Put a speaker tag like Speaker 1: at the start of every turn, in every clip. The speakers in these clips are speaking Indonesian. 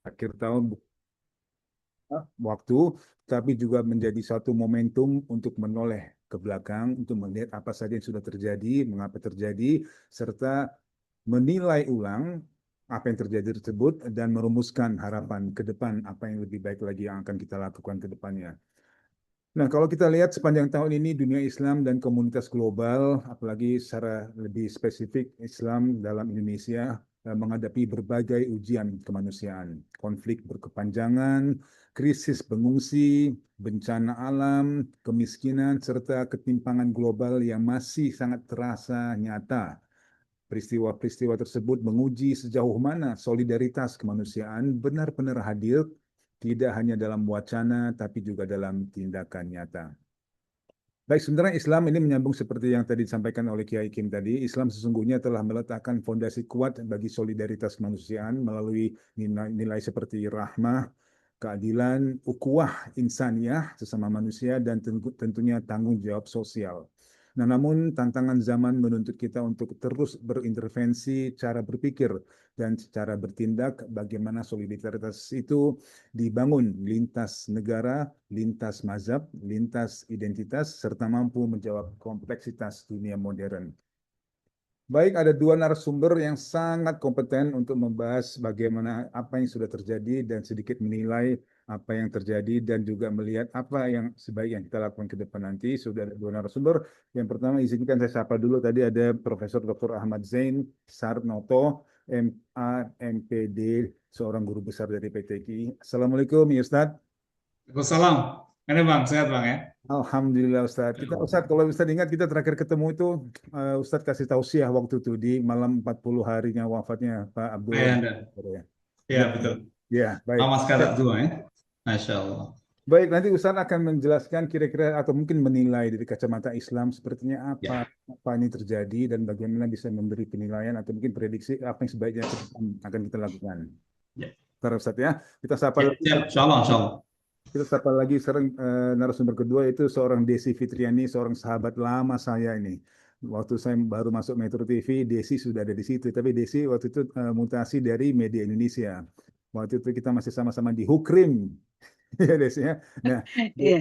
Speaker 1: akhir tahun waktu, tapi juga menjadi satu momentum untuk menoleh ke belakang, untuk melihat apa saja yang sudah terjadi, mengapa terjadi, serta menilai ulang apa yang terjadi tersebut dan merumuskan harapan ke depan apa yang lebih baik lagi yang akan kita lakukan ke depannya. Nah, kalau kita lihat sepanjang tahun ini dunia Islam dan komunitas global, apalagi secara lebih spesifik Islam dalam Indonesia, menghadapi berbagai ujian kemanusiaan, konflik berkepanjangan, krisis pengungsi, bencana alam, kemiskinan, serta ketimpangan global yang masih sangat terasa nyata. Peristiwa-peristiwa tersebut menguji sejauh mana solidaritas kemanusiaan benar-benar hadir, tidak hanya dalam wacana, tapi juga dalam tindakan nyata. Baik, sebenarnya Islam ini menyambung seperti yang tadi disampaikan oleh Kiai Kim tadi. Islam sesungguhnya telah meletakkan fondasi kuat bagi solidaritas kemanusiaan melalui nilai seperti rahmah, keadilan, ukhuwah insaniyah sesama manusia, dan tentunya tanggung jawab sosial. Nah, namun tantangan zaman menuntut kita untuk terus berintervensi cara berpikir dan cara bertindak bagaimana solidaritas itu dibangun lintas negara, lintas mazhab, lintas identitas, serta mampu menjawab kompleksitas dunia modern. Baik, ada dua narasumber yang sangat kompeten untuk membahas bagaimana apa yang sudah terjadi dan sedikit menilai apa yang terjadi dan juga melihat apa yang sebaiknya kita lakukan ke depan nanti. Sudah ada dua narasumber. Yang pertama izinkan saya sapa dulu. Tadi ada Profesor Dr. Ahmad Zain Sarnoto, MA, MPD, seorang guru besar dari PTKI. Assalamualaikum, ya Ustadz.
Speaker 2: Waalaikumsalam. Ini Bang, sehat Bang ya?
Speaker 1: Alhamdulillah Ustadz. Kita Ustadz, kalau Ustadz ingat kita terakhir ketemu itu Ustadz kasih tausiah waktu itu di malam 40 harinya wafatnya Pak Abdul
Speaker 2: Ayah
Speaker 1: Razak.
Speaker 2: Anda.
Speaker 1: Ya.
Speaker 2: Iya,
Speaker 1: Ingat.
Speaker 2: betul.
Speaker 1: Ya, baik.
Speaker 2: Lama sekarang juga ya. Masya Allah.
Speaker 1: Baik, nanti Ustadz akan menjelaskan kira-kira atau mungkin menilai dari kacamata Islam sepertinya
Speaker 2: Ya,
Speaker 1: apa ini terjadi dan bagaimana bisa memberi penilaian atau mungkin prediksi apa yang sebaiknya ke depan akan kita lakukan.
Speaker 2: ya,
Speaker 1: Para Ustadz ya, kita sapa
Speaker 2: ya,
Speaker 1: lagi.
Speaker 2: siap. Insya Allah, insya Allah.
Speaker 1: Kita sapa lagi sekarang narasumber kedua itu seorang Desi Fitriani, seorang sahabat lama saya ini. Waktu saya baru masuk Metro TV, Desi sudah ada di situ. Tapi Desi waktu itu mutasi dari Media Indonesia. Waktu itu kita masih sama-sama di Hukrim. Ya Desi ya. Nah, Desi,
Speaker 3: Iya,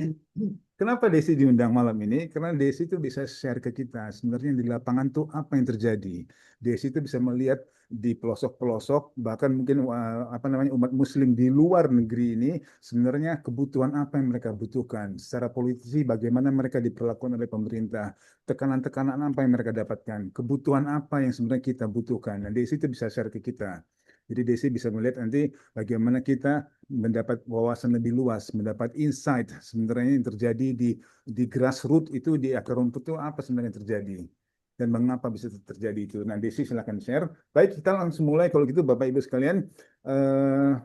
Speaker 1: kenapa Desi diundang malam ini? Karena Desi itu bisa share ke kita. Sebenarnya di lapangan tuh apa yang terjadi. Desi itu bisa melihat di pelosok-pelosok, bahkan mungkin apa namanya umat Muslim di luar negeri ini sebenarnya kebutuhan apa yang mereka butuhkan. Secara politisi, bagaimana mereka diperlakukan oleh pemerintah. Tekanan-tekanan apa yang mereka dapatkan. Kebutuhan apa yang sebenarnya kita butuhkan. Nah, Desi itu bisa share ke kita. Jadi Desi bisa melihat nanti bagaimana kita mendapat wawasan lebih luas, mendapat insight sebenarnya yang terjadi di grassroots itu, di akar rumput itu apa sebenarnya yang terjadi dan mengapa bisa terjadi itu. Nah, Desi silakan share. Baik, kita langsung mulai kalau gitu Bapak Ibu sekalian.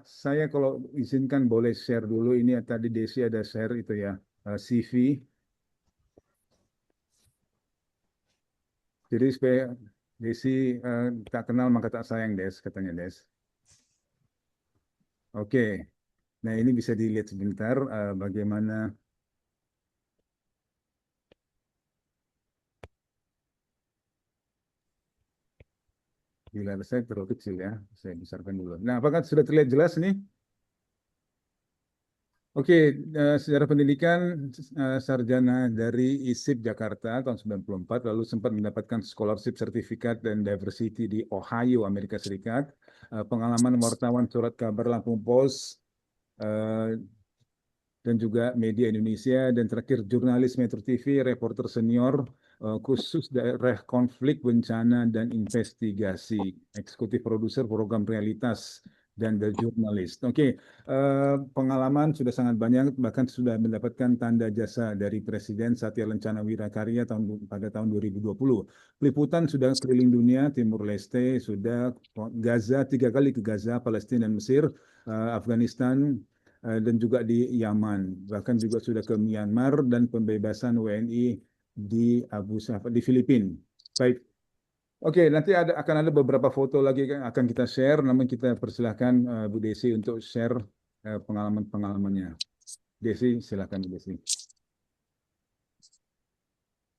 Speaker 1: Saya kalau izinkan boleh share dulu ini tadi Desi ada share itu ya CV. Jadi supaya Desi tak kenal maka tak sayang Des katanya Des. Oke. Nah, ini bisa dilihat sebentar bagaimana. Di layar saya terlalu kecil ya, saya besarkan dulu. Nah, apakah sudah terlihat jelas nih? Oke, secara pendidikan sarjana dari ISIP Jakarta tahun 94, lalu sempat mendapatkan scholarship sertifikat dan diversity di Ohio, Amerika Serikat. Pengalaman wartawan surat kabar Lampung Post, eh, dan juga media Indonesia, dan terakhir jurnalis Metro TV, reporter senior khusus daerah konflik, bencana, dan investigasi, eksekutif produser program realitas, dan the journalist. Oke, pengalaman sudah sangat banyak, bahkan sudah mendapatkan tanda jasa dari Presiden Satya Lencana Wirakarya pada tahun 2020. Peliputan sudah keliling dunia, Timur Leste, sudah Gaza, 3 kali ke Gaza, Palestina, dan Mesir, Afghanistan, dan juga di Yaman. Bahkan juga sudah ke Myanmar dan pembebasan WNI di Abu Sayyaf di Filipina. Baik. Oke, nanti akan ada beberapa foto lagi yang akan kita share, namun kita persilahkan Bu Desi untuk share pengalaman-pengalamannya. Desi, silakan Bu Desi.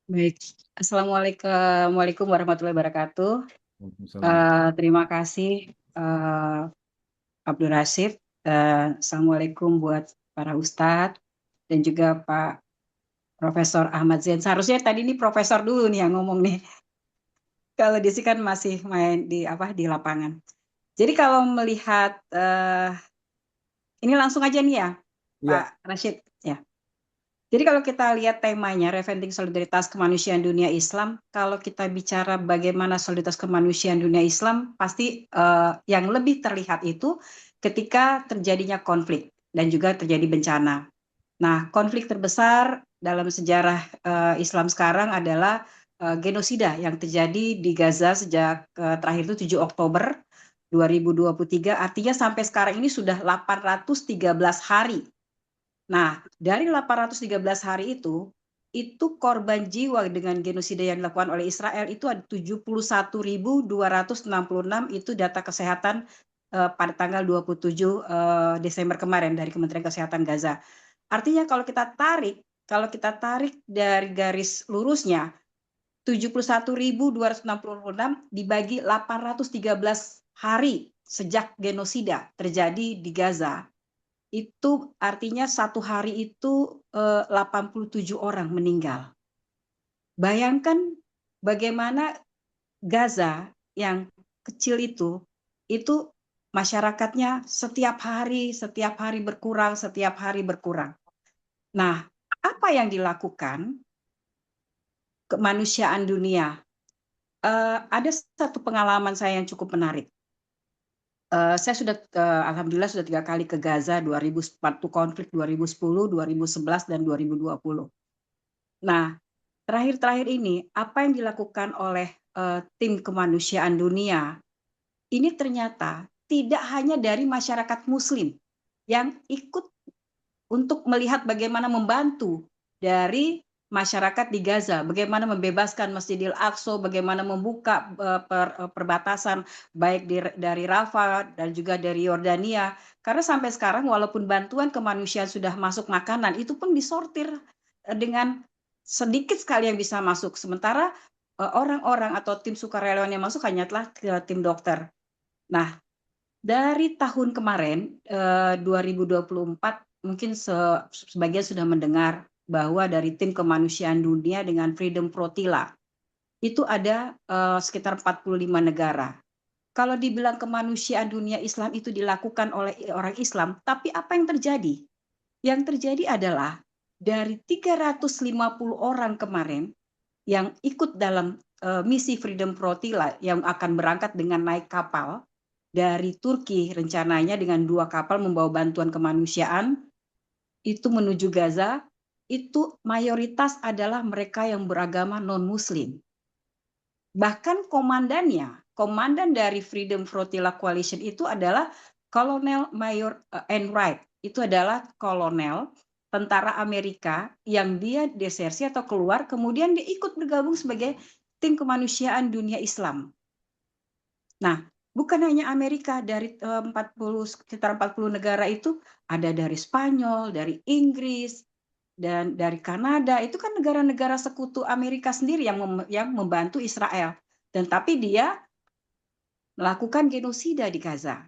Speaker 3: baik. Assalamualaikum warahmatullahi wabarakatuh.
Speaker 1: Waalaikumsalam.
Speaker 3: Terima kasih Abdul Rasif Assalamualaikum buat para ustadz dan juga Pak Profesor Ahmad Zain. Seharusnya tadi ini profesor dulu nih yang ngomong nih. Kalau Desi kan masih main di lapangan. Jadi kalau melihat ini langsung aja nih ya,
Speaker 1: Ya,
Speaker 3: Pak Rashid ya. Jadi kalau kita lihat temanya Reventing Solidaritas Kemanusiaan Dunia Islam, kalau kita bicara bagaimana solidaritas kemanusiaan dunia Islam, pasti yang lebih terlihat itu ketika terjadinya konflik dan juga terjadi bencana. Nah, konflik terbesar dalam sejarah Islam sekarang adalah genosida yang terjadi di Gaza sejak terakhir itu 7 Oktober 2023, artinya sampai sekarang ini sudah 813 hari. Nah, dari 813 hari itu korban jiwa dengan genosida yang dilakukan oleh Israel itu ada 71.266, itu data kesehatan pada tanggal 27 Desember kemarin dari Kementerian Kesehatan Gaza. Artinya kalau kita tarik dari garis lurusnya 71.266 dibagi 813 hari sejak genosida terjadi di Gaza, itu artinya satu hari itu 87 orang meninggal. Bayangkan bagaimana Gaza yang kecil itu masyarakatnya setiap hari berkurang. Nah, apa yang dilakukan kemanusiaan dunia? Ada satu pengalaman saya yang cukup menarik. Saya sudah alhamdulillah sudah 3 kali ke Gaza, 2001 konflik 2010, 2011 dan 2020. Nah, terakhir ini apa yang dilakukan oleh tim kemanusiaan dunia ini ternyata tidak hanya dari masyarakat muslim yang ikut untuk melihat bagaimana membantu dari masyarakat di Gaza, bagaimana membebaskan Masjidil Aqsa, bagaimana membuka perbatasan baik dari Rafah dan juga dari Yordania. Karena sampai sekarang walaupun bantuan kemanusiaan sudah masuk makanan, itu pun disortir dengan sedikit sekali yang bisa masuk. Sementara orang-orang atau tim sukarelawan yang masuk hanyalah tim dokter. Nah, dari tahun kemarin 2024 mungkin sebagian sudah mendengar bahwa dari tim kemanusiaan dunia dengan Freedom Flotilla itu ada sekitar 45 negara. Kalau dibilang kemanusiaan dunia Islam itu dilakukan oleh orang Islam, tapi apa yang terjadi? Yang terjadi adalah dari 350 orang kemarin yang ikut dalam misi Freedom Flotilla yang akan berangkat dengan naik kapal dari Turki rencananya dengan 2 kapal membawa bantuan kemanusiaan itu menuju Gaza, itu mayoritas adalah mereka yang beragama non-Muslim. Bahkan komandan dari Freedom Flotilla Coalition itu adalah Kolonel Mayor Enright. Itu adalah kolonel tentara Amerika yang dia desersi atau keluar, kemudian dia ikut bergabung sebagai tim kemanusiaan dunia Islam. Nah, bukan hanya Amerika, dari sekitar 40 negara itu ada dari Spanyol, dari Inggris, dan dari Kanada. Itu kan negara-negara sekutu Amerika sendiri yang membantu Israel. Dan tapi dia melakukan genosida di Gaza.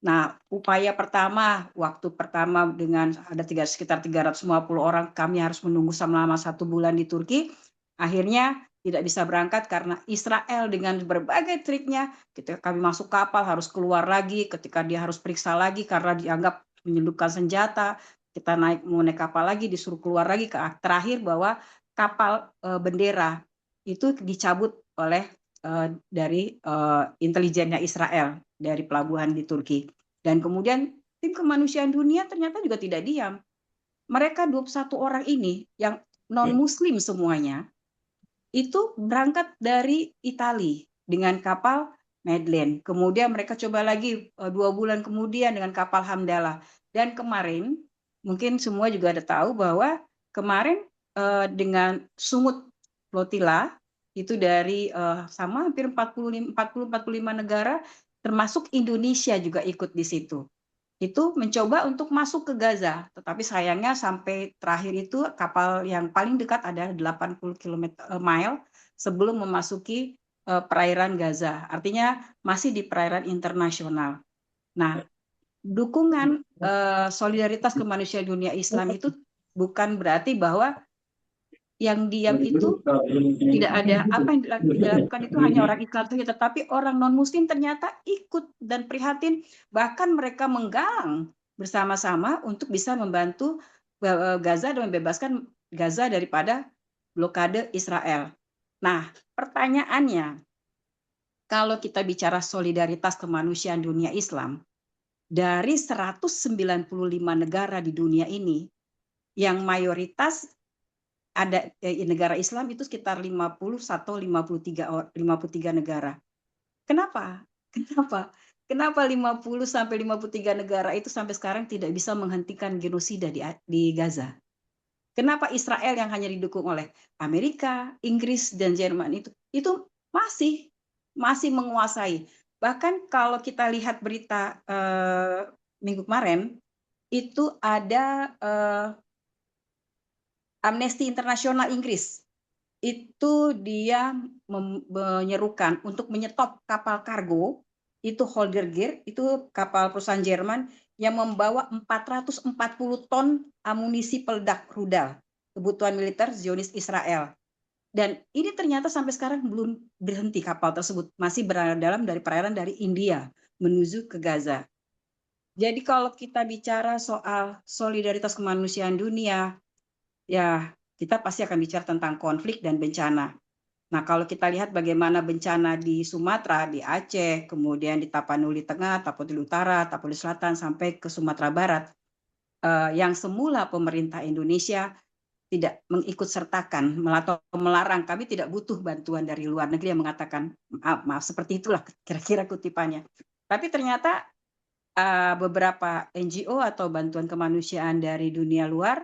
Speaker 3: Nah, waktu pertama dengan ada sekitar 350 orang, kami harus menunggu selama 1 bulan di Turki. Akhirnya tidak bisa berangkat karena Israel dengan berbagai triknya, kami masuk kapal harus keluar lagi, ketika dia harus periksa lagi karena dianggap menyelundupkan senjata, kita mau naik kapal lagi disuruh keluar lagi, terakhir bahwa kapal bendera itu dicabut oleh dari intelijennya Israel dari pelabuhan di Turki. Dan kemudian tim kemanusiaan dunia ternyata juga tidak diam. Mereka 21 orang ini yang non-Muslim semuanya itu berangkat dari Italia dengan kapal Madeleine. Kemudian mereka coba lagi 2 bulan kemudian dengan kapal Hamdallah. Dan kemarin mungkin semua juga ada tahu bahwa kemarin dengan Sumut Flotilla itu dari sama hampir 40-45 negara termasuk Indonesia juga ikut di situ. Itu mencoba untuk masuk ke Gaza, tetapi sayangnya sampai terakhir itu kapal yang paling dekat ada 80 mile sebelum memasuki perairan Gaza. Artinya masih di perairan internasional. Nah, dukungan solidaritas kemanusiaan dunia Islam itu bukan berarti bahwa yang diam itu tidak ada apa yang dilakukan itu hanya orang Islam saja, tetapi orang non-Muslim ternyata ikut dan prihatin, bahkan mereka menggalang bersama-sama untuk bisa membantu Gaza dan membebaskan Gaza daripada blokade Israel. Nah, pertanyaannya, kalau kita bicara solidaritas kemanusiaan dunia Islam, dari 195 negara di dunia ini, yang mayoritas ada negara Islam itu sekitar 51 53 negara. Kenapa? Kenapa 50 sampai 53 negara itu sampai sekarang tidak bisa menghentikan genosida di Gaza? Kenapa Israel yang hanya didukung oleh Amerika, Inggris dan Jerman itu masih menguasai. Bahkan kalau kita lihat berita minggu kemarin itu ada Amnesty Internasional Inggris itu dia menyerukan untuk menyetop kapal kargo itu Holger Gear, itu kapal perusahaan Jerman yang membawa 440 ton amunisi peledak rudal kebutuhan militer Zionis Israel. Dan ini ternyata sampai sekarang belum berhenti, kapal tersebut masih berada dari perairan dari India menuju ke Gaza. Jadi kalau kita bicara soal solidaritas kemanusiaan dunia, ya kita pasti akan bicara tentang konflik dan bencana. Nah, kalau kita lihat bagaimana bencana di Sumatera, di Aceh, kemudian di Tapanuli Tengah, Tapanuli Utara, Tapanuli Selatan, sampai ke Sumatera Barat, yang semula pemerintah Indonesia tidak mengikut sertakan atau melarang, kami tidak butuh bantuan dari luar negeri, yang mengatakan maaf seperti itulah kira-kira kutipannya. Tapi ternyata beberapa NGO atau bantuan kemanusiaan dari dunia luar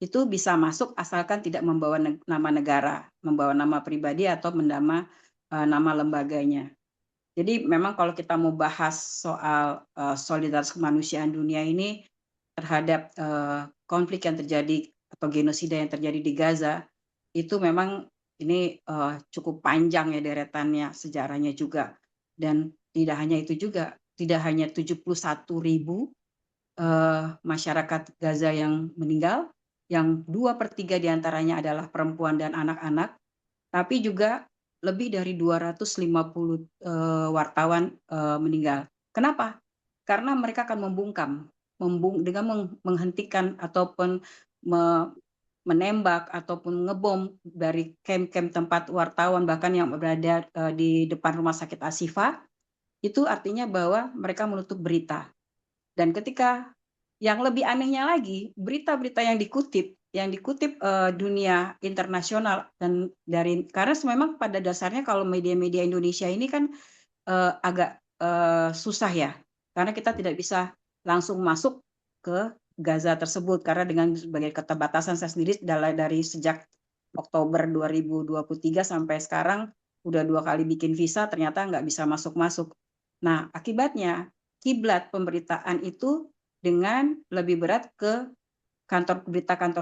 Speaker 3: itu bisa masuk asalkan tidak membawa nama negara, membawa nama pribadi atau nama lembaganya. Jadi memang kalau kita mau bahas soal solidaritas kemanusiaan dunia ini terhadap konflik yang terjadi atau genosida yang terjadi di Gaza, itu memang ini cukup panjang ya deretannya, sejarahnya juga. Dan tidak hanya itu juga, tidak hanya 71.000 masyarakat Gaza yang meninggal, yang 2/3 diantaranya adalah perempuan dan anak-anak, tapi juga lebih dari 250 wartawan meninggal. Kenapa? Karena mereka akan membungkam dengan menghentikan ataupun menembak ataupun ngebom dari kamp-kamp tempat wartawan, bahkan yang berada di depan rumah sakit Ashifa, itu artinya bahwa mereka menutup berita. Dan ketika yang lebih anehnya lagi, berita-berita yang dikutip dunia internasional dan dari, karena memang pada dasarnya kalau media-media Indonesia ini kan agak susah ya, karena kita tidak bisa langsung masuk ke Gaza tersebut karena dengan sebagai keterbatasan saya sendiri dari sejak Oktober 2023 sampai sekarang udah 2 kali bikin visa ternyata nggak bisa masuk-masuk. Nah, akibatnya kiblat pemberitaan itu dengan lebih berat ke kantor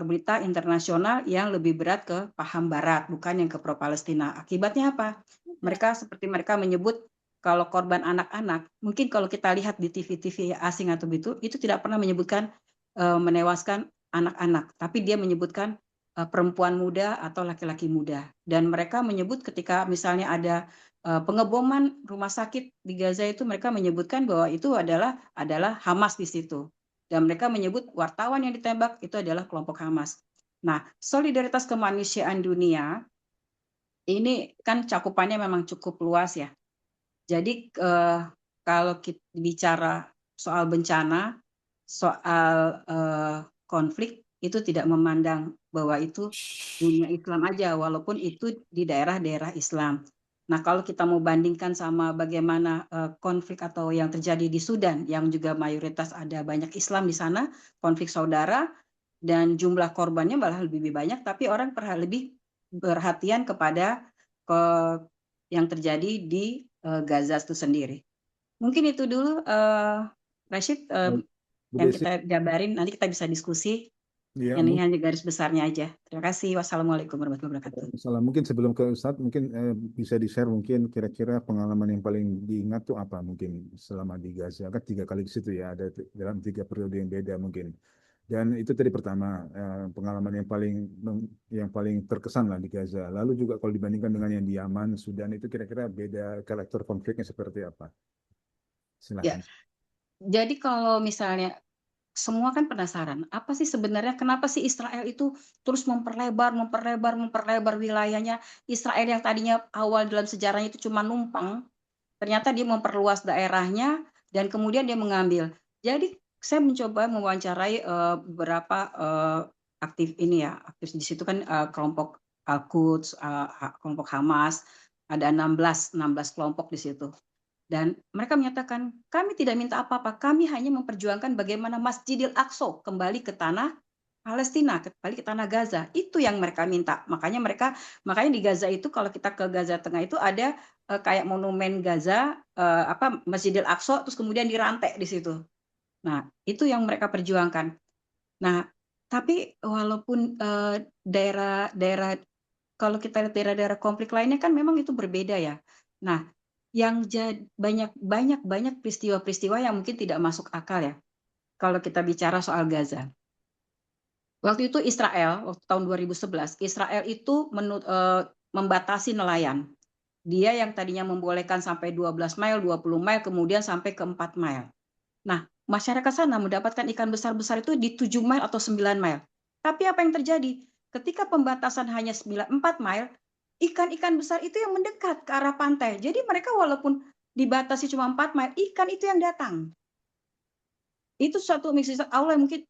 Speaker 3: berita internasional yang lebih berat ke paham barat, bukan yang ke pro Palestina. Akibatnya apa? Mereka menyebut kalau korban anak-anak, mungkin kalau kita lihat di TV-TV asing atau itu tidak pernah menyebutkan menewaskan anak-anak, tapi dia menyebutkan perempuan muda atau laki-laki muda. Dan mereka menyebut ketika misalnya ada pengeboman rumah sakit di Gaza itu, mereka menyebutkan bahwa itu adalah Hamas di situ. Dan mereka menyebut wartawan yang ditembak itu adalah kelompok Hamas. Nah, solidaritas kemanusiaan dunia ini kan cakupannya memang cukup luas ya. Jadi kalau kita bicara soal bencana, soal konflik, itu tidak memandang bahwa itu dunia Islam aja, walaupun itu di daerah-daerah Islam. Nah, kalau kita mau bandingkan sama bagaimana konflik atau yang terjadi di Sudan, yang juga mayoritas ada banyak Islam di sana, konflik saudara, dan jumlah korbannya malah lebih banyak, tapi orang lebih perhatian kepada yang terjadi di Gaza itu sendiri. Mungkin itu dulu, Rashid,
Speaker 1: Bu
Speaker 3: yang
Speaker 1: Desi,
Speaker 3: kita jabarin, nanti kita bisa diskusi.
Speaker 1: Ya,
Speaker 3: Ini hanya garis besarnya aja. Terima kasih. Wassalamualaikum warahmatullahi wabarakatuh.
Speaker 1: salah. Mungkin sebelum ke Ustadz, mungkin bisa di-share mungkin kira-kira pengalaman yang paling diingat tuh apa mungkin selama di Gaza. Kan 3 kali di situ ya, ada dalam 3 periode yang beda mungkin. Dan itu tadi pertama pengalaman yang paling terkesan lah di Gaza. Lalu juga kalau dibandingkan dengan yang di Yaman, Sudan itu kira-kira beda karakter konfliknya seperti apa?
Speaker 3: Ya,
Speaker 1: Silakan.
Speaker 3: jadi kalau misalnya semua kan penasaran, apa sih sebenarnya kenapa sih Israel itu terus memperlebar wilayahnya? Israel yang tadinya awal dalam sejarahnya itu cuma numpang, ternyata dia memperluas daerahnya dan kemudian dia mengambil. Jadi saya mencoba mewawancarai beberapa aktif di situ kan kelompok Al-Quds, kelompok Hamas, ada 16 kelompok di situ. Dan mereka menyatakan, kami tidak minta apa-apa, kami hanya memperjuangkan bagaimana Masjidil Aqsa kembali ke tanah Palestina, kembali ke tanah Gaza. Itu yang mereka minta. Makanya di Gaza itu kalau kita ke Gaza Tengah itu ada kayak monumen Gaza, Masjidil Aqsa, terus kemudian dirantai di situ. Nah, itu yang mereka perjuangkan. Nah, tapi walaupun daerah-daerah kalau kita lihat daerah-daerah konflik lainnya kan memang itu berbeda ya. Nah, yang banyak peristiwa-peristiwa yang mungkin tidak masuk akal ya. Kalau kita bicara soal Gaza. Waktu itu waktu tahun 2011, Israel itu membatasi nelayan. Dia yang tadinya membolehkan sampai 12 mile, 20 mile, kemudian sampai ke 4 mile. Nah, masyarakat sana mendapatkan ikan besar-besar itu di 7 mile atau 9 mile. Tapi apa yang terjadi? Ketika pembatasan hanya 4 mile, ikan-ikan besar itu yang mendekat ke arah pantai. Jadi mereka walaupun dibatasi cuma 4 mile, ikan itu yang datang. Itu suatu mukjizat Allah yang mungkin,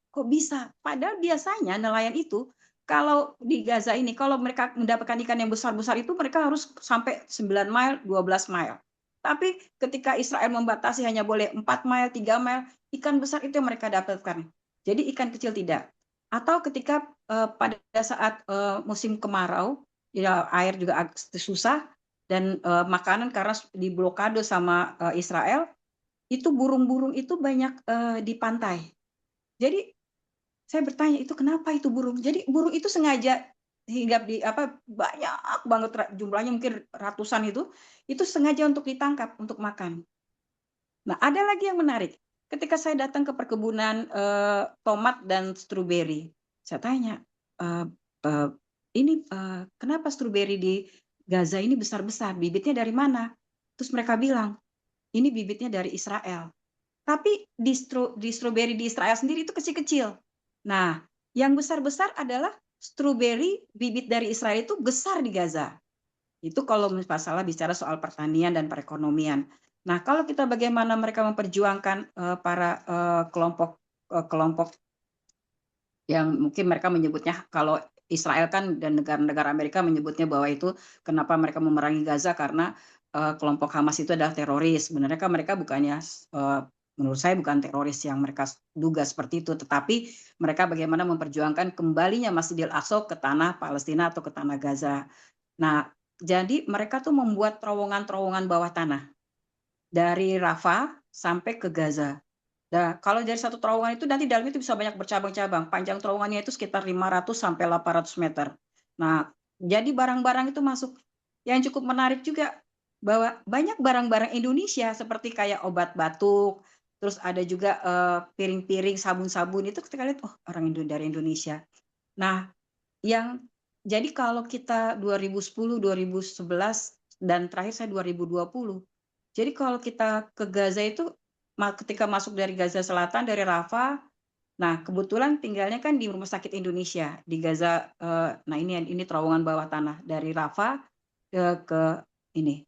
Speaker 3: kok bisa? Padahal biasanya nelayan itu kalau di Gaza ini, kalau mereka mendapatkan ikan yang besar-besar itu mereka harus sampai 9 mile, 12 mile. Tapi ketika Israel membatasi hanya boleh 4 mile, 3 mile, ikan besar itu yang mereka dapatkan. Jadi ikan kecil tidak. Atau ketika pada saat musim kemarau, ya air juga susah dan makanan karena diblokade sama Israel, itu burung-burung itu banyak di pantai. Jadi saya bertanya, itu kenapa itu burung? Jadi burung itu sengaja hinggap di banyak banget jumlahnya mungkin ratusan itu sengaja untuk ditangkap untuk makan. Nah, ada lagi yang menarik. Ketika saya datang ke perkebunan tomat dan stroberi, saya tanya, ini kenapa stroberi di Gaza ini besar-besar? Bibitnya dari mana? Terus mereka bilang, ini bibitnya dari Israel. Tapi di stroberi di Israel sendiri itu kecil-kecil. Nah, yang besar-besar adalah stroberi bibit dari Israel itu besar di Gaza. Itu kalau masalah bicara soal pertanian dan perekonomian. Nah, kalau kita bagaimana mereka memperjuangkan para kelompok yang mungkin mereka menyebutnya, kalau Israel kan dan negara-negara Amerika menyebutnya bahwa itu kenapa mereka memerangi Gaza karena kelompok Hamas itu adalah teroris. Sebenarnya kan mereka bukannya menurut saya bukan teroris yang mereka duga seperti itu, tetapi mereka bagaimana memperjuangkan kembalinya Masjidil Aqsa ke tanah Palestina atau ke tanah Gaza. Nah, jadi mereka tuh membuat terowongan-terowongan bawah tanah dari Rafah sampai ke Gaza. Nah, kalau dari satu terowongan itu nanti dalamnya itu bisa banyak bercabang-cabang. Panjang terowongannya itu sekitar 500 sampai 800 meter. Nah, jadi barang-barang itu masuk. Yang cukup menarik juga bahwa banyak barang-barang Indonesia seperti kayak obat batuk, terus ada juga piring-piring, sabun-sabun itu kita lihat, oh orang dari Indonesia. Nah, yang jadi kalau kita 2010, 2011 dan terakhir saya 2020. Jadi kalau kita ke Gaza itu ketika masuk dari Gaza Selatan dari Rafah, nah kebetulan tinggalnya kan di Rumah Sakit Indonesia di Gaza. Nah ini terowongan bawah tanah dari Rafah ke ini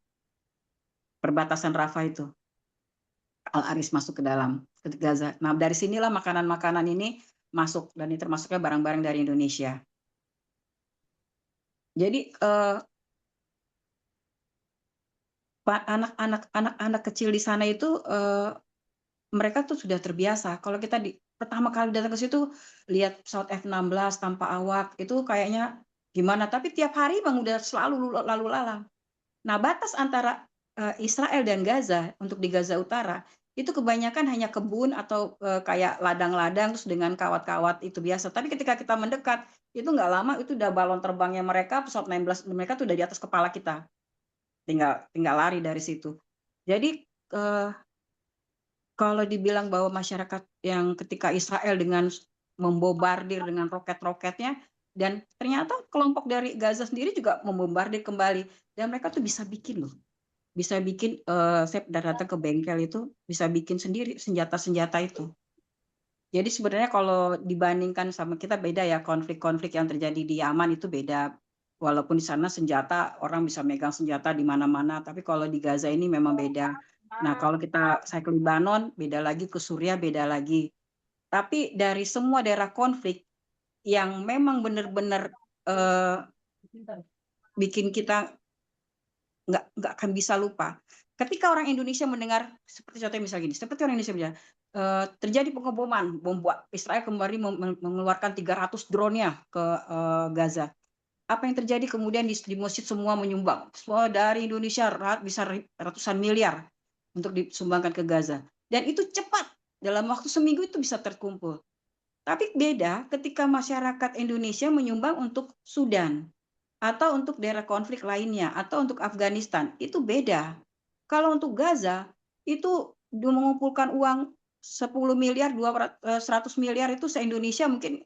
Speaker 3: perbatasan Rafah itu Al Aris masuk ke dalam ke Gaza. Nah dari sinilah makanan-makanan ini masuk dan ini termasuknya barang-barang dari Indonesia. Jadi anak-anak kecil di sana itu mereka tuh sudah terbiasa. Kalau kita pertama kali datang ke situ lihat pesawat F-16 tanpa awak itu kayaknya gimana? Tapi tiap hari Bang udah selalu lalu lalang. Nah, batas antara Israel dan Gaza untuk di Gaza Utara itu kebanyakan hanya kebun atau kayak ladang-ladang terus dengan kawat-kawat itu biasa. Tapi ketika kita mendekat, itu nggak lama itu udah balon terbangnya mereka, pesawat 19 mereka tuh udah di atas kepala kita. Tinggal lari dari situ. Jadi kalau dibilang bahwa masyarakat yang ketika Israel dengan membombardir dengan roket-roketnya, dan ternyata kelompok dari Gaza sendiri juga membombardir kembali, dan mereka tuh bisa bikin loh, bisa bikin, saya datang ke bengkel itu, bisa bikin sendiri senjata-senjata itu. Jadi sebenarnya kalau dibandingkan sama kita beda ya, konflik-konflik yang terjadi di Yaman itu beda. Walaupun di sana senjata, orang bisa megang senjata di mana-mana, tapi kalau di Gaza ini memang beda. Nah, kalau saya ke Lebanon, beda lagi, ke Suriah beda lagi. Tapi dari semua daerah konflik yang memang benar-benar bikin kita nggak akan bisa lupa. Ketika orang Indonesia mendengar, seperti contohnya misalnya gini, seperti orang Indonesia bilang, terjadi pengeboman, bom Israel kembali mengeluarkan 300 drone-nya ke Gaza. Apa yang terjadi kemudian di masjid semua menyumbang, semua dari Indonesia bisa ratusan miliar untuk disumbangkan ke Gaza, dan itu cepat, dalam waktu seminggu itu bisa terkumpul. Tapi beda ketika masyarakat Indonesia menyumbang untuk Sudan atau untuk daerah konflik lainnya atau untuk Afghanistan, itu beda. Kalau untuk Gaza itu mengumpulkan uang 10 miliar, 100 miliar itu se-Indonesia mungkin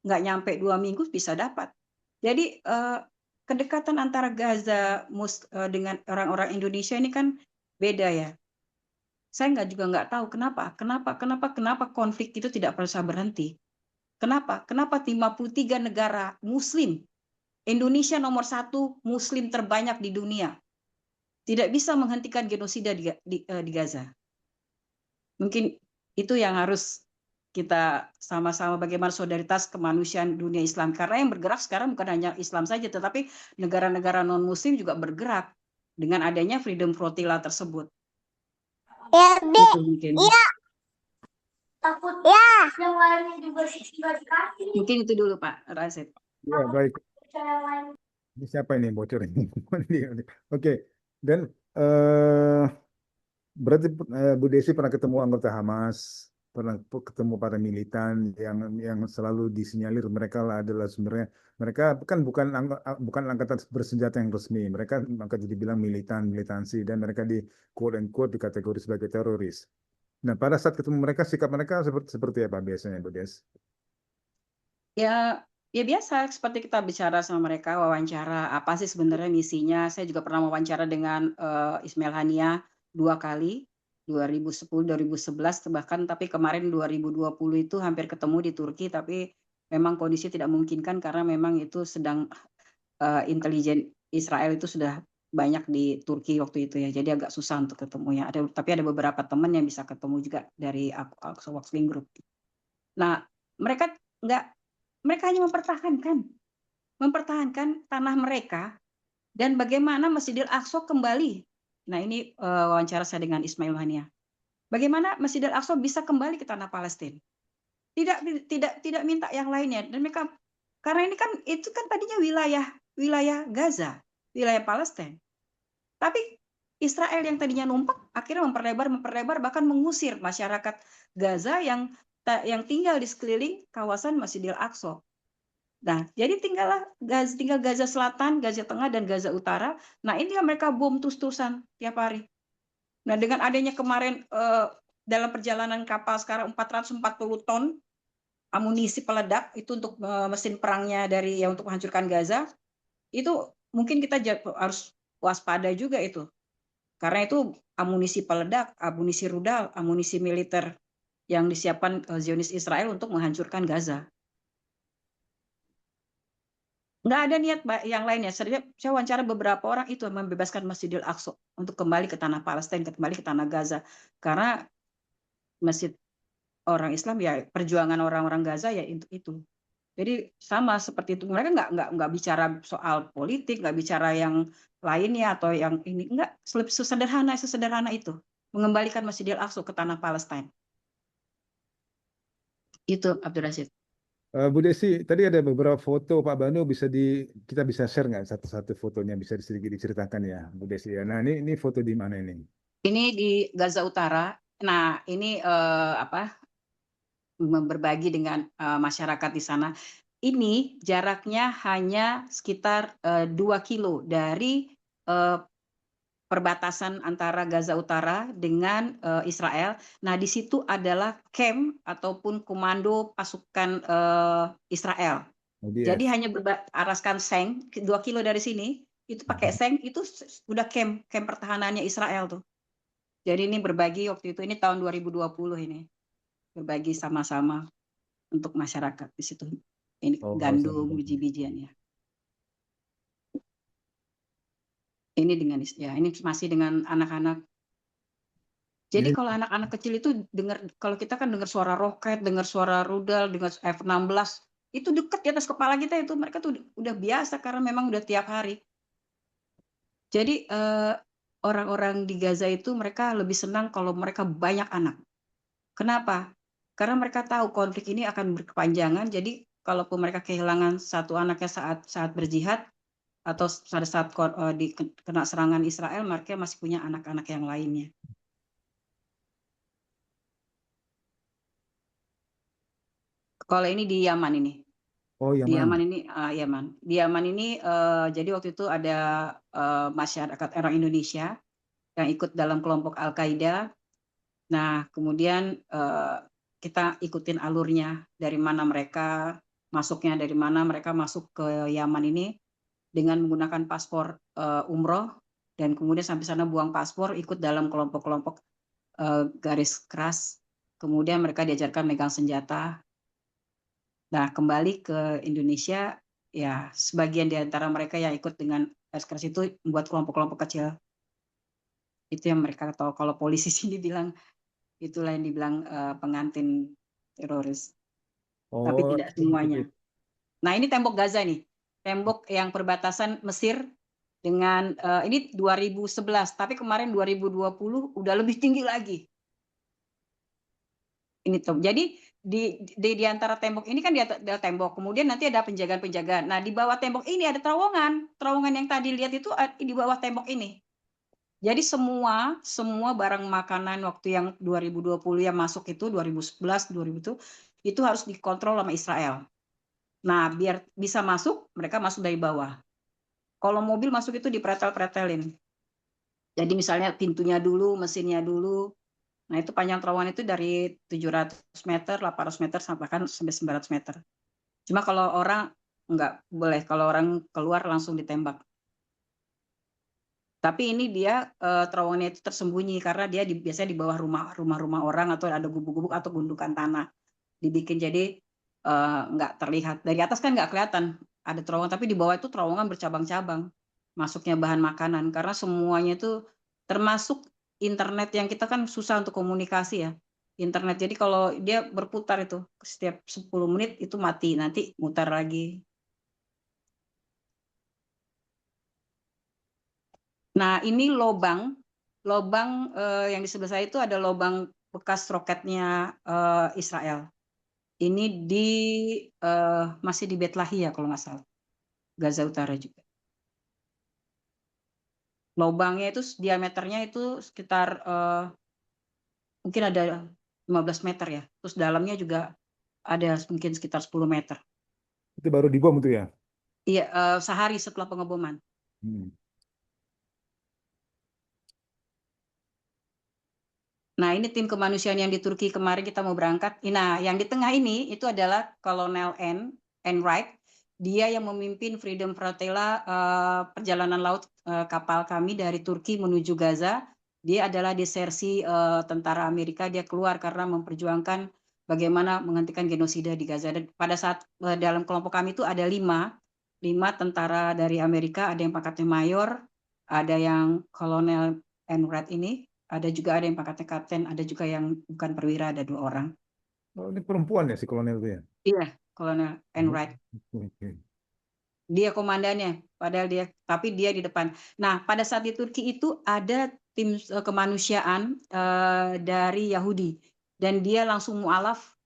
Speaker 3: nggak nyampe 2 minggu bisa dapat. Jadi kedekatan antara Gaza dengan orang-orang Indonesia ini kan beda ya. Saya nggak tahu kenapa konflik itu tidak pernah berhenti. Kenapa 53 negara Muslim, Indonesia nomor 1 Muslim terbanyak di dunia, tidak bisa menghentikan genosida di Gaza. Mungkin itu yang harus kita sama-sama bagaimana solidaritas kemanusiaan dunia Islam. Karena yang bergerak sekarang bukan hanya Islam saja, tetapi negara-negara non-Muslim juga bergerak dengan adanya Freedom Flotilla tersebut.
Speaker 4: Ya, Dek.
Speaker 3: Itu mungkin.
Speaker 4: Iya. Takut ya. Yang lainnya juga dikasih.
Speaker 3: Mungkin itu dulu Pak Rasid.
Speaker 1: Ya, baik. Ini siapa ini bocor ini? Oke. Dan berarti Bu Desi pernah ketemu anggota Hamas, pernah ketemu para militan yang selalu disinyalir mereka adalah sebenarnya mereka kan bukan angkatan bersenjata yang resmi, mereka angkat dibilang militansi, dan mereka di quote and quote dikategori sebagai teroris. Nah, pada saat ketemu mereka sikap mereka seperti apa biasanya, Bu Des?
Speaker 3: Ya biasa seperti kita bicara sama mereka, wawancara apa sih sebenarnya misinya. Saya juga pernah wawancara dengan Ismail Haniah 2 kali, 2010, 2011, bahkan tapi kemarin 2020 itu hampir ketemu di Turki, tapi memang kondisi tidak memungkinkan karena memang itu sedang intelijen Israel itu sudah banyak di Turki waktu itu ya, jadi agak susah untuk ketemunya. Tapi ada beberapa teman yang bisa ketemu juga dari Aqsa Working Group. Nah, mereka hanya mempertahankan tanah mereka dan bagaimana Masjidil Aqsa kembali. Nah, ini wawancara saya dengan Ismail Haniah. Bagaimana Masjidil Aqsa bisa kembali ke tanah Palestina? Tidak minta yang lainnya, dan mereka karena ini kan itu kan tadinya wilayah Gaza, wilayah Palestina. Tapi Israel yang tadinya numpuk akhirnya memperlebar bahkan mengusir masyarakat Gaza yang tinggal di sekeliling kawasan Masjidil Aqsa. Nah, jadi tinggal Gaza Selatan, Gaza Tengah, dan Gaza Utara. Nah, ini mereka bom terus-terusan tiap hari. Nah, dengan adanya kemarin dalam perjalanan kapal sekarang 440 ton amunisi peledak itu untuk mesin perangnya untuk menghancurkan Gaza, itu mungkin kita harus waspada juga itu. Karena itu amunisi peledak, amunisi rudal, amunisi militer yang disiapkan Zionis Israel untuk menghancurkan Gaza. Nggak ada niat yang lainnya. Saya wawancara beberapa orang itu membebaskan Masjidil Aqsa untuk kembali ke tanah Palestina, kembali ke tanah Gaza. Karena masjid orang Islam ya perjuangan orang-orang Gaza ya itu. Jadi sama seperti itu. Mereka nggak bicara soal politik, nggak bicara yang lainnya atau yang ini. Nggak, sesederhana itu. Mengembalikan Masjidil Aqsa ke tanah Palestina. Itu Abdul Rashid.
Speaker 1: Bu Desi, tadi ada beberapa foto Pak Banu, kita bisa share nggak satu-satu fotonya, bisa sedikit diceritakan ya Bu Desi ya. Nah, ini foto di mana ini?
Speaker 3: Ini di Gaza Utara, Nah, ini berbagi dengan masyarakat di sana. Ini jaraknya hanya sekitar 2 kilo dari perbatasan antara Gaza Utara dengan Israel. Nah, di situ adalah camp ataupun komando pasukan Israel. Jadi
Speaker 1: ODS.
Speaker 3: hanya beraraskan seng 2 kilo dari sini, itu pakai seng itu udah camp pertahanannya Israel tuh. Jadi ini berbagi waktu itu, ini tahun 2020 ini. Berbagi sama-sama untuk masyarakat di situ. Ini
Speaker 1: Oh,
Speaker 3: gandum,
Speaker 1: sama-sama.
Speaker 3: biji-bijian ya. Ini dengan ya, ini masih dengan anak-anak. Jadi
Speaker 1: Ini
Speaker 3: kalau anak-anak kecil itu dengar, kalau kita kan dengar suara roket, dengar suara rudal, dengar F-16, itu dekat di atas kepala kita itu, mereka tuh udah biasa karena memang udah tiap hari. Jadi orang-orang di Gaza itu mereka lebih senang kalau mereka banyak anak. Kenapa? Karena mereka tahu konflik ini akan berkepanjangan. Jadi kalaupun mereka kehilangan satu anaknya saat berjihad atau pada saat kena serangan Israel, mereka masih punya anak-anak yang lainnya. Kalau ini di Yaman ini.
Speaker 1: Oh,
Speaker 3: Di Yaman
Speaker 1: Yaman.
Speaker 3: ini Di Yaman ini jadi waktu itu ada masyarakat orang Indonesia yang ikut dalam kelompok Al-Qaeda. Nah, kemudian kita ikutin alurnya dari mana mereka masuknya, dari mana mereka masuk ke Yaman ini dengan menggunakan paspor umroh, dan kemudian sampai sana buang paspor, ikut dalam kelompok-kelompok garis keras. Kemudian mereka diajarkan megang senjata. Nah, kembali ke Indonesia, ya sebagian di antara mereka yang ikut dengan garis keras itu membuat kelompok-kelompok kecil. Itu yang mereka tahu. Kalau polisi sini bilang, itulah yang dibilang pengantin teroris. Tapi
Speaker 1: Oh,
Speaker 3: tidak semuanya. Nah, ini tembok Gaza nih. Tembok yang perbatasan Mesir dengan ini 2011, tapi kemarin 2020 udah lebih tinggi lagi. Ini tuh. Jadi di antara tembok ini kan ada tembok, kemudian nanti ada penjagaan-penjagaan. Nah, di bawah tembok ini ada terowongan. Terowongan yang tadi lihat itu di bawah tembok ini. Jadi semua barang makanan waktu yang 2020 yang masuk itu 2011, 2000 itu harus dikontrol sama Israel. Nah, biar bisa masuk, mereka masuk dari bawah. Kalau mobil masuk itu dipretel-pretelin. Jadi misalnya pintunya dulu, mesinnya dulu. Nah, itu panjang terowongan itu dari 700 meter, 800 meter sampai 900 meter. Cuma kalau orang nggak boleh, kalau orang keluar langsung ditembak. Tapi ini dia terowongannya itu tersembunyi karena dia biasanya di bawah rumah-rumah orang atau ada gubuk-gubuk atau gundukan tanah. Dibikin jadi nggak terlihat. Dari atas kan nggak kelihatan ada terowongan, tapi di bawah itu terowongan bercabang-cabang. Masuknya bahan makanan karena semuanya itu termasuk internet yang kita kan susah untuk komunikasi ya. Internet. Jadi kalau dia berputar itu setiap 10 menit itu mati, nanti mutar lagi. Nah, ini lobang yang di sebelah saya itu ada lobang bekas roketnya Israel. Ini masih di Bet Lahia kalau nggak salah, Gaza Utara juga. Lobangnya itu diameternya itu sekitar mungkin ada 15 meter ya. Terus dalamnya juga ada mungkin sekitar 10 meter.
Speaker 1: itu baru dibom itu ya?
Speaker 3: Iya, sehari setelah pengeboman.
Speaker 1: Hmm.
Speaker 3: Nah, ini tim kemanusiaan yang di Turki kemarin kita mau berangkat. Nah, yang di tengah ini itu adalah Kolonel Enright. Dia yang memimpin Freedom Flotilla perjalanan laut kapal kami dari Turki menuju Gaza. Dia adalah desersi tentara Amerika. Dia keluar karena memperjuangkan bagaimana menghentikan genosida di Gaza. Dan pada saat dalam kelompok kami itu ada 5 tentara dari Amerika. Ada yang pangkatnya mayor, ada yang Kolonel Enright ini. Ada yang pangkatnya kapten, ada juga yang bukan perwira, ada 2 orang.
Speaker 1: Oh, ini perempuan ya si kolonel itu ya?
Speaker 3: Iya, Kolonel Enright.
Speaker 1: Oke.
Speaker 3: Dia komandannya, tapi dia di depan. Nah, pada saat di Turki itu ada tim kemanusiaan dari Yahudi, dan dia langsung mualaf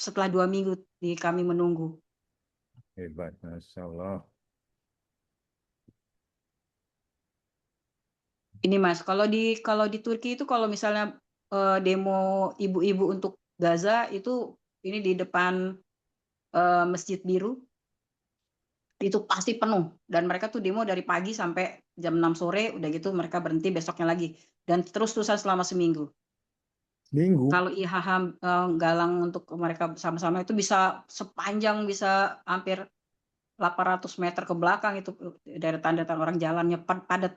Speaker 3: setelah 2 minggu kami menunggu.
Speaker 1: Hebat, Masya Allah.
Speaker 3: Ini Mas, kalau di Turki itu kalau misalnya demo ibu-ibu untuk Gaza itu ini di depan Masjid Biru itu pasti penuh, dan mereka tuh demo dari pagi sampai jam 6 sore, udah gitu mereka berhenti besoknya lagi, dan terus-terusan selama seminggu.
Speaker 1: Minggu.
Speaker 3: Kalau IHH galang untuk mereka bersama-sama itu bisa sepanjang, bisa hampir 800 meter ke belakang itu deretan-deretan orang jalannya padat.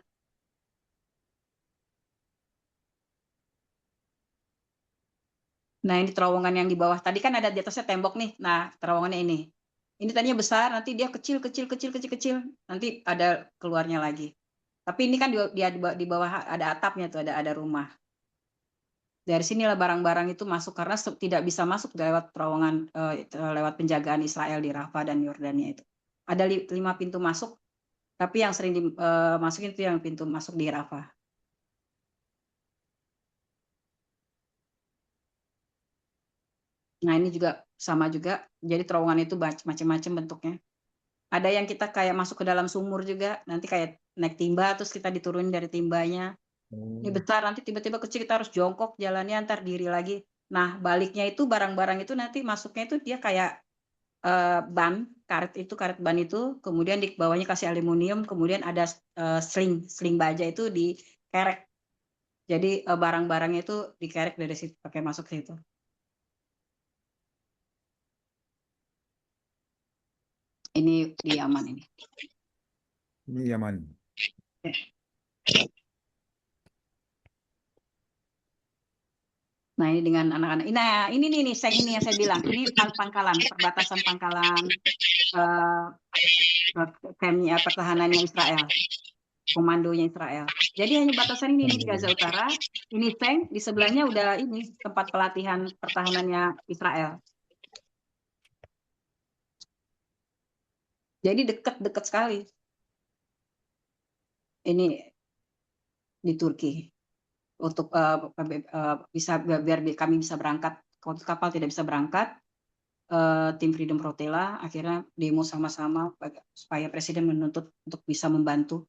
Speaker 3: Nah, ini terowongan yang di bawah tadi kan ada di atasnya tembok nih. Nah, terowongannya ini. Ini tadinya besar, nanti dia kecil, nanti ada keluarnya lagi. Tapi ini kan di bawah ada atapnya tuh, ada rumah. Dari sinilah barang-barang itu masuk karena tidak bisa masuk lewat terowongan lewat penjagaan Israel di Rafah dan Yordania itu. Ada 5 pintu masuk, tapi yang sering dimasukin itu yang pintu masuk di Rafah. Nah, ini juga sama juga. Jadi terowongan itu macam-macam bentuknya. Ada yang kita kayak masuk ke dalam sumur juga, nanti kayak naik timba terus kita diturunin dari timbanya. Ini besar, nanti tiba-tiba kecil kita harus jongkok jalannya, antar diri lagi. Nah, baliknya itu barang-barang itu nanti masuknya itu dia kayak ban, karet ban itu, kemudian di bawahnya kasih aluminium, kemudian ada sling baja itu dikerek. Jadi barang-barangnya itu dikerek dari situ, pakai masuk ke situ. Ini di Yaman ini.
Speaker 1: Ini Yaman.
Speaker 3: Nah, ini dengan anak-anak. Nah, ini nih seng ini yang saya bilang. Ini pangkalan, perbatasan pangkalan pertahanannya Israel, komandonya Israel. Jadi hanya batasan ini di Gaza Utara. Ini seng, di sebelahnya udah ini tempat pelatihan pertahanannya Israel. Jadi dekat sekali. Ini di Turki. Untuk bisa biar kami bisa berangkat, kalau kapal tidak bisa berangkat, tim Freedom Protela akhirnya demo sama-sama supaya Presiden menuntut untuk bisa membantu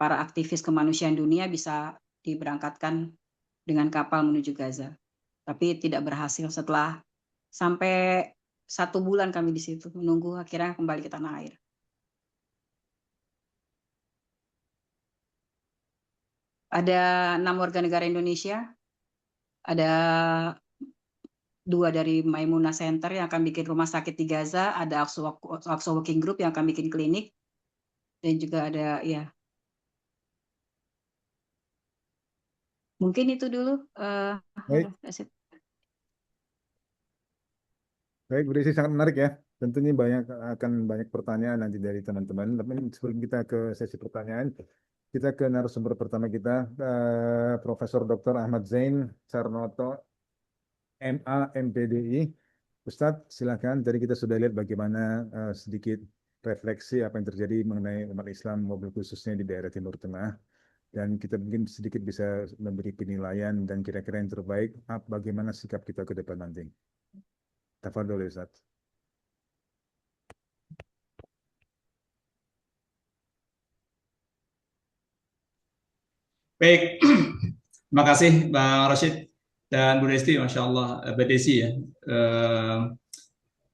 Speaker 3: para aktivis kemanusiaan dunia bisa diberangkatkan dengan kapal menuju Gaza. Tapi tidak berhasil. Setelah sampai 1 bulan kami di situ menunggu, akhirnya kembali ke tanah air. Ada 6 warga negara Indonesia, ada 2 dari Maimunah Center yang akan bikin rumah sakit di Gaza, ada Aqsa Working Group yang akan bikin klinik, dan juga ada ya. Mungkin itu dulu.
Speaker 1: Baik. Baik, Bu Desi, sangat menarik ya. Tentunya akan banyak pertanyaan nanti dari teman-teman. Tapi sebelum kita ke sesi pertanyaan, kita ke narasumber pertama kita, Profesor Dr. Ahmad Zain Sarnoto, MA, MPDI. Ustadz, silakan. Tadi kita sudah lihat bagaimana sedikit refleksi apa yang terjadi mengenai umat Islam, mobil khususnya di daerah Timur Tengah. Dan kita mungkin sedikit bisa memberi penilaian dan kira-kira yang terbaik, bagaimana sikap kita ke depan nanti. Tafadhol, Ustaz.
Speaker 2: Baik, terima kasih Bang Rashid dan Bu Desti, Masya Allah, Bu Desi ya.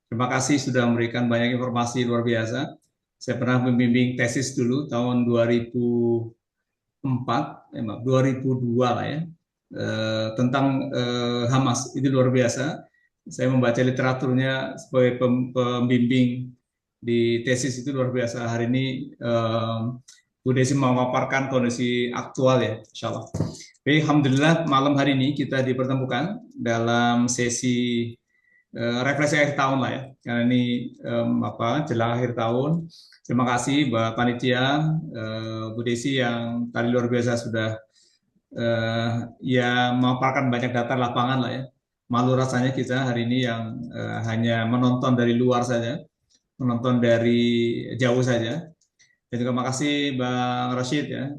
Speaker 2: Terima kasih sudah memberikan banyak informasi luar biasa. Saya pernah membimbing tesis dulu tahun 2002 lah ya, tentang Hamas. Itu luar biasa. Saya membaca literaturnya sebagai pembimbing di tesis itu luar biasa. Hari ini Bu Desi memaparkan kondisi aktual ya, insya Allah. Baik, alhamdulillah malam hari ini kita dipertemukan dalam sesi refleksi akhir tahun lah ya. Karena ini jelang akhir tahun. Terima kasih Mbak Panitia, Bu Desi yang tadi luar biasa sudah ya memaparkan banyak data lapangan lah ya. Malu rasanya kita hari ini yang hanya menonton dari luar saja, menonton dari jauh saja. Dan juga makasih Bang Rashid ya,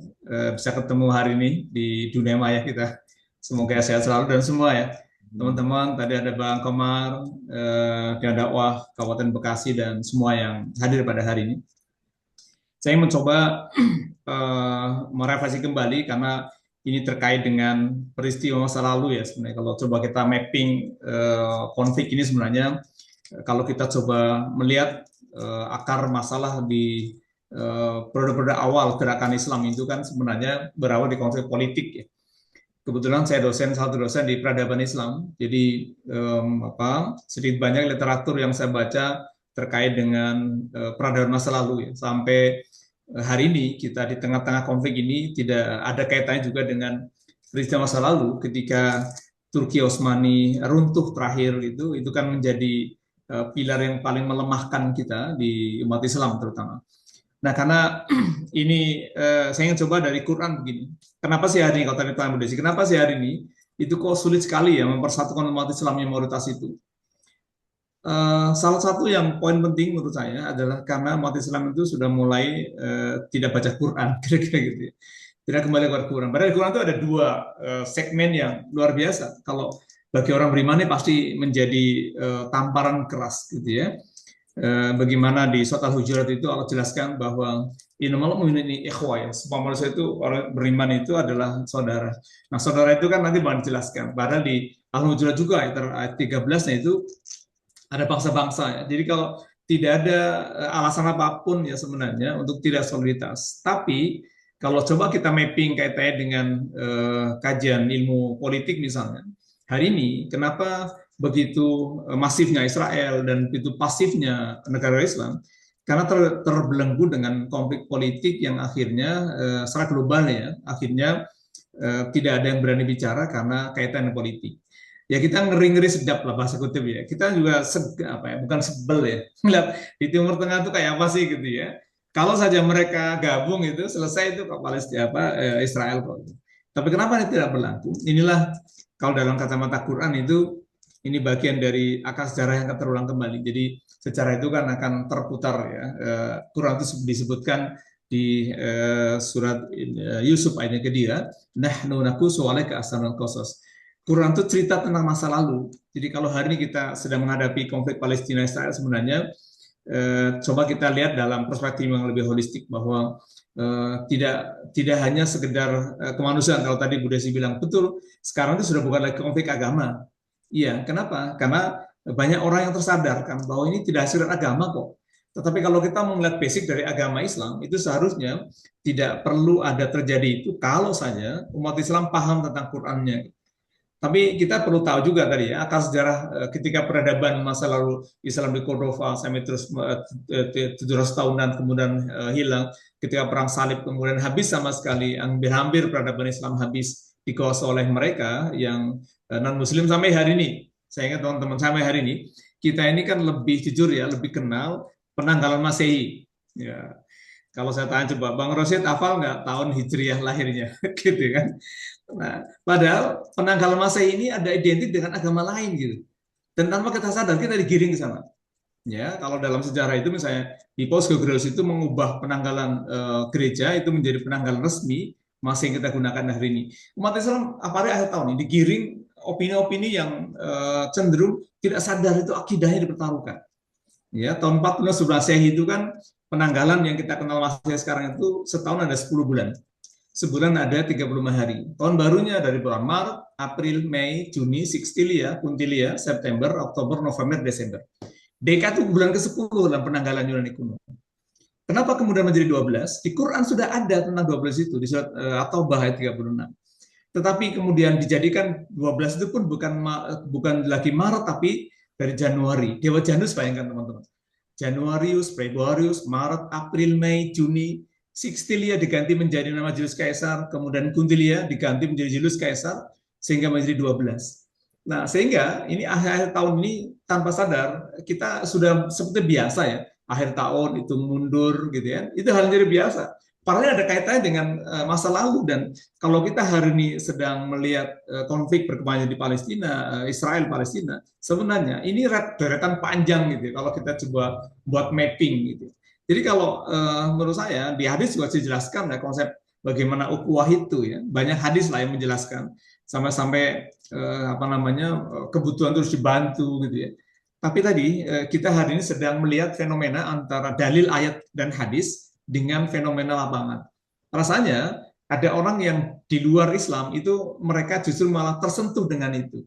Speaker 2: bisa ketemu hari ini di dunia maya kita. Semoga sehat selalu dan semua ya. Teman-teman, tadi ada Bang Komar, dan dakwah Kabupaten Bekasi dan semua yang hadir pada hari ini. Saya mencoba merefleksi kembali karena ini terkait dengan peristiwa masa lalu ya sebenarnya. Kalau coba kita mapping konflik ini sebenarnya, kalau kita coba melihat akar masalah di periode-periode awal gerakan Islam itu kan sebenarnya berawal di konflik politik ya. Kebetulan saya satu dosen di peradaban Islam, jadi sedikit banyak literatur yang saya baca terkait dengan peradaban masa lalu ya. Sampai hari ini kita di tengah-tengah konflik ini tidak ada kaitannya juga dengan peristiwa masa lalu ketika Turki Utsmani runtuh terakhir itu kan menjadi pilar yang paling melemahkan kita di umat Islam terutama. Nah, karena ini saya ingin coba dari Quran begini. Kenapa sih hari ini, kalau tadi Pak Budesi, kenapa sih hari ini itu kok sulit sekali ya mempersatukan umat Islam yang mayoritas itu? Salah satu yang poin penting menurut saya adalah karena umat Islam itu sudah mulai tidak baca Quran, kira-kira gitu ya. Tidak kembali kepada Quran. Padahal di Quran itu ada dua segmen yang luar biasa. Kalau bagi orang beriman ini pasti menjadi tamparan keras gitu ya. Bagaimana di surat Al-Hujurat itu Allah jelaskan bahwa innamal mu'minuna ikhwah ya, semua manusia itu orang beriman itu adalah saudara. Nah, saudara itu kan nanti bakal dijelaskan. Padahal di Al-Hujurat juga ayat 13-nya itu ada bangsa-bangsa ya. Jadi kalau tidak ada alasan apapun ya sebenarnya untuk tidak solidaritas. Tapi kalau coba kita mapping kaitannya dengan kajian ilmu politik misalnya, hari ini kenapa begitu masifnya Israel dan begitu pasifnya negara Islam? Karena terbelenggu dengan konflik politik yang akhirnya secara global ya, akhirnya tidak ada yang berani bicara karena kaitan politik. Ya kita ngeri-ngeri sedap lah bahasa kutip ya. Kita juga bukan sebel ya. Melihat di Timur Tengah itu kayak apa sih gitu ya. Kalau saja mereka gabung itu selesai itu kok Palestina Israel kok. Tapi kenapa ini tidak berlaku? Inilah kalau dalam kacamata Quran itu ini bagian dari akar sejarah yang akan terulang kembali. Jadi sejarah itu kan akan terputar ya. Quran itu disebutkan di surat Yusuf ayatnya kedua, nahnu naqussu 'alaika ahsanal qasas. Quran itu cerita tentang masa lalu. Jadi kalau hari ini kita sedang menghadapi konflik Palestina Israel sebenarnya coba kita lihat dalam perspektif yang lebih holistik bahwa tidak hanya sekedar kemanusiaan. Kalau tadi Bu Desi bilang betul, sekarang itu sudah bukan lagi konflik agama. Iya, kenapa? Karena banyak orang yang tersadarkan bahwa ini tidak hasil agama kok. Tetapi kalau kita melihat basic dari agama Islam, itu seharusnya tidak perlu ada terjadi itu kalau saja umat Islam paham tentang Qurannya. Tapi kita perlu tahu juga tadi ya, akar sejarah ketika peradaban masa lalu Islam di Cordova sampai terus 700 tahunan kemudian hilang, ketika perang salib kemudian habis sama sekali, hampir peradaban Islam habis dikuasai oleh mereka yang non-Muslim sampai hari ini. Saya ingat teman-teman sampai hari ini, kita ini kan lebih jujur ya, lebih kenal penanggalan Masehi. Ya, kalau saya tanya coba, Bang Rosyid hafal nggak tahun Hijriah lahirnya, gitu kan? Nah, padahal penanggalan Masehi ini ada identik dengan agama lain gitu. Dan tanpa kita sadar kita digiring ke sana. Ya, kalau dalam sejarah itu misalnya di Paus Gregorius itu mengubah penanggalan gereja itu menjadi penanggalan resmi masih yang kita gunakan hari ini. Umat Islam apalagi akhir tahun ini digiring opini-opini yang cenderung tidak sadar itu akidahnya dipertaruhkan. Ya, tahun 40 sebelum Masehi itu kan penanggalan yang kita kenal Masehi sekarang itu setahun ada 10 bulan. Sebulan ada 35 hari. Tahun barunya dari bulan Maret, April, Mei, Juni, Sextilia, Quintilia, September, Oktober, November, Desember. Deka itu bulan ke-10 dalam penanggalan Yunani kuno. Kenapa kemudian menjadi 12? Di Quran sudah ada tentang 12 itu, di surat At-Taubah ayat 36. Tetapi kemudian dijadikan 12 itu pun bukan lagi Maret, tapi dari Januari. Dewa Janus, bayangkan teman-teman. Januarius, Februarius, Maret, April, Mei, Juni, Sextilia diganti menjadi nama Julius Caesar, kemudian Quintilia diganti menjadi Julius Caesar, sehingga menjadi 12. Nah, sehingga ini akhir tahun ini tanpa sadar, kita sudah seperti biasa ya, akhir tahun itu mundur gitu ya, itu hal yang biasa. Padahal ada kaitannya dengan masa lalu, dan kalau kita hari ini sedang melihat konflik berkembang di Palestina, Israel Palestina, sebenarnya ini deretan panjang gitu. Kalau kita coba buat mapping gitu. Jadi kalau menurut saya di hadis juga dijelaskan ya konsep bagaimana ukhuwah itu ya. Banyak hadis lah yang menjelaskan sampai-sampai kebutuhan terus dibantu gitu ya. Tapi tadi kita hari ini sedang melihat fenomena antara dalil ayat dan hadis dengan fenomena lapangan. Rasanya Ada orang yang di luar Islam itu mereka justru malah tersentuh dengan itu.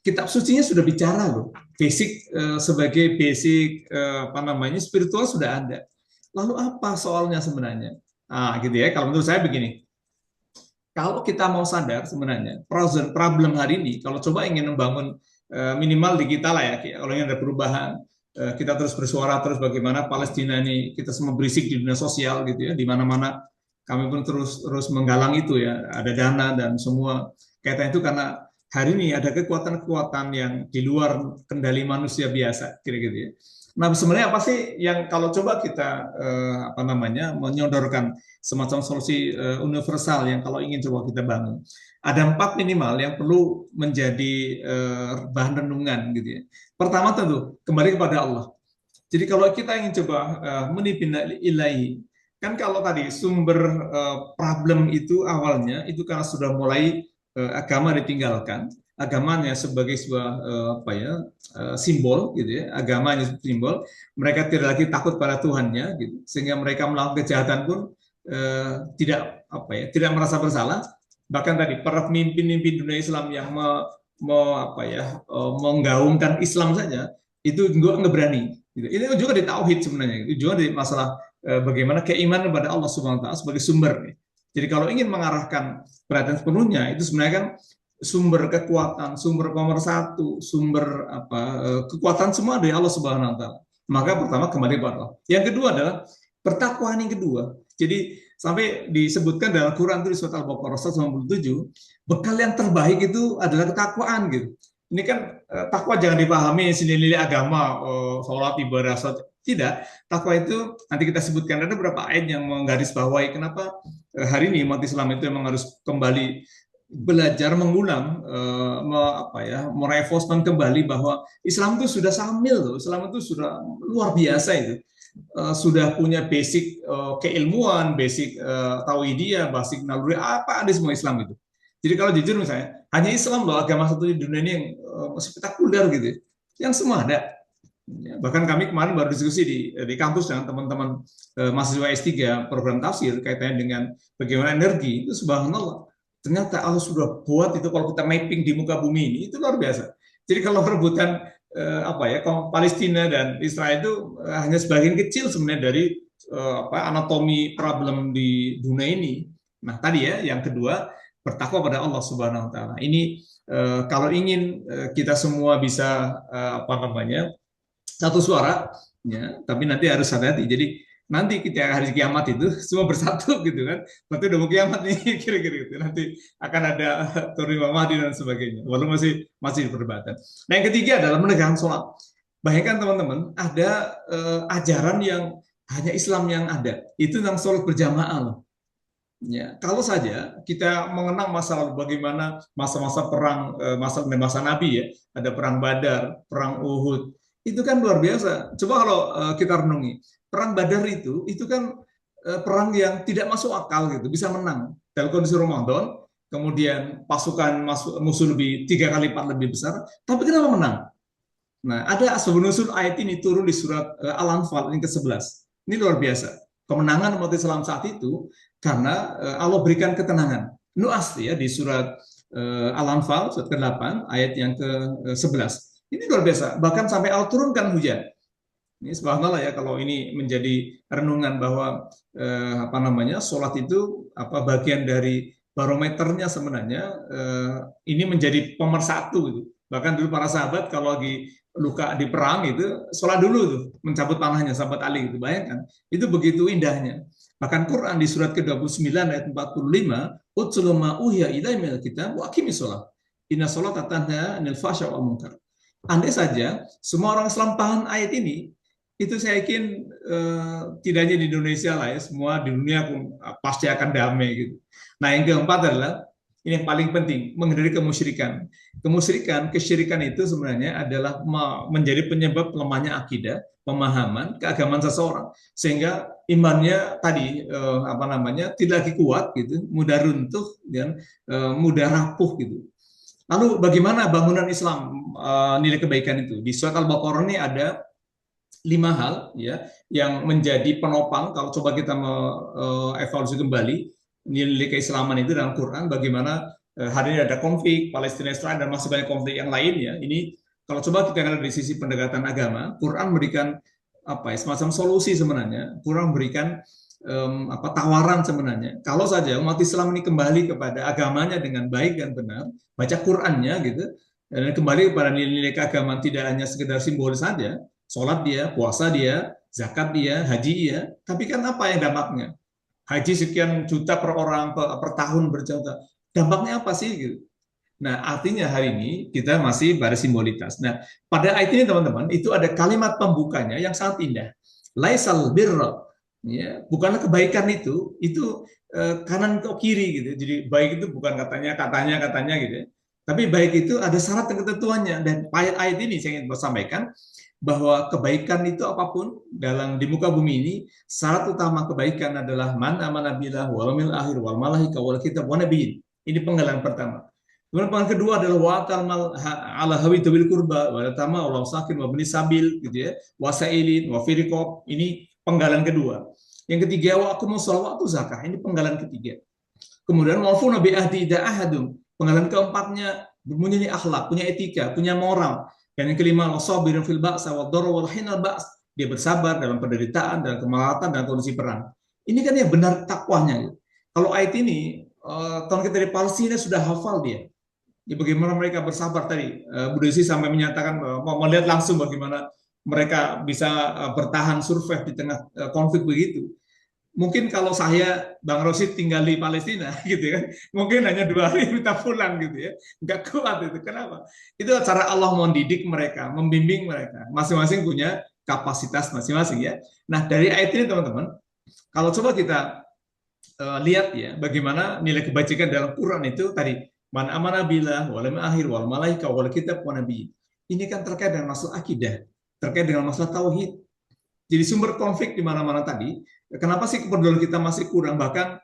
Speaker 2: Kitab sucinya sudah bicara loh, basic sebagai basic apa namanya spiritual sudah ada. Lalu apa soalnya sebenarnya? Nah, gitu ya. Kalau menurut saya begini, kalau kita mau sadar sebenarnya problem hari ini, kalau coba ingin membangun minimal di kita lah ya, kalau ingin ada perubahan, kita terus bersuara terus bagaimana Palestina ini kita semua berisik di dunia sosial gitu ya, di mana-mana kami pun terus menggalang itu ya, ada dana dan semua kaitan itu karena hari ini ada kekuatan-kekuatan yang di luar kendali manusia biasa kira-kira ya. Nah, sebenarnya apa sih yang kalau coba kita apa namanya menyodorkan semacam solusi universal yang kalau ingin coba kita bangun. Ada 4 minimal yang perlu menjadi bahan renungan gitu ya. Pertama tentu kembali kepada Allah. Jadi kalau kita ingin coba menibina ilahi, kan kalau tadi sumber problem itu awalnya itu karena sudah mulai agama ditinggalkan, agamanya sebagai sebuah apa ya simbol gitu ya, agamanya simbol, mereka tidak lagi takut pada Tuhannya gitu, sehingga mereka melakukan kejahatan pun tidak apa ya tidak merasa bersalah. Bahkan tadi para pemimpin dunia Islam yang menggaungkan Islam saja itu juga nggak berani gitu. Ini juga di tauhid sebenarnya, itu juga di masalah bagaimana keimanan pada Allah Subhanahu wa taala sebagai sumber. Jadi kalau ingin mengarahkan perhatian sepenuhnya itu sebenarnya kan sumber kekuatan, sumber pemersatu, sumber apa kekuatan semua dari Allah Subhanahu wa taala. Maka pertama kembali kepada Allah. Yang kedua adalah pertakwaan yang kedua. Jadi sampai disebutkan dalam Quran itu di surat Al-Baqarah 197, bekal yang terbaik itu adalah ketakwaan gitu. Ini kan takwa jangan dipahami nilai agama, sholat, ibadah, tidak. Takwa itu nanti kita sebutkan ada beberapa ayat yang menggarisbawahi kenapa hari ini umat Islam itu memang harus kembali belajar mengulang, mereinforcement kembali bahwa Islam itu sudah samil loh, Islam itu sudah luar biasa itu, sudah punya basic keilmuan, basic tauhidiyah, basic naluri apa ada semua Islam itu. Jadi kalau jujur misalnya hanya Islam loh agama satu di dunia ini yang spektakuler gitu, yang semua ada. Bahkan kami kemarin baru diskusi di kampus dengan teman-teman mahasiswa S3 program tafsir kaitannya dengan bagaimana energi itu subhanallah. Ternyata Allah sudah buat itu kalau kita mapping di muka bumi ini itu luar biasa. Jadi kalau perebutan Palestina dan Israel itu hanya sebagian kecil sebenarnya dari anatomi problem di dunia ini. Nah tadi ya yang kedua bertakwa pada Allah Subhanahu Wa Taala. Ini kalau ingin kita semua bisa satu suara, ya, tapi nanti harus hati-hati. Jadi nanti kita hari kiamat itu semua bersatu gitu kan. Berarti udah mau kiamat nih kira-kira gitu. Nanti akan ada turun Imam Mahdi dan sebagainya. Walaupun masih perdebatan. Nah yang ketiga adalah menegakkan sholat. Bayangkan teman-teman ada ajaran yang hanya Islam yang ada. Itu tentang sholat berjamaah loh. Ya, kalau saja kita mengenang masa lalu bagaimana masa-masa perang, masa Nabi ya, ada perang Badar, perang Uhud, itu kan luar biasa. Coba kalau kita renungi, perang Badar itu kan perang yang tidak masuk akal gitu, bisa menang dalam kondisi Ramadan, kemudian pasukan musuh lebih 3 kali lipat lebih besar, tapi kenapa menang? Nah, ada asbabun nuzul ayat ini turun di surat Al-Anfal ini ke-11. Ini luar biasa. Kemenangan umat Islam saat itu karena Allah berikan ketenangan. Nu'as ya di surat Al-Anfal surat ke-8 ayat yang ke-11. Ini luar biasa. Bahkan sampai Allah turunkan hujan. Ini subhanallah ya kalau ini menjadi renungan bahwa sholat itu bagian dari barometernya sebenarnya ini menjadi pemersatu gitu. Bahkan dulu para sahabat kalau lagi luka di perang itu sholat dulu tuh mencabut panahnya sahabat Ali itu, bayangkan itu begitu indahnya. Bahkan Quran di surat ke-29 ayat 45 utlu ma uhiya ilaihi minal kitab wa aqimis shalah inna sholata tanha 'anil fahsya'i wal munkar. Andai saja semua orang Islam paham ayat ini, itu saya yakin tidak hanya di Indonesia lah ya, semua di dunia pun pasti akan damai gitu. Nah yang keempat adalah ini yang paling penting, menghindari kemusyrikan. Kesyirikan itu sebenarnya adalah menjadi penyebab lemahnya akidah, pemahaman, keagamaan seseorang, sehingga imannya tadi tidak lagi kuat gitu, mudah runtuh dan mudah rapuh gitu. Lalu bagaimana bangunan Islam nilai kebaikan itu? Di surat Al-Baqarah ini ada 5 hal ya yang menjadi penopang kalau coba kita evaluasi kembali. nilai keislaman itu dalam Quran, bagaimana hari ini ada konflik Palestina Israel dan masih banyak konflik yang lain ya. Ini kalau coba kita lihat dari sisi pendekatan agama, Quran memberikan semacam solusi sebenarnya. Quran memberikan tawaran sebenarnya. Kalau saja umat Islam ini kembali kepada agamanya dengan baik dan benar, baca Qurannya gitu, dan kembali kepada nilai-nilai keagamaan, tidak hanya sekedar simbolis saja, sholat dia, puasa dia, zakat dia, haji dia, tapi kan apa yang dampaknya? Haji sekian juta per orang per tahun berjuta, dampaknya apa sih gitu? Nah, artinya hari ini kita masih pada simbolitas. Nah, pada ayat ini teman-teman, itu ada kalimat pembukanya yang sangat indah. Laisal birra, ya, bukanlah kebaikan itu kanan atau kiri gitu. Jadi baik itu bukan katanya gitu ya. Tapi baik itu ada syarat dan ketentuannya. Dan ayat ini saya ingin sampaikan bahwa kebaikan itu apapun di muka bumi ini, syarat utama kebaikan adalah man amana billah wal yawmil akhir wal malaika wal kitab wan nabiyyin. Ini penggalan pertama. Kemudian penggalan kedua adalah wa ta'mal ala hawi tabil kurba wa tama Allah sakin wa bani sabil gitu ya, wasailin wa firiqab. Ini penggalan kedua. Yang ketiga wa aqimus shalah wa zakah. Ini penggalan ketiga. Kemudian wafuna bi ahdi ida ahadum. Penggalan keempatnya mempunyai akhlak, punya etika, punya moral. Dan yang kelima, wasabirin fil ba'sa wa dharra wal hinal ba's. Dia bersabar dalam penderitaan, dalam kemelatan, dan kondisi perang. Ini kan yang benar takwanya. Kalau ayat ini, tahun kita dari Palestina sudah hafal dia. Ya, bagaimana mereka bersabar tadi. Bu Desi sampai menyatakan mau melihat langsung bagaimana mereka bisa bertahan survive di tengah konflik begitu. Mungkin kalau saya, Bang Rosid, tinggal di Palestina, gitu kan, mungkin hanya 2 hari kita pulang, gitu ya, nggak kuat itu. Kenapa? Itu cara Allah mendidik mereka, membimbing mereka. Masing-masing punya kapasitas masing-masing ya. Nah, dari ayat ini teman-teman, kalau coba kita lihat ya, bagaimana nilai kebajikan dalam Quran itu tadi, man amana billah wal yawmil akhir wal malaika wal kitab wan nabiyyin. Ini kan terkait dengan masalah akidah, terkait dengan masalah tauhid. Jadi sumber konflik di mana-mana tadi. Kenapa sih kepedulian kita masih kurang? Bahkan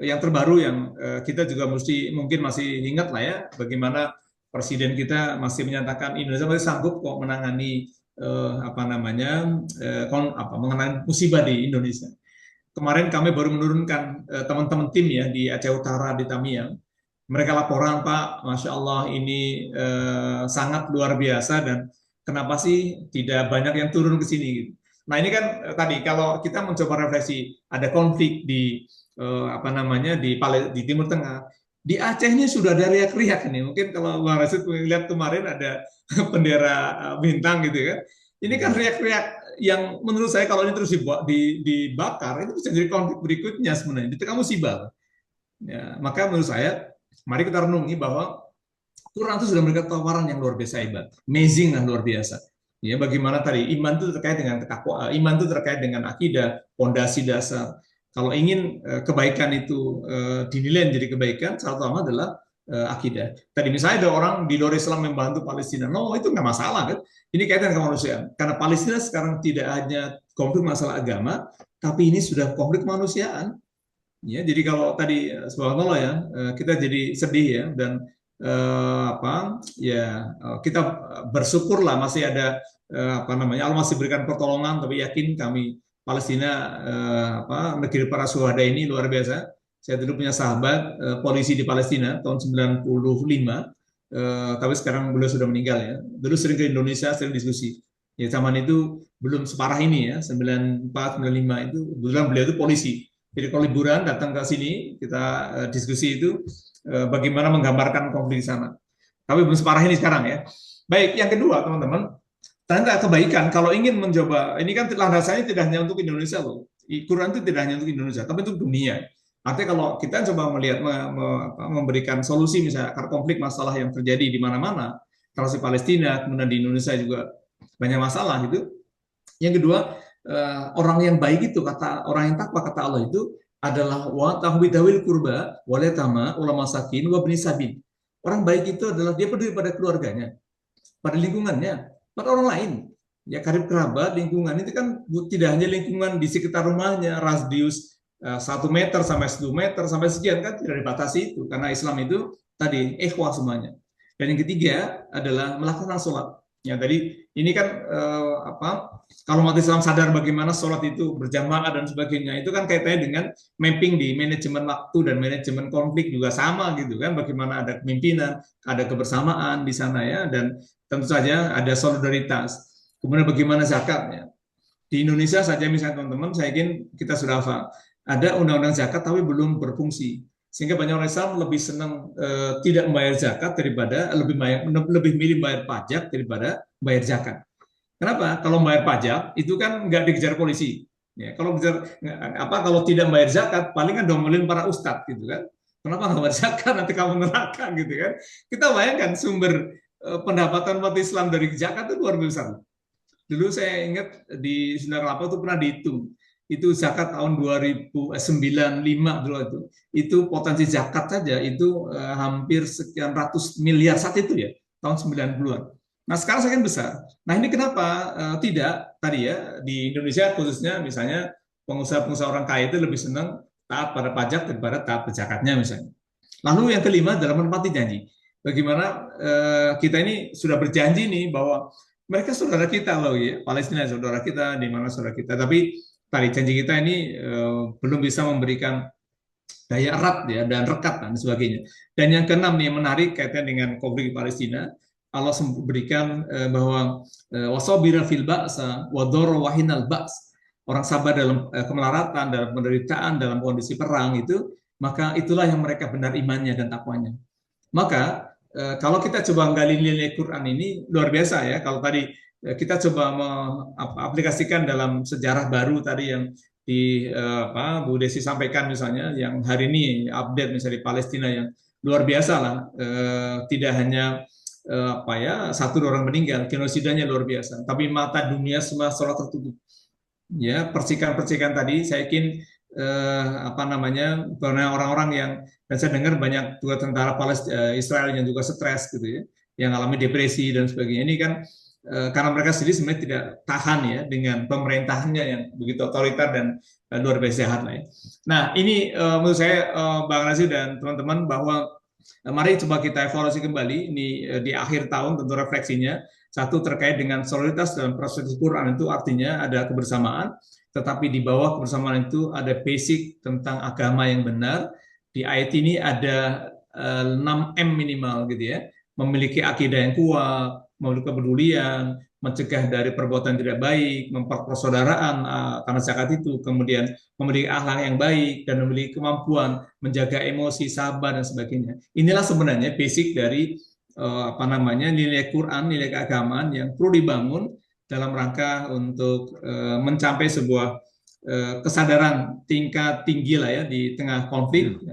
Speaker 2: yang terbaru yang kita juga mungkin masih ingat lah ya, bagaimana presiden kita masih menyatakan Indonesia masih sanggup kok menangani mengenai musibah di Indonesia. Kemarin kami baru menurunkan teman-teman tim ya di Aceh Utara di Tamiang. Mereka laporan, Pak, Masya Allah ini sangat luar biasa dan kenapa sih tidak banyak yang turun ke sini? Nah ini kan tadi kalau kita mencoba refleksi, ada konflik di di Timur Tengah, di Aceh ini sudah ada riak-riak nih. Mungkin kalau Bang Rasid lihat kemarin ada bendera bintang gitu kan. Ini kan riak-riak yang menurut saya kalau ini terus dibakar itu bisa jadi konflik berikutnya sebenarnya di tengah musibah. Ya, maka menurut saya mari kita renungi bahwa Quran itu sudah memberikan tawaran yang luar biasa hebat, amazing dan luar biasa. Ya, bagaimana tadi iman itu terkait dengan ketakwaan, iman itu terkait dengan akidah, fondasi dasar. Kalau ingin kebaikan itu dinilai menjadi kebaikan, salah utama adalah akidah. Tadi misalnya ada orang di luar Islam membantu Palestina, no itu nggak masalah kan? Ini kaitan dengan kemanusiaan. Karena Palestina sekarang tidak hanya konflik masalah agama, tapi ini sudah konflik kemanusiaan. Ya, jadi kalau tadi subhanallah ya, kita jadi sedih ya dan kita bersyukurlah masih ada Allah masih berikan pertolongan, tapi yakin kami Palestina negeri para syuhada ini luar biasa. Saya dulu punya sahabat polisi di Palestina tahun 95, tapi sekarang beliau sudah meninggal ya. Dulu sering ke Indonesia, sering diskusi. Ya zaman itu belum separah ini ya, 94, 95 itu kebetulan beliau itu polisi. Jadi kalau liburan datang ke sini, kita diskusi itu bagaimana menggambarkan konflik di sana. Tapi belum separah ini sekarang ya. Baik, yang kedua teman-teman, ternyata kebaikan kalau ingin mencoba, ini kan landasannya tidak hanya untuk Indonesia loh. Quran itu tidak hanya untuk Indonesia, tapi untuk dunia. Artinya kalau kita coba melihat, memberikan solusi misalnya konflik masalah yang terjadi di mana-mana, kalau di Palestina, kemudian di Indonesia juga banyak masalah gitu. Yang kedua, orang yang baik itu, kata orang yang takwa kata Allah itu adalah wa tahwidawil kurba waletama ulama sakin wa bani sabil. Orang baik itu adalah dia peduli pada keluarganya, pada lingkungannya, pada orang lain. Ya karib kerabat, lingkungan itu kan tidak hanya lingkungan di sekitar rumahnya, radius 1 meter sampai 1 meter sampai sekian kan tidak dibatasi itu karena Islam itu tadi ikhwah semuanya. Dan yang ketiga adalah melakukan sholat. Ya tadi ini kan kalau umat Islam sadar bagaimana sholat itu berjamaah dan sebagainya, itu kan kaitannya dengan mapping di manajemen waktu dan manajemen konflik juga sama gitu kan, bagaimana ada kepemimpinan, ada kebersamaan di sana ya, dan tentu saja ada solidaritas. Kemudian bagaimana zakatnya. Di Indonesia saja misalnya teman-teman, saya yakin kita sudah hafal, ada undang-undang zakat tapi belum berfungsi. Sehingga banyak orang Islam lebih senang tidak membayar zakat daripada lebih milih bayar pajak daripada bayar zakat. Kenapa? Kalau bayar pajak itu kan nggak dikejar polisi. Ya, kalau kalau tidak bayar zakat paling kan domelin para ustadz gitu kan. Kenapa nggak bayar zakat nanti kamu neraka gitu kan? Kita bayangkan sumber pendapatan umat Islam dari zakat itu luar biasa. Dulu saya ingat di Sunda Kelapa itu pernah dihitung. Itu zakat tahun 2095 dulu itu potensi zakat saja itu hampir sekian ratus miliar saat itu ya, tahun 90-an. Nah sekarang sekian besar. Nah ini kenapa tidak tadi ya di Indonesia khususnya misalnya pengusaha-pengusaha orang kaya itu lebih senang taat pada pajak daripada taat pada zakatnya misalnya. Lalu yang kelima adalah menepati janji. Bagaimana kita ini sudah berjanji nih bahwa mereka saudara kita loh ya, Palestina saudara kita, di mana saudara kita. Tapi tadi janji kita ini belum bisa memberikan daya erat ya dan rekat dan sebagainya. Dan yang keenam nih yang menarik kaitannya dengan konflik Palestina, Allah berikan bahwa wasabira fil ba'sa wa dharra wa hinal ba's. Orang sabar dalam kemelaratan, dalam penderitaan, dalam kondisi perang itu, maka itulah yang mereka benar imannya dan takwanya. Maka kalau kita coba menggali nilai Quran ini luar biasa ya. Kalau tadi kita coba mengaplikasikan dalam sejarah baru tadi yang di Bu Desi sampaikan misalnya, yang hari ini update misalnya di Palestina yang luar biasa lah, tidak hanya satu orang meninggal, genosidanya luar biasa, tapi mata dunia semua sholat tertutup. Ya, percikan-percikan tadi saya yakin banyak orang-orang yang, dan saya dengar banyak juga tentara Israel yang juga stres gitu ya, yang alami depresi dan sebagainya. Ini kan karena mereka sendiri sebenarnya tidak tahan ya dengan pemerintahannya yang begitu otoriter dan luar biasa jahat lah ya. Nah ini menurut saya Bang Razi dan teman-teman bahwa mari coba kita evaluasi kembali ini di akhir tahun, tentu refleksinya. Satu terkait dengan solidaritas dalam proses Quran itu artinya ada kebersamaan, tetapi di bawah kebersamaan itu ada basic tentang agama yang benar. Di ayat ini ada 6M minimal gitu ya, memiliki akidah yang kuat, memiliki kepedulian, mencegah dari perbuatan tidak baik, memperpersaudaraan karena zakat itu, kemudian memiliki akhlak yang baik dan memiliki kemampuan menjaga emosi, sabar dan sebagainya. Inilah sebenarnya basic dari nilai Quran, nilai keagamaan yang perlu dibangun dalam rangka untuk mencapai sebuah kesadaran tingkat tinggi lah ya di tengah konflik.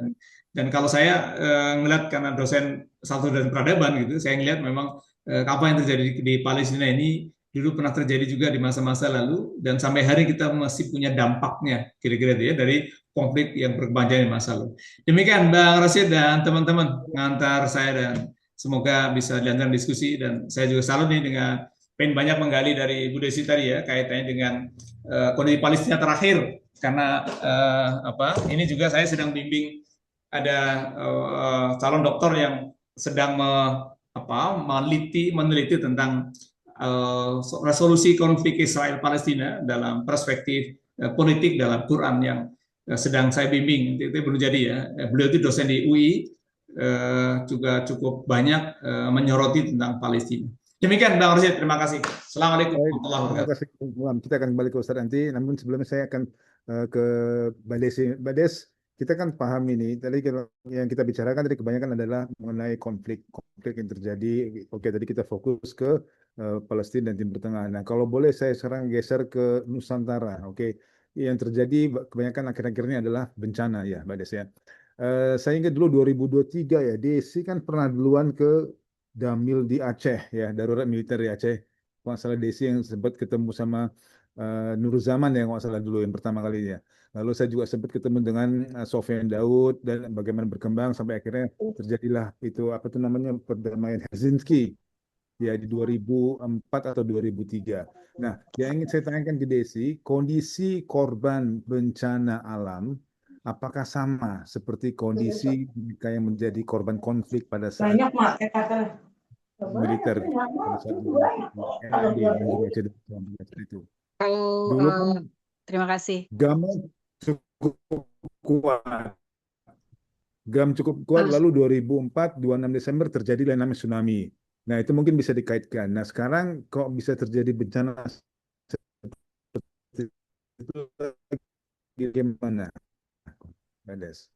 Speaker 2: Dan kalau saya ngelihat karena dosen satu dan peradaban gitu, saya ngelihat memang apa yang terjadi di Palestina ini dulu pernah terjadi juga di masa-masa lalu, dan sampai hari kita masih punya dampaknya kira-kira ya dari konflik yang berkepanjangan di masa lalu. Demikian Bang Rashid dan teman-teman ngantar saya, dan semoga bisa dilanjutkan diskusi. Dan saya juga salut nih dengan pengen banyak menggali dari Bu Desi tadi ya kaitannya dengan kondisi Palestina terakhir, karena ini juga saya sedang bimbing ada calon doktor yang sedang meneliti tentang resolusi konflik Israel Palestina dalam perspektif politik dalam Quran yang sedang saya bimbing. Itu belum jadi ya. Beliau itu dosen di UI, juga cukup banyak menyoroti tentang Palestina. Demikian Bang Rashid, terima kasih. Assalamualaikum warahmatullahi wabarakatuh.
Speaker 1: Terima kasih. Kita akan kembali ke Ustaz nanti. Namun sebelumnya saya akan ke Mbak Des. Kita kan paham ini. Tadi yang kita bicarakan tadi kebanyakan adalah mengenai konflik yang terjadi. Oke, tadi kita fokus ke Palestina dan Timur Tengah. Nah, kalau boleh saya sekarang geser ke Nusantara. Oke, yang terjadi kebanyakan akhir-akhir ini adalah bencana ya, Mbak Des ya. Saya ingat dulu 2023 ya, Desi kan pernah duluan ke Damil di Aceh ya, darurat militer di Aceh. Kalau salah Desi yang sempat ketemu sama Nur Zaman ya, kalau salah dulu yang pertama kalinya. Lalu saya juga sempat ketemu dengan Sofyan Daud dan bagaimana berkembang sampai akhirnya terjadilah itu apa tuh namanya perdamaian Helsinki ya di 2004 atau 2003. Nah, yang ingin saya tanyakan ke Desi, kondisi korban bencana alam apakah sama seperti kondisi mereka yang menjadi korban konflik pada saat militer pada saat di Banda Aceh itu.
Speaker 3: Kalau
Speaker 1: Dulu kan
Speaker 3: terima kasih.
Speaker 1: GAM cukup kuat. GAM cukup kuat,
Speaker 3: Eh,
Speaker 1: lalu 2004, 26 Desember terjadi namanya tsunami. Nah, itu mungkin bisa dikaitkan. Nah, sekarang kok bisa terjadi bencana seperti itu gimana, Mbak Des?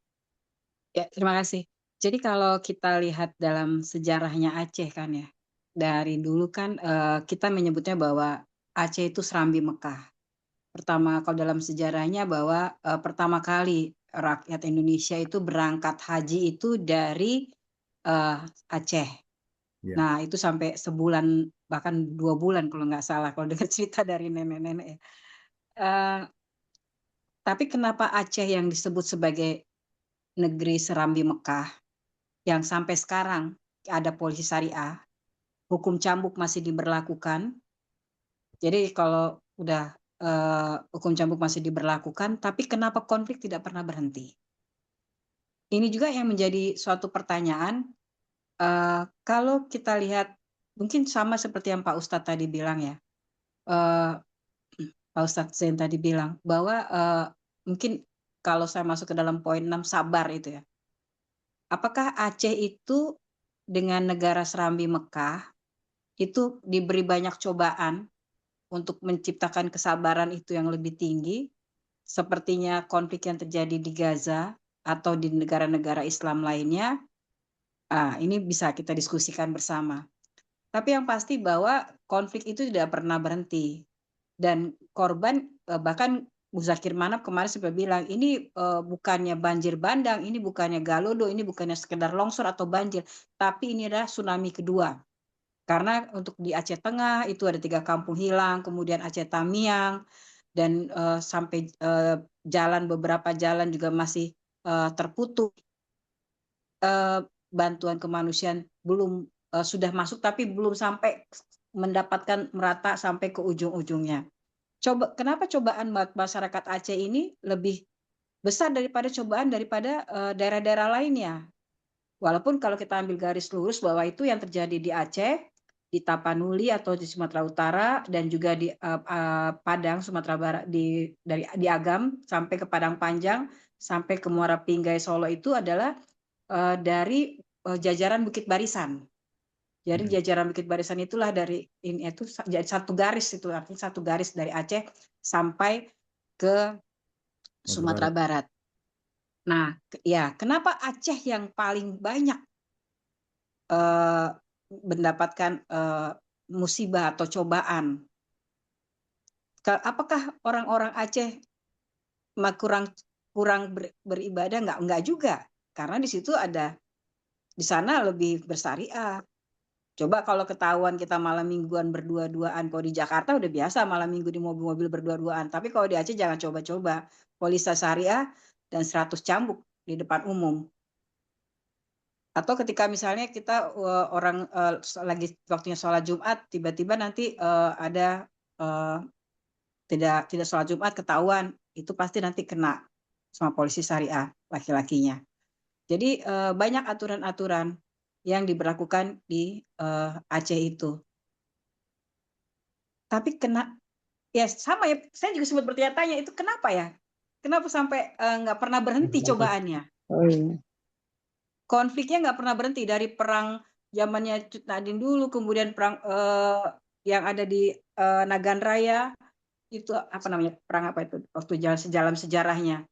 Speaker 3: Ya, terima kasih. Jadi kalau kita lihat dalam sejarahnya Aceh kan ya, dari dulu kan kita menyebutnya bahwa Aceh itu Serambi Mekah. Pertama, kalau dalam sejarahnya bahwa pertama kali rakyat Indonesia itu berangkat haji itu dari Aceh.
Speaker 1: Ya.
Speaker 3: Nah, itu sampai sebulan, bahkan 2 bulan kalau nggak salah, kalau dengar cerita dari nenek-nenek ya. Eh, tapi kenapa Aceh yang disebut sebagai negeri Serambi Mekah, yang sampai sekarang ada polisi syariah, hukum cambuk masih diberlakukan. Jadi kalau udah hukum cambuk masih diberlakukan, tapi kenapa konflik tidak pernah berhenti? Ini juga yang menjadi suatu pertanyaan. Kalau kita lihat, mungkin sama seperti yang Pak Ustadz tadi bilang ya, Pak Ustadz Zain tadi bilang, bahwa mungkin kalau saya masuk ke dalam poin 6, sabar itu ya. Apakah Aceh itu dengan negara Serambi Mekah, itu diberi banyak cobaan untuk menciptakan kesabaran itu yang lebih tinggi, sepertinya konflik yang terjadi di Gaza atau di negara-negara Islam lainnya, ini bisa kita diskusikan bersama. Tapi yang pasti bahwa konflik itu tidak pernah berhenti. Dan korban, bahkan Muzakir Manap kemarin sempat bilang, ini bukannya banjir bandang, ini bukannya galodo, ini bukannya sekedar longsor atau banjir, tapi ini adalah tsunami kedua. Karena untuk di Aceh Tengah itu ada 3 kampung hilang, kemudian Aceh Tamiang, dan sampai beberapa jalan juga masih terputus. Bantuan kemanusiaan belum sudah masuk, tapi belum sampai mendapatkan merata sampai ke ujung-ujungnya. Kenapa cobaan masyarakat Aceh ini lebih besar daripada cobaan daripada daerah-daerah lainnya? Walaupun kalau kita ambil garis lurus bahwa itu yang terjadi di Aceh, di Tapanuli atau di Sumatera Utara, dan juga di Padang, Sumatera Barat, di Agam sampai ke Padang Panjang, sampai ke Muara Pinggai Solo itu adalah dari jajaran Bukit Barisan. Jadi jajaran Bukit Barisan itulah dari ini itu satu garis, itu artinya satu garis dari Aceh sampai ke Sumatera Barat. Nah, ya kenapa Aceh yang paling banyak mendapatkan musibah atau cobaan? Apakah orang-orang Aceh kurang beribadah? Enggak juga, karena di situ di sana lebih bersyariah. Coba kalau ketahuan kita malam mingguan berdua-duaan, kalau di Jakarta udah biasa malam minggu di mobil-mobil berdua-duaan. Tapi kalau di Aceh jangan coba-coba. Polisi syariah dan 100 cambuk di depan umum. Atau ketika misalnya kita orang lagi waktunya sholat Jumat, tiba-tiba nanti ada tidak sholat Jumat ketahuan, itu pasti nanti kena sama polisi syariah laki-lakinya. Jadi banyak aturan-aturan yang diberlakukan di Aceh itu. Tapi ya sama ya, saya juga sempat bertanya-tanya itu kenapa ya? Kenapa sampai nggak pernah berhenti cobaannya?
Speaker 5: Oh iya.
Speaker 3: Konfliknya nggak pernah berhenti dari perang zamannya Cut Nyadim dulu, kemudian perang yang ada di Nagan Raya, itu apa namanya, perang apa itu waktu jalan sejarahnya.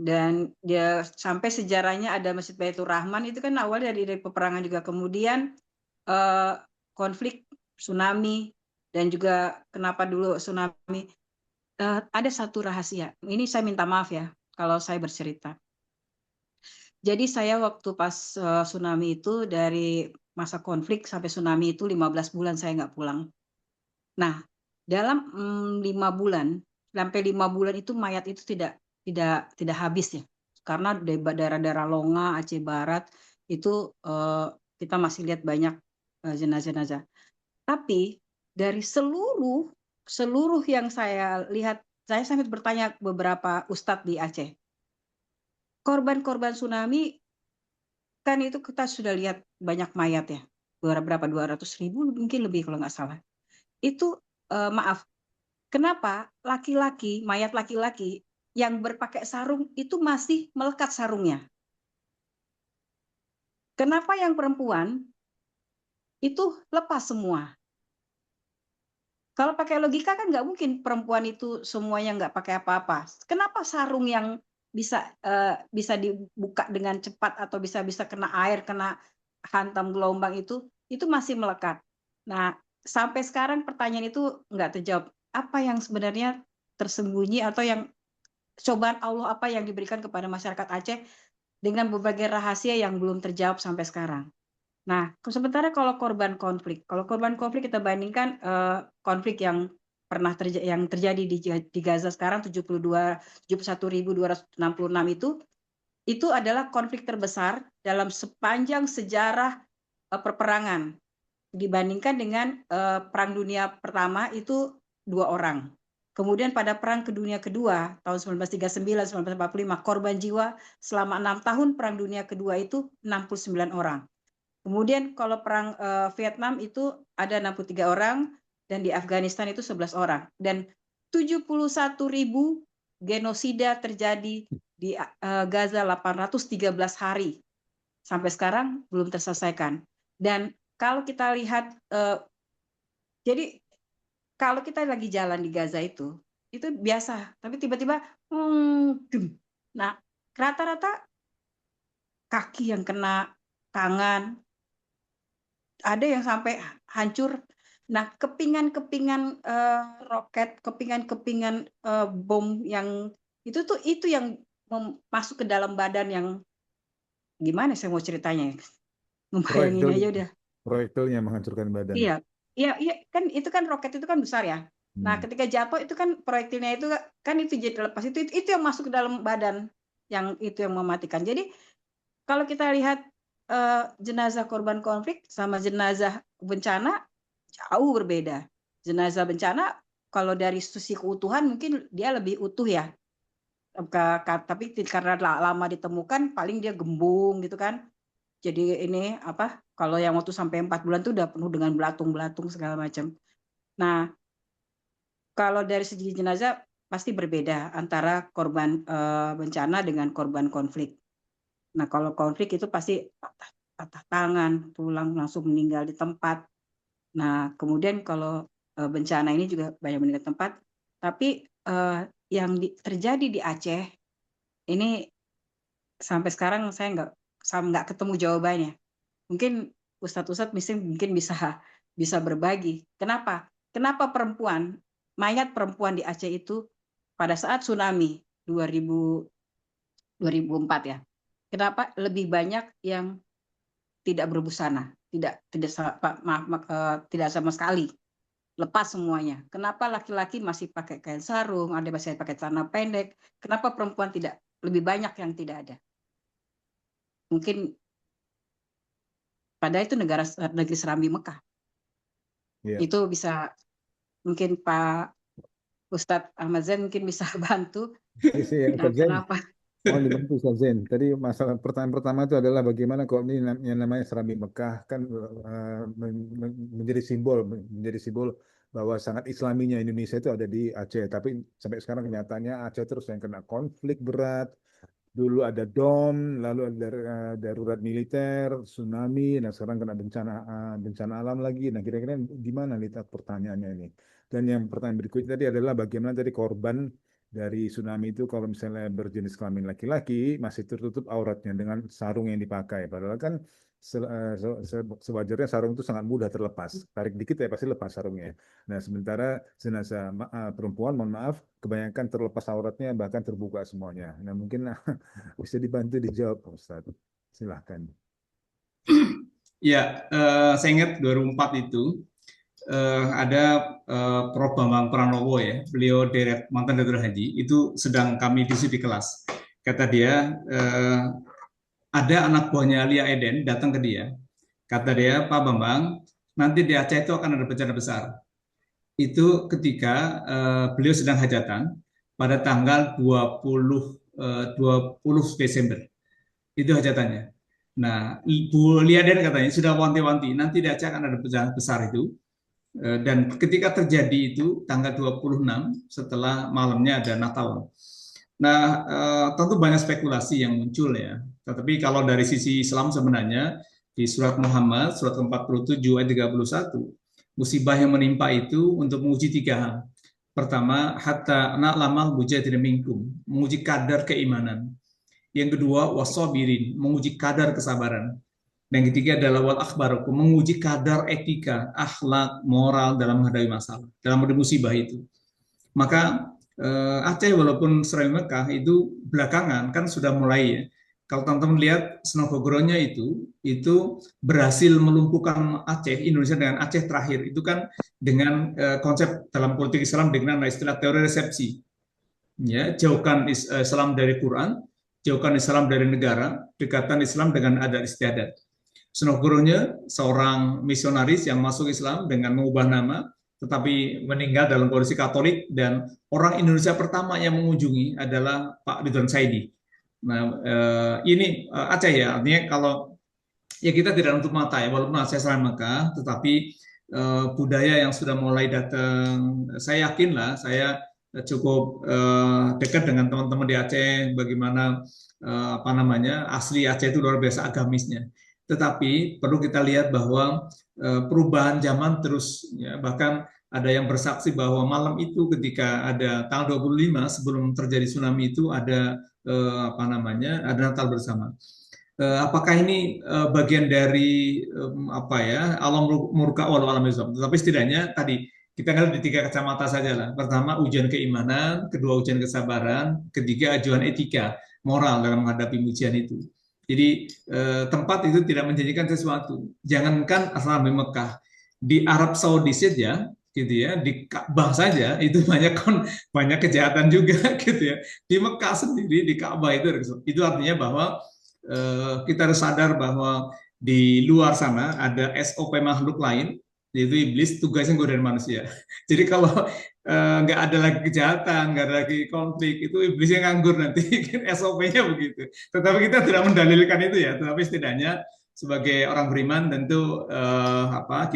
Speaker 3: Dan dia sampai sejarahnya ada Masjid Baitur Rahman, itu kan awalnya dari peperangan juga, kemudian konflik tsunami, dan juga kenapa dulu tsunami, ada satu rahasia, ini saya minta maaf ya kalau saya bercerita. Jadi saya waktu pas tsunami itu, dari masa konflik sampai tsunami itu 15 bulan saya nggak pulang. Nah, dalam 5 bulan, sampai 5 bulan itu mayat itu tidak habis ya, karena di daerah-daerah Longa, Aceh Barat itu kita masih lihat banyak jenazah-jenazah. Tapi dari seluruh yang saya lihat, saya sampai bertanya beberapa ustadz di Aceh, korban-korban tsunami kan itu kita sudah lihat banyak mayat ya, berapa 200.000 mungkin lebih kalau nggak salah. Itu maaf, kenapa laki-laki, mayat laki-laki yang berpakai sarung itu masih melekat sarungnya? Kenapa yang perempuan itu lepas semua? Kalau pakai logika kan nggak mungkin perempuan itu semuanya nggak pakai apa-apa. Kenapa sarung yang bisa dibuka dengan cepat atau bisa kena air, kena hantam gelombang itu masih melekat. Nah, sampai sekarang pertanyaan itu nggak terjawab. Apa yang sebenarnya tersembunyi atau yang cobaan Allah apa yang diberikan kepada masyarakat Aceh dengan berbagai rahasia yang belum terjawab sampai sekarang. Nah, sementara kalau korban konflik kita bandingkan konflik yang pernah terjadi di Gaza sekarang 71.266 itu adalah konflik terbesar dalam sepanjang sejarah perperangan dibandingkan dengan Perang Dunia Pertama itu 2 orang. Kemudian pada Perang Dunia Kedua tahun 1939-1945 korban jiwa selama 6 tahun Perang Dunia Kedua itu 69 orang. Kemudian kalau perang Vietnam itu ada 63 orang dan di Afghanistan itu 11 orang dan 71.000 genosida terjadi di Gaza 813 hari sampai sekarang belum terselesaikan. Dan kalau kita lihat jadi kalau kita lagi jalan di Gaza itu biasa, tapi tiba-tiba nah rata-rata kaki yang kena, tangan, ada yang sampai hancur. Nah, kepingan-kepingan roket, kepingan-kepingan bom yang itu yang masuk ke dalam badan yang gimana saya mau ceritanya ya? Membayangin aja udah.
Speaker 1: Proyektilnya menghancurkan badan.
Speaker 3: Iya, kan itu kan roket itu kan besar ya. Nah, ketika jatuh itu kan proyektilnya itu kan itu jadi lepas itu yang masuk ke dalam badan yang itu yang mematikan. Jadi kalau kita lihat jenazah korban konflik sama jenazah bencana jauh berbeda. Jenazah bencana kalau dari sisi keutuhan mungkin dia lebih utuh ya. Tapi karena lama ditemukan paling dia gembung gitu kan. Jadi ini kalau yang waktu sampai 4 bulan itu udah penuh dengan belatung-belatung segala macam. Nah, kalau dari segi jenazah pasti berbeda antara korban bencana dengan korban konflik. Nah, kalau konflik itu pasti patah tangan, tulang langsung meninggal di tempat. Nah, kemudian kalau bencana ini juga banyak meninggal di tempat. Tapi yang terjadi di Aceh ini sampai sekarang saya nggak ketemu jawabannya. Mungkin Ustadz mungkin bisa berbagi. Kenapa? Kenapa mayat perempuan di Aceh itu pada saat tsunami 2004 ya. Kenapa lebih banyak yang tidak berbusana, tidak sama sekali, lepas semuanya. Kenapa laki-laki masih pakai kain sarung, ada masih pakai celana pendek? Kenapa perempuan tidak? Lebih banyak yang tidak ada. Mungkin padahal itu negeri serambi Mekah. Itu bisa mungkin Pak Ustadz Ahmad Zain mungkin bisa bantu.
Speaker 1: Kenapa? Mohon dibantu Ustaz Zain. Tadi pertanyaan pertama itu adalah bagaimana kok ini yang namanya Serambi Mekah kan menjadi simbol bahwa sangat Islaminya Indonesia itu ada di Aceh. Tapi sampai sekarang kenyataannya Aceh terus yang kena konflik berat. Dulu ada DOM, lalu ada darurat militer, tsunami, nah sekarang kena bencana alam lagi. Nah kira-kira di mana letak pertanyaannya ini? Dan yang pertanyaan berikutnya tadi adalah bagaimana tadi korban dari tsunami itu kalau misalnya berjenis kelamin laki-laki masih tertutup auratnya dengan sarung yang dipakai. Padahal kan sewajarnya sarung itu sangat mudah terlepas. Tarik dikit ya pasti lepas sarungnya. Nah sementara jenazah perempuan, mohon maaf, kebanyakan terlepas auratnya bahkan terbuka semuanya. Nah mungkin bisa dibantu dijawab Ustaz. Silahkan.
Speaker 2: Ya, saya ingat 2004 itu ada Prof. Bambang Pranowo ya, beliau mantan Direktur Haji, itu sedang kami diskusi di kelas. Kata dia, ada anak buahnya Lia Eden datang ke dia. Kata dia, Pak Bambang, nanti di Aceh itu akan ada bencana besar. Itu ketika beliau sedang hajatan pada tanggal 20 Desember. Itu hajatannya. Nah, Bu Liaden katanya sudah wanti-wanti, nanti di Aceh akan ada bencana besar itu. Dan ketika terjadi itu tanggal 26 setelah malamnya ada Natal. Nah, tentu banyak spekulasi yang muncul ya. Tetapi kalau dari sisi Islam sebenarnya di surat Muhammad, surat ke-47 ayat 31, musibah yang menimpa itu untuk menguji tiga hal. Pertama, hatta na'lamal mujahidin minkum, menguji kadar keimanan. Yang kedua, wasobirin, menguji kadar kesabaran. Dan yang ketiga adalah wal akhbarukum, menguji kadar etika, akhlak, moral dalam menghadapi masalah, dalam menghadapi musibah itu. Maka Aceh walaupun sering Mekah itu belakangan kan sudah mulai ya. Kalau teman-teman lihat Snowbogronya itu berhasil melumpuhkan Aceh, Indonesia dengan Aceh terakhir. Itu kan dengan konsep dalam politik Islam dengan istilah teori resepsi. Ya, jauhkan Islam dari Quran, jauhkan Islam dari negara, dekatkan Islam dengan adat istiadat. Snowgronya seorang misionaris yang masuk Islam dengan mengubah nama, tetapi meninggal dalam kondisi Katolik, dan orang Indonesia pertama yang mengunjungi adalah Pak Ridwan Saidi. Nah, ini Aceh ya, artinya kalau ya kita tidak nutup mata ya, walaupun Aceh selain Mekah, tetapi budaya yang sudah mulai datang, saya yakin lah, saya cukup dekat dengan teman-teman di Aceh, bagaimana apa namanya asli Aceh itu luar biasa agamisnya. Tetapi perlu kita lihat bahwa perubahan zaman terus, ya, bahkan ada yang bersaksi bahwa malam itu ketika ada tanggal 25 sebelum terjadi tsunami itu ada apa namanya ada Natal bersama. Apakah ini bagian dari apa ya alam murka walau alam Islam? Tetapi setidaknya tadi kita lihat di tiga kacamata saja lah. Pertama ujian keimanan, kedua ujian kesabaran, ketiga ajuan etika moral dalam menghadapi ujian itu. Jadi tempat itu tidak menjanjikan sesuatu. Jangankan asal di Mekah, di Arab Saudi saja, gitu ya, di Ka'bah saja itu banyak kejahatan juga, gitu ya. Di Mekah sendiri di Ka'bah itu artinya bahwa kita harus sadar bahwa di luar sana ada SOP makhluk lain, yaitu iblis, tugasnya godain manusia. Jadi kalau nggak ada lagi kejahatan, nggak ada lagi konflik, itu iblisnya nganggur nanti, SOP-nya begitu. Tetapi kita tidak mendalilkan itu ya, tetapi setidaknya sebagai orang beriman tentu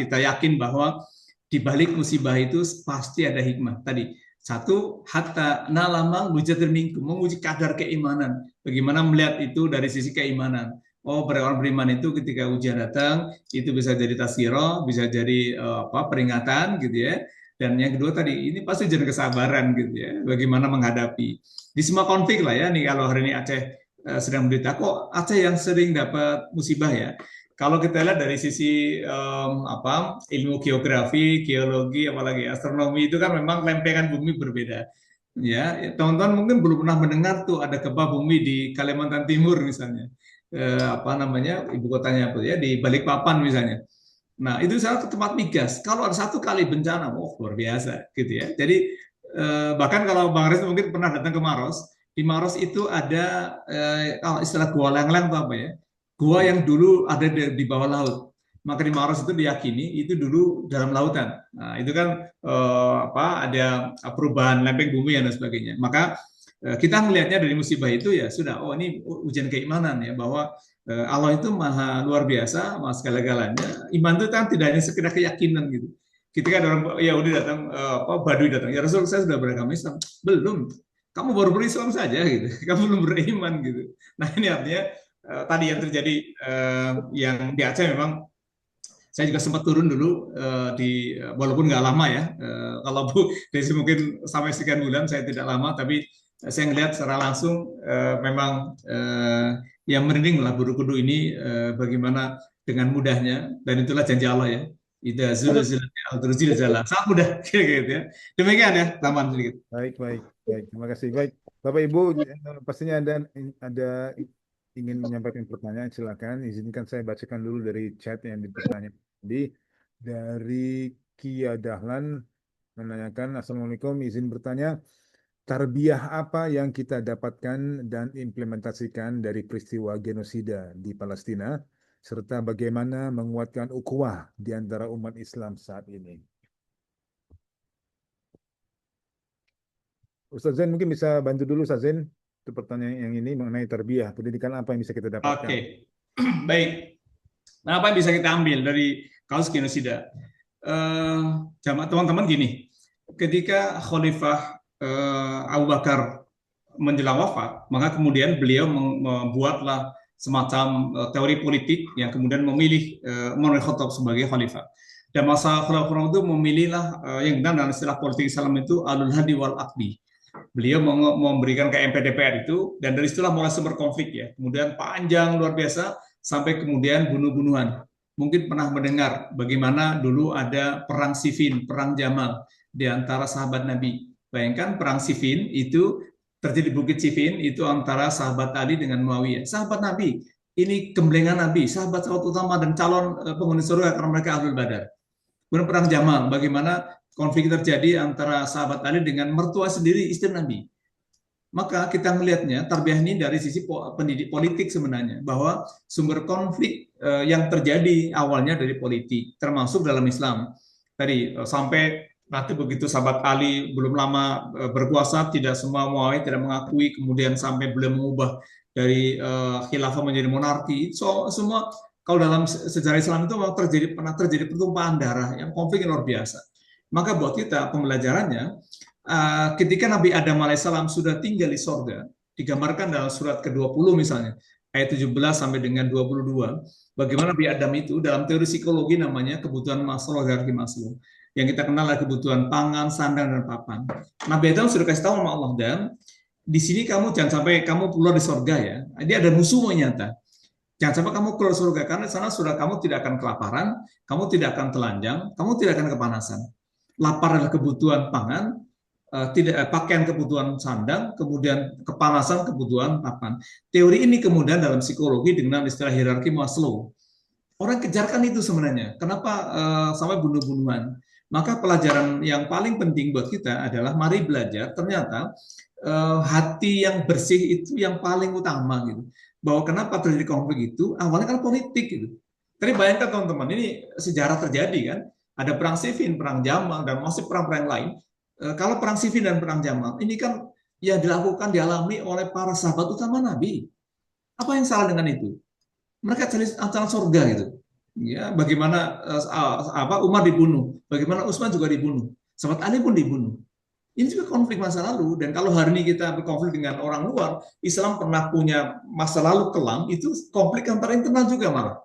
Speaker 2: kita yakin bahwa di balik musibah itu pasti ada hikmah. Tadi satu, hatta nalamal mujadir minkum, menguji kadar keimanan. Bagaimana melihat itu dari sisi keimanan. Oh, orang beriman itu ketika ujian datang, itu bisa jadi tasghirah, bisa jadi peringatan gitu ya. Dan yang kedua tadi, ini pasti jadi kesabaran gitu ya, bagaimana menghadapi. Di semua konflik lah ya, nih kalau hari ini Aceh sedang berita, kok Aceh yang sering dapat musibah ya. Kalau kita lihat dari sisi ilmu geografi, geologi, apalagi astronomi itu kan memang lempengan bumi berbeda. Ya, teman-teman mungkin belum pernah mendengar tuh ada gempa bumi di Kalimantan Timur misalnya, ibu kotanya apa ya di Balikpapan misalnya. Nah itu satu tempat migas. Kalau ada satu kali bencana, luar biasa gitu ya. Jadi bahkan kalau Bang Aris mungkin pernah datang ke Maros, di Maros itu ada kalau istilah gua leng-leng atau apa ya, gua yang dulu ada di bawah laut. Maka di Maros itu diyakini itu dulu dalam lautan. Nah, itu kan ada perubahan lempeng bumi dan sebagainya. Maka kita melihatnya dari musibah itu ya sudah, oh ini ujian keimanan ya, bahwa Allah itu maha luar biasa, maha segala-galanya. Iman itu kan tidak hanya sekedar keyakinan gitu. Ketika ada orang ya udah datang Baduy datang, ya Rasul saya sudah beragama Islam. Belum. Kamu baru berislam saja gitu. Kamu belum beriman gitu. Nah, ini artinya tadi yang terjadi yang di Aceh memang saya juga sempat turun dulu walaupun nggak lama ya. Kalau Bu Desi mungkin sampai sekian bulan saya tidak lama, tapi saya melihat secara langsung memang yang merinding lah buru kudu ini bagaimana dengan mudahnya, dan itulah janji Allah ya. Ida zulzilzala sangat mudah gitu ya. Demikian ya, tambahan sedikit.
Speaker 1: Baik, baik, baik. Terima kasih. Baik, Bapak Ibu, pastinya ada ingin menyampaikan pertanyaan, silakan. Izinkan saya bacakan dulu dari chat yang dipertanyakan tadi. Dari Kia Dahlan menanyakan, Assalamualaikum, izin bertanya, tarbiyah apa yang kita dapatkan dan implementasikan dari peristiwa genosida di Palestina, serta bagaimana menguatkan ukhuwah di antara umat Islam saat ini? Ustaz Zain mungkin bisa bantu dulu, Ustaz Zain, untuk pertanyaan yang ini mengenai tarbiyah, pendidikan apa yang bisa kita dapatkan?
Speaker 2: Oke. Baik. Nah, apa yang bisa kita ambil dari kasus genosida? Teman-teman gini, ketika Khalifah Abu Bakar menjelang wafat, maka kemudian beliau membuatlah semacam teori politik yang kemudian memilih Umar bin Khattab sebagai khalifah. Dan masa khalifah itu memilihlah yang dikenal dalam istilah politik Islam itu alul hadi wal aqdi. Beliau memberikan ke MPDPR itu, dan dari situlah mulai sumber konflik ya. Kemudian panjang luar biasa sampai kemudian bunuh-bunuhan. Mungkin pernah mendengar bagaimana dulu ada perang Siffin, perang Jamal di antara sahabat Nabi. Bayangkan perang Siffin itu terjadi Bukit Siffin itu antara sahabat Ali dengan Muawiyah. Sahabat Nabi, ini gemblengan Nabi, sahabat utama dan calon penghuni surga karena mereka Ahlul Badar. Kemudian perang Jamal, bagaimana konflik terjadi antara sahabat Ali dengan mertua sendiri istri Nabi. Maka kita melihatnya tarbiyah ini dari sisi pendidik politik sebenarnya, bahwa sumber konflik yang terjadi awalnya dari politik, termasuk dalam Islam. Tadi sampai nanti begitu sahabat Ali belum lama berkuasa, tidak semua Muawiyah tidak mengakui, kemudian sampai beliau mengubah dari khilafah menjadi monarki. So, semua kalau dalam sejarah Islam itu pernah terjadi pertumpahan darah yang konflik yang luar biasa. Maka buat kita pembelajarannya, ketika Nabi Adam alaihissalam sudah tinggal di sorga, digambarkan dalam surat ke-20 misalnya, ayat 17 sampai dengan 22, bagaimana Nabi Adam itu dalam teori psikologi namanya kebutuhan Maslow, hierarki Maslow. Yang kita kenal adalah kebutuhan pangan, sandang, dan papan. Nabi Adam sudah kasih tahu sama Allah, dan di sini kamu jangan sampai kamu keluar di sorga ya. Dia ada musuh nyata. Jangan sampai kamu keluar surga, karena di sana sudah kamu tidak akan kelaparan, kamu tidak akan telanjang, kamu tidak akan kepanasan. Lapar adalah kebutuhan pangan, tidak pakaian kebutuhan sandang, kemudian kepanasan kebutuhan papan. Teori ini kemudian dalam psikologi dengan istilah hierarki Maslow. Orang kejarkan itu sebenarnya. Kenapa sampai bunuh-bunuhan? Maka pelajaran yang paling penting buat kita adalah mari belajar ternyata hati yang bersih itu yang paling utama gitu. Bahwa kenapa terjadi konflik itu awalnya kan politik gitu. Tapi bayangkan teman-teman, ini sejarah terjadi kan. Ada perang Siffin, perang Jamal, dan masih perang-perang lain. Kalau perang Siffin dan perang Jamal, ini kan yang dilakukan, dialami oleh para sahabat utama Nabi. Apa yang salah dengan itu? Mereka cari ancaman surga gitu. Ya, bagaimana Umar dibunuh, bagaimana Utsman juga dibunuh, sahabat Ali pun dibunuh. Ini juga konflik masa lalu. Dan kalau hari ini kita berkonflik dengan orang luar, Islam pernah punya masa lalu kelam, itu konflik antara internal juga malah.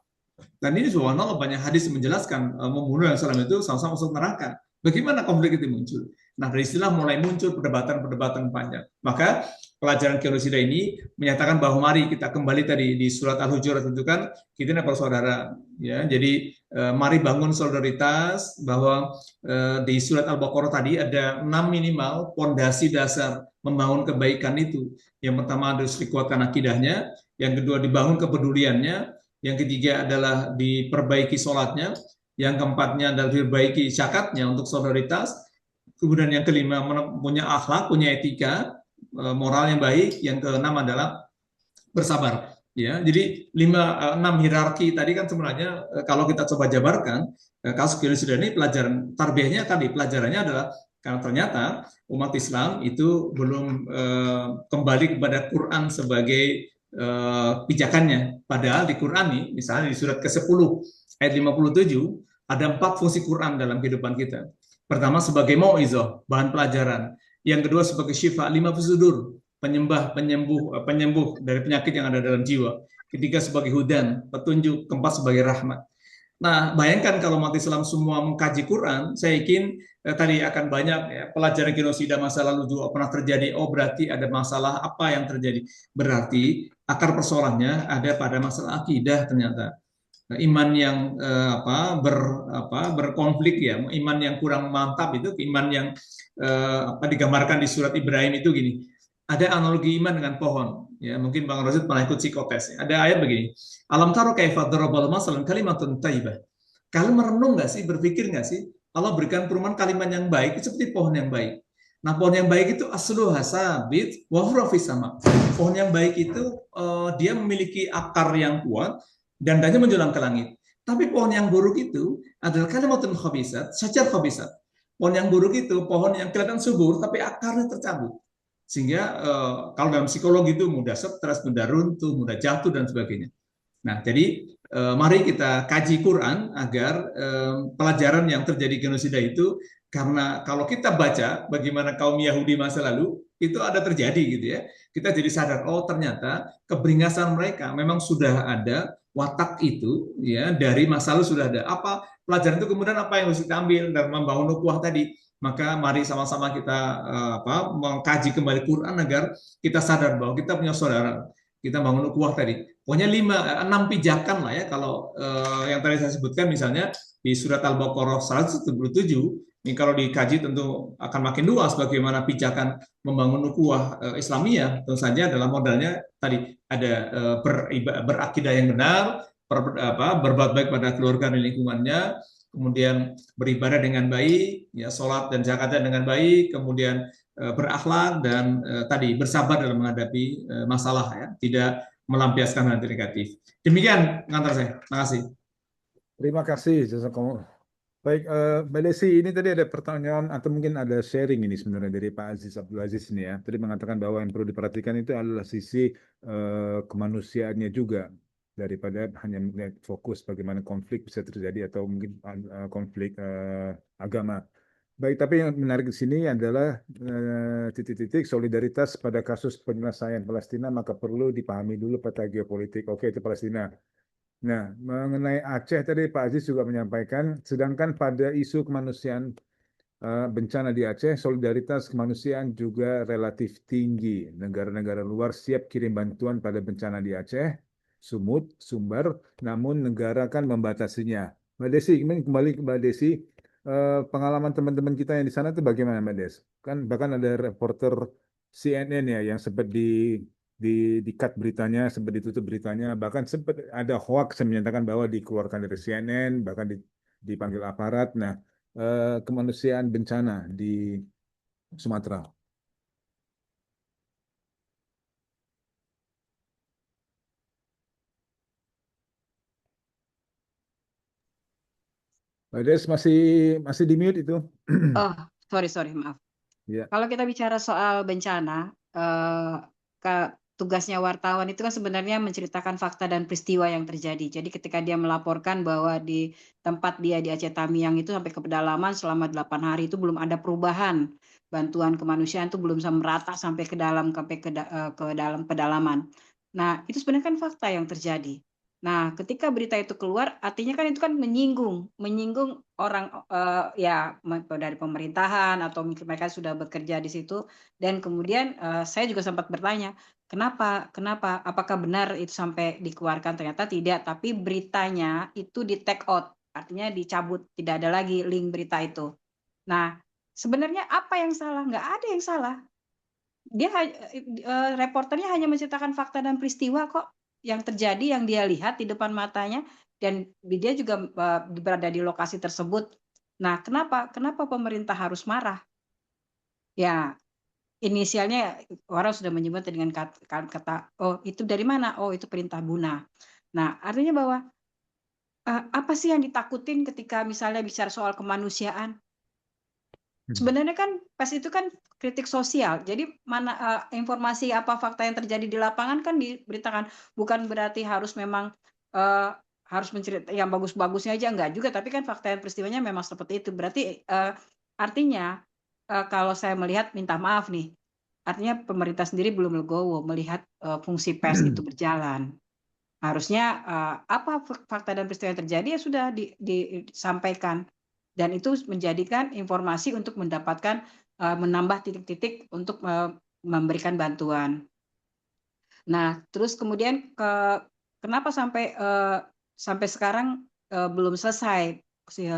Speaker 2: Dan ini subhanallah banyak hadis menjelaskan membunuh yang salam itu sama-sama masuk neraka. Bagaimana konflik itu muncul? Nah, dari istilah mulai muncul perdebatan-perdebatan panjang. Maka pelajaran genosida ini menyatakan bahwa mari kita kembali tadi di surat Al-Hujurat itu kan kita ini para saudara ya. Jadi mari bangun solidaritas, bahwa di surat Al-Baqarah tadi ada 6 minimal pondasi dasar membangun kebaikan itu. Yang pertama harus dikuatkan akidahnya, yang kedua dibangun kepeduliannya, yang ketiga adalah diperbaiki sholatnya, yang keempatnya adalah diperbaiki zakatnya untuk solidaritas, kemudian yang kelima punya akhlak, punya etika, moral yang baik, yang keenam adalah bersabar. Ya, jadi 6 hierarki tadi kan sebenarnya kalau kita coba jabarkan kasus genosida ini pelajaran tarbiyahnya tadi, pelajarannya adalah karena ternyata umat Islam itu belum kembali kepada Quran sebagai pijakannya. Padahal di Quran nih, misalnya di surat ke-10 ayat 57 ada 4 fungsi Quran dalam kehidupan kita. Pertama sebagai mau'izah, bahan pelajaran. Yang kedua sebagai syifa, 5 sudur, penyembuh dari penyakit yang ada dalam jiwa. Ketiga sebagai hudan, petunjuk. Keempat sebagai rahmat. Nah, bayangkan kalau umat Islam semua mengkaji Quran, saya yakin tadi akan banyak ya, pelajaran genosida masa lalu juga pernah terjadi. Oh, berarti ada masalah apa yang terjadi? Berarti akar persoalannya ada pada masalah akidah ternyata. Iman yang berkonflik ya, iman yang kurang mantap itu iman yang digambarkan di surat Ibrahim itu gini. Ada analogi iman dengan pohon. Ya, mungkin Bang Rosid pernah ikut psikotes. Ada ayat begini. Alam taro kaifa darabal masalan kalimatun thayyibah. Kalian merenung nggak sih, berpikir nggak sih? Allah berikan perumpamaan kalimat yang baik seperti pohon yang baik. Nah, pohon yang baik itu asluha sabit wa huwa fis sama. Pohon yang baik itu dia memiliki akar yang kuat dan daunnya menjulang ke langit. Tapi pohon yang buruk itu adalah kalimatun khabisat, syajar khabisat. Pohon yang buruk itu pohon yang kelihatan subur tapi akarnya tercabut. Sehingga kalau dalam psikologi itu mudah stres, mudah runtuh, mudah jatuh dan sebagainya. Nah, jadi mari kita kaji Quran agar pelajaran yang terjadi genosida itu, karena kalau kita baca bagaimana kaum Yahudi masa lalu itu ada terjadi gitu ya, kita jadi sadar oh ternyata keberingasan mereka memang sudah ada watak itu ya, dari masa lalu sudah ada. Apa pelajaran itu kemudian apa yang harus kita ambil dan membangun ukhuwah tadi? Maka mari sama-sama kita mengkaji kembali Quran agar kita sadar bahwa kita punya saudara, kita bangun ukhuwah tadi. Pokoknya 6 pijakan lah ya, kalau yang tadi saya sebutkan misalnya di surat Al-Baqarah 177, ini kalau dikaji tentu akan makin luas bagaimana pijakan membangun ukhuwah Islamiyah. Tentu saja dalam modalnya tadi ada berakidah yang benar, berbuat baik pada keluarga dan lingkungannya, kemudian beribadah dengan baik, ya sholat dan zakatnya dengan baik, kemudian berakhlak dan tadi bersabar dalam menghadapi masalah ya, tidak melampiaskan hal negatif. Demikian pengantar saya. Terima kasih.
Speaker 1: Terima kasih, jazakallah. Baik, Mbak Desi, ini tadi ada pertanyaan atau mungkin ada sharing ini sebenarnya dari Pak Aziz Abdul Aziz ini ya. Tadi mengatakan bahwa yang perlu diperhatikan itu adalah sisi kemanusiaannya juga, daripada hanya melihat fokus bagaimana konflik bisa terjadi atau mungkin konflik agama. Baik, tapi yang menarik di sini adalah titik-titik solidaritas pada kasus penyelesaian Palestina, maka perlu dipahami dulu peta geopolitik. Oke, itu Palestina. Nah, mengenai Aceh tadi Pak Aziz juga menyampaikan, sedangkan pada isu kemanusiaan bencana di Aceh, solidaritas kemanusiaan juga relatif tinggi. Negara-negara luar siap kirim bantuan pada bencana di Aceh, Sumut, Sumbar, namun negara kan membatasinya. Mbak Desi, ini kembali ke Mbak Desi, pengalaman teman-teman kita yang di sana itu bagaimana Mbak Des? Kan bahkan ada reporter CNN ya yang sempat di cut beritanya, sempat ditutup beritanya, bahkan sempat ada hoax yang menyatakan bahwa dikeluarkan dari CNN, bahkan dipanggil aparat. Nah, kemanusiaan bencana di Sumatera. Mbak Des masih di mute itu.
Speaker 3: Oh, sorry, maaf.
Speaker 1: Ya.
Speaker 3: Kalau kita bicara soal bencana, tugasnya wartawan itu kan sebenarnya menceritakan fakta dan peristiwa yang terjadi. Jadi ketika dia melaporkan bahwa di tempat dia di Aceh Tamiang itu sampai ke pedalaman selama 8 hari itu belum ada perubahan. Bantuan kemanusiaan itu belum merata sampai ke dalam ke dalam pedalaman. Nah, itu sebenarnya kan fakta yang terjadi. Nah, ketika berita itu keluar, artinya kan itu kan menyinggung orang ya dari pemerintahan atau mungkin mereka sudah bekerja di situ. Dan kemudian saya juga sempat bertanya, kenapa? Apakah benar itu sampai dikeluarkan? Ternyata tidak, tapi beritanya itu di take out, artinya dicabut, tidak ada lagi link berita itu. Nah, sebenarnya apa yang salah? Nggak ada yang salah. Dia reporternya hanya menceritakan fakta dan peristiwa kok yang terjadi, yang dia lihat di depan matanya, dan dia juga berada di lokasi tersebut. Nah, kenapa pemerintah harus marah? Ya, inisialnya orang sudah menyebut dengan kata, oh itu dari mana? Oh itu perintah Buna. Nah, artinya bahwa apa sih yang ditakutin ketika misalnya bicara soal kemanusiaan? Sebenarnya kan pers itu kan kritik sosial. Jadi mana informasi apa fakta yang terjadi di lapangan kan diberitakan. Bukan berarti harus memang harus menceritakan yang bagus-bagusnya aja, enggak juga, tapi kan fakta dan peristiwanya memang seperti itu. Berarti artinya kalau saya melihat, minta maaf nih, artinya pemerintah sendiri belum legowo melihat fungsi pers itu berjalan. Harusnya apa fakta dan peristiwa yang terjadi ya sudah disampaikan. Dan itu menjadikan informasi untuk mendapatkan menambah titik-titik untuk memberikan bantuan. Nah, terus kemudian kenapa sampai sekarang belum selesai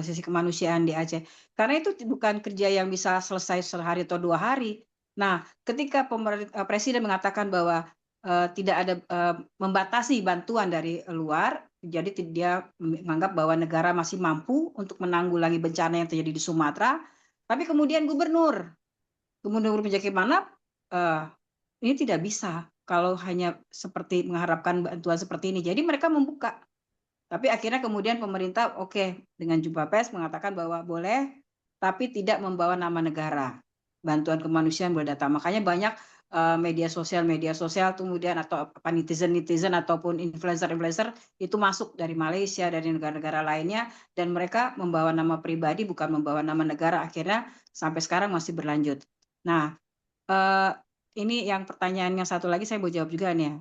Speaker 3: sisi kemanusiaan di Aceh? Karena itu bukan kerja yang bisa selesai sehari atau 2 hari. Nah, ketika Presiden mengatakan bahwa tidak ada membatasi bantuan dari luar, jadi dia menganggap bahwa negara masih mampu untuk menanggulangi bencana yang terjadi di Sumatera, tapi kemudian gubernur bagaimana ini tidak bisa kalau hanya seperti mengharapkan bantuan seperti ini. Jadi mereka membuka. Tapi akhirnya kemudian pemerintah dengan jumpa pers mengatakan bahwa boleh, tapi tidak membawa nama negara. Bantuan kemanusiaan boleh datang. Makanya banyak media sosial kemudian atau apa netizen ataupun influencer itu masuk dari Malaysia, dari negara-negara lainnya, dan mereka membawa nama pribadi bukan membawa nama negara, akhirnya sampai sekarang masih berlanjut. Nah, ini yang pertanyaannya satu lagi saya mau jawab juga nih ya.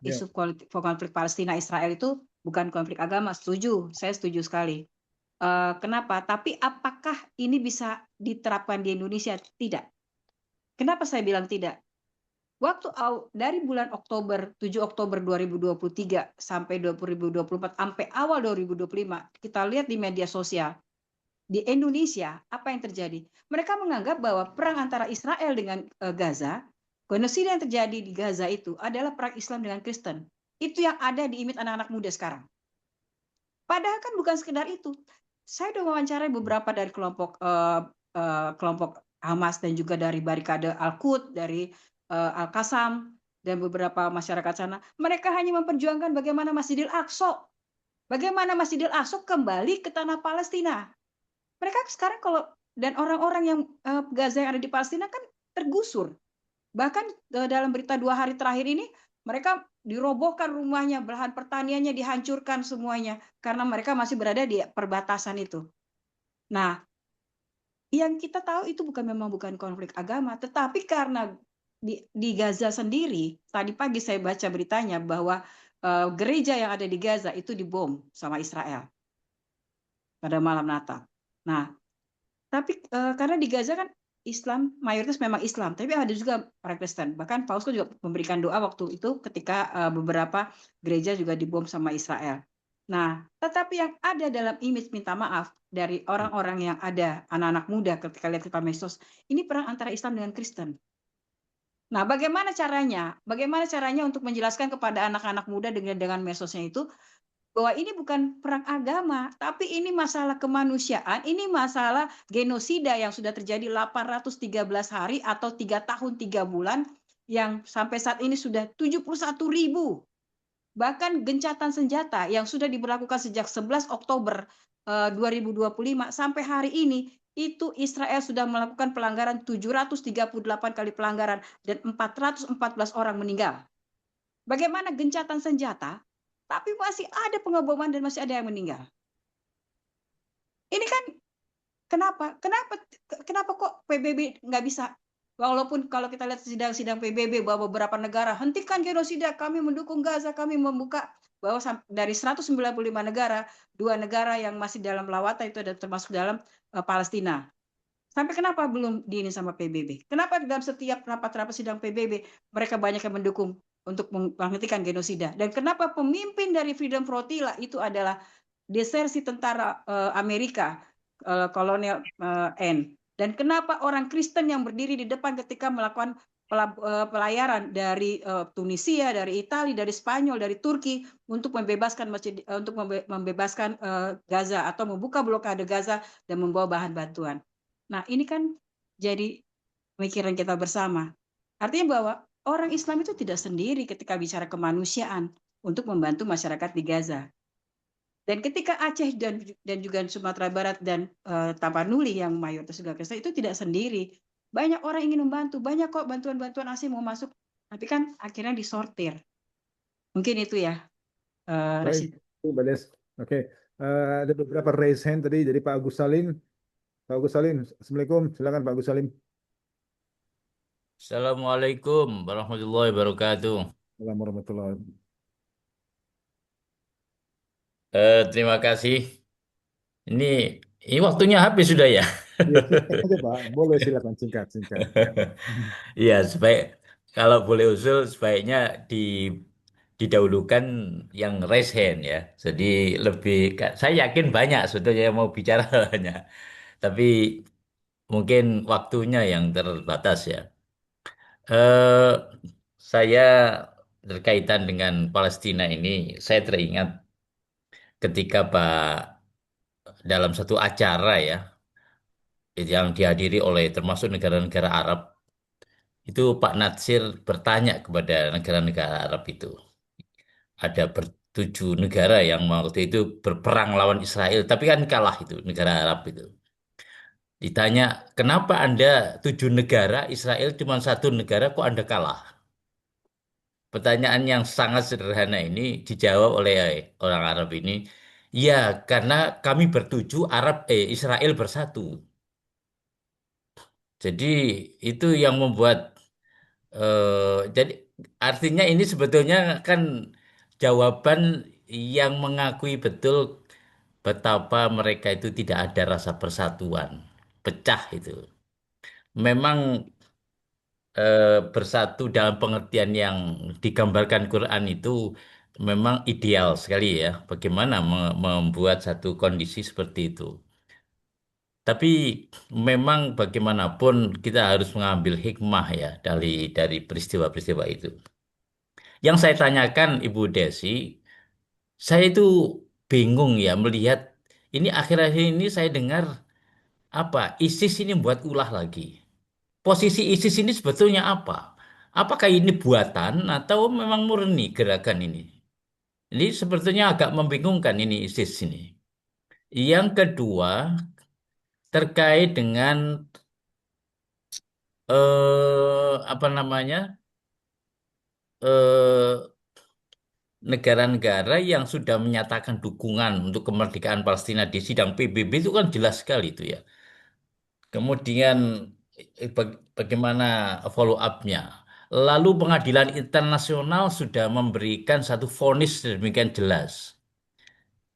Speaker 3: Isu konflik Palestina Israel itu bukan konflik agama, saya setuju sekali. Kenapa? Tapi apakah ini bisa diterapkan di Indonesia? Tidak. Kenapa saya bilang tidak? Waktu dari bulan Oktober, 7 Oktober 2023 sampai 2024 sampai awal 2025, kita lihat di media sosial di Indonesia apa yang terjadi? Mereka menganggap bahwa perang antara Israel dengan Gaza, genosida yang terjadi di Gaza itu adalah perang Islam dengan Kristen. Itu yang ada di image anak-anak muda sekarang. Padahal kan bukan sekedar itu. Saya sudah wawancarai beberapa dari kelompok Hamas dan juga dari Barikade Al-Quds, dari Al-Qassam, dan beberapa masyarakat sana. Mereka hanya memperjuangkan bagaimana Masjidil Aqsa. Bagaimana Masjidil Aqsa kembali ke tanah Palestina. Mereka sekarang dan orang-orang yang Gaza yang ada di Palestina kan tergusur. Bahkan dalam berita 2 hari terakhir ini, mereka dirobohkan rumahnya, belahan pertaniannya dihancurkan semuanya, karena mereka masih berada di perbatasan itu. Nah, yang kita tahu itu memang bukan konflik agama, tetapi karena di Gaza sendiri, tadi pagi saya baca beritanya bahwa gereja yang ada di Gaza itu dibom sama Israel pada malam Natal. Nah, tapi karena di Gaza kan Islam, mayoritas memang Islam, tapi ada juga orang Kristen. Bahkan Paus juga memberikan doa waktu itu ketika beberapa gereja juga dibom sama Israel. Nah, tetapi yang ada dalam image minta maaf dari orang-orang yang ada, anak-anak muda ketika lihat kita medsos, ini perang antara Islam dengan Kristen. Nah, bagaimana caranya? Bagaimana caranya untuk menjelaskan kepada anak-anak muda dengan medsosnya itu bahwa ini bukan perang agama, tapi ini masalah kemanusiaan, ini masalah genosida yang sudah terjadi 813 hari atau 3 tahun 3 bulan, yang sampai saat ini sudah 71.000. Bahkan gencatan senjata yang sudah diberlakukan sejak 11 Oktober 2025 sampai hari ini, itu Israel sudah melakukan pelanggaran 738 kali pelanggaran dan 414 orang meninggal. Bagaimana gencatan senjata, tapi masih ada pengeboman dan masih ada yang meninggal. Ini kan kenapa kok PBB nggak bisa? Walaupun kalau kita lihat sidang-sidang PBB bahwa beberapa negara hentikan genosida, kami mendukung Gaza, kami membuka bahwa dari 195 negara, 2 negara yang masih dalam lawatan itu ada termasuk dalam Palestina. Sampai kenapa belum diini sama PBB? Kenapa dalam setiap rapat-rapat sidang PBB mereka banyak yang mendukung untuk menghentikan genosida? Dan kenapa pemimpin dari Freedom Flotilla itu adalah desersi tentara Amerika, kolonel N? Dan kenapa orang Kristen yang berdiri di depan ketika melakukan pelayaran dari Tunisia, dari Italia, dari Spanyol, dari Turki untuk membebaskan Gaza atau membuka blokade Gaza dan membawa bahan bantuan. Nah, ini kan jadi pemikiran kita bersama. Artinya bahwa orang Islam itu tidak sendiri ketika bicara kemanusiaan untuk membantu masyarakat di Gaza. Dan ketika Aceh dan juga Sumatera Barat dan Tapanuli yang mayoritas juga Kristen itu tidak sendiri. Banyak orang ingin membantu, banyak kok bantuan-bantuan asing mau masuk, tapi kan akhirnya disortir. Mungkin itu ya.
Speaker 1: Baik, Mbak Des. Oke, ada beberapa raise hand tadi dari Pak Agus Salim. Pak Agus Salim, Assalamualaikum. Silakan Pak Agus Salim.
Speaker 5: Assalamualaikum warahmatullahi wabarakatuh.
Speaker 1: Assalamualaikum warahmatullahi
Speaker 5: Terima kasih. Ini ini waktunya habis sudah ya.
Speaker 1: Ya, singkat aja Pak. Boleh silakan singkat.
Speaker 5: Iya, kalau boleh usul sebaiknya didahulukan yang raise hand ya. Jadi saya yakin banyak sebetulnya yang mau bicara banyak. Tapi mungkin waktunya yang terbatas ya. Eh, saya berkaitan dengan Palestina ini, saya teringat ketika dalam satu acara ya yang dihadiri oleh termasuk negara-negara Arab, itu Pak Natsir bertanya kepada negara-negara Arab itu. Ada bertujuh negara yang waktu itu berperang lawan Israel, tapi kan kalah itu negara Arab itu. Ditanya, kenapa Anda 7 negara, Israel cuma 1 negara, kok Anda kalah? Pertanyaan yang sangat sederhana ini dijawab oleh orang Arab ini. Ya, karena kami bertuju Israel bersatu. Jadi itu yang membuat jadi artinya ini sebetulnya kan jawaban yang mengakui betul betapa mereka itu tidak ada rasa persatuan, pecah itu. Memang bersatu dalam pengertian yang digambarkan Quran itu memang ideal sekali ya. Bagaimana membuat satu kondisi seperti itu. Tapi memang bagaimanapun kita harus mengambil hikmah ya dari peristiwa-peristiwa itu. Yang saya tanyakan Ibu Desi, saya itu bingung ya melihat ini akhir-akhir ini saya dengar apa ISIS ini buat ulah lagi. Posisi ISIS ini sebetulnya apa? Apakah ini buatan atau memang murni gerakan ini? Ini sebetulnya agak membingungkan ini ISIS ini. Yang kedua terkait dengan apa namanya eh, negara-negara yang sudah menyatakan dukungan untuk kemerdekaan Palestina di sidang PBB itu kan jelas sekali itu ya. Kemudian bagaimana follow up-nya? Lalu pengadilan internasional sudah memberikan satu vonis demikian jelas.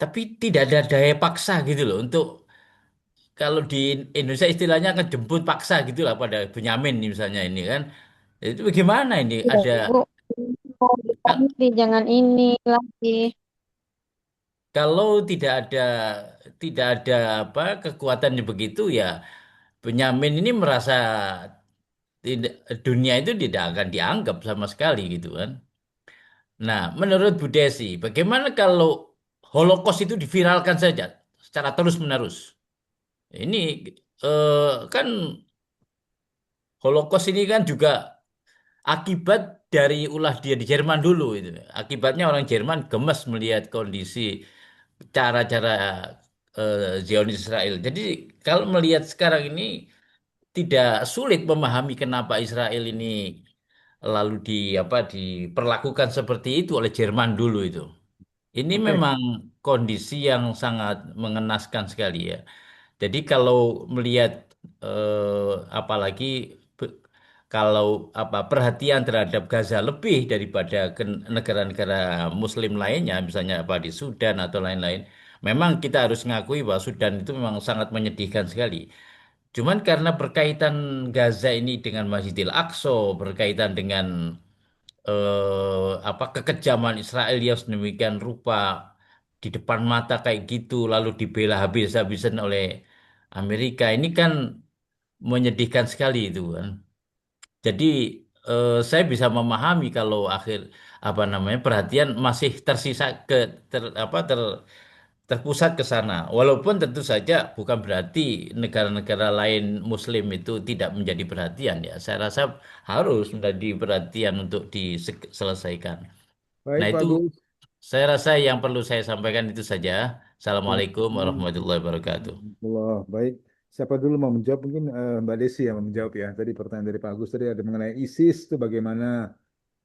Speaker 5: Tapi tidak ada daya paksa gitu loh untuk kalau di Indonesia istilahnya kan jemput paksa gitu lah pada Benyamin misalnya ini kan. Itu bagaimana ini?
Speaker 6: Iya,
Speaker 5: Ada
Speaker 6: Bu. Oh, nanti jangan ini lagi.
Speaker 5: kalau tidak ada apa kekuatan yang begitu ya Benyamin ini merasa tidak dunia itu tidak akan dianggap sama sekali gitu kan. Nah, menurut Bu Desi, bagaimana kalau Holocaust itu diviralkan saja secara terus-menerus? Ini kan Holocaust ini kan juga akibat dari ulah dia di Jerman dulu itu. Akibatnya orang Jerman gemes melihat kondisi cara-cara Zionis Israel. Jadi kalau melihat sekarang ini tidak sulit memahami kenapa Israel ini lalu diperlakukan seperti itu oleh Jerman dulu itu. Ini
Speaker 1: Oke,
Speaker 5: memang kondisi yang sangat mengenaskan sekali ya. Jadi kalau melihat apalagi be- kalau perhatian terhadap Gaza lebih daripada ke negara-negara Muslim lainnya, misalnya apa di Sudan atau lain-lain, memang kita harus mengakui bahwa Sudan itu memang sangat menyedihkan sekali. Cuman karena berkaitan Gaza ini dengan Masjidil Aqsa, berkaitan dengan kekejaman Israel yang sedemikian rupa di depan mata kayak gitu, lalu dibela habis-habisan oleh Amerika, ini kan menyedihkan sekali itu kan. Jadi saya bisa memahami kalau perhatian masih tersisa terpusat ke sana. Walaupun tentu saja bukan berarti negara-negara lain Muslim itu tidak menjadi perhatian ya. Saya rasa harus menjadi perhatian untuk diselesaikan. Nah
Speaker 1: baik Pak
Speaker 5: itu
Speaker 1: Gus.
Speaker 5: saya rasa yang perlu saya sampaikan itu saja. Assalamualaikum
Speaker 1: Hmm.
Speaker 5: warahmatullahi wabarakatuh.
Speaker 1: Allah, baik. Siapa dulu mau menjawab? Mungkin Mbak Desi yang mau menjawab ya. Tadi pertanyaan dari Pak Agus tadi ada mengenai ISIS itu bagaimana?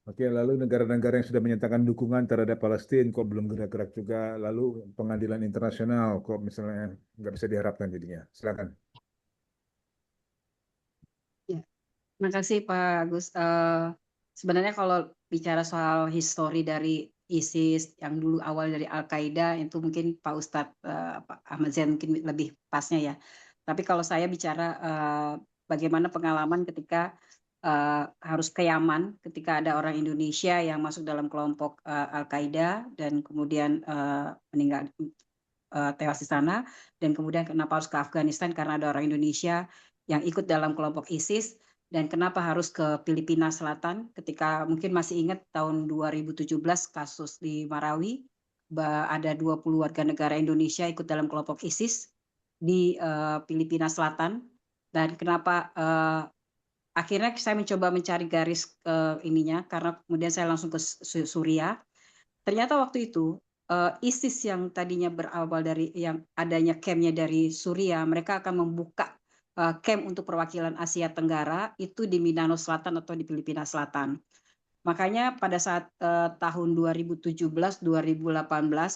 Speaker 1: Oke, lalu negara-negara yang sudah menyatakan dukungan terhadap Palestina kok belum gerak-gerak juga. Lalu pengadilan internasional kok misalnya nggak bisa diharapkan jadinya. Silakan.
Speaker 3: Ya, terima kasih Pak Agus. Sebenarnya kalau bicara soal histori dari ISIS yang dulu awal dari Al-Qaeda itu mungkin Pak Ustadz Pak Ahmad Zain mungkin lebih pasnya ya. Tapi kalau saya bicara bagaimana pengalaman ketika harus ke Yaman ketika ada orang Indonesia yang masuk dalam kelompok Al-Qaeda dan kemudian meninggal tewas di sana dan kemudian kenapa harus ke Afghanistan karena ada orang Indonesia yang ikut dalam kelompok ISIS dan kenapa harus ke Filipina Selatan ketika mungkin masih ingat tahun 2017 kasus di Marawi ada 20 warga negara Indonesia ikut dalam kelompok ISIS di Filipina Selatan dan kenapa akhirnya saya mencoba mencari garis ininya karena kemudian saya langsung ke Suriah. Ternyata waktu itu ISIS yang tadinya berawal dari yang adanya campnya dari Suriah, mereka akan membuka camp untuk perwakilan Asia Tenggara itu di Mindanao Selatan atau di Filipina Selatan. Makanya pada saat tahun 2017-2018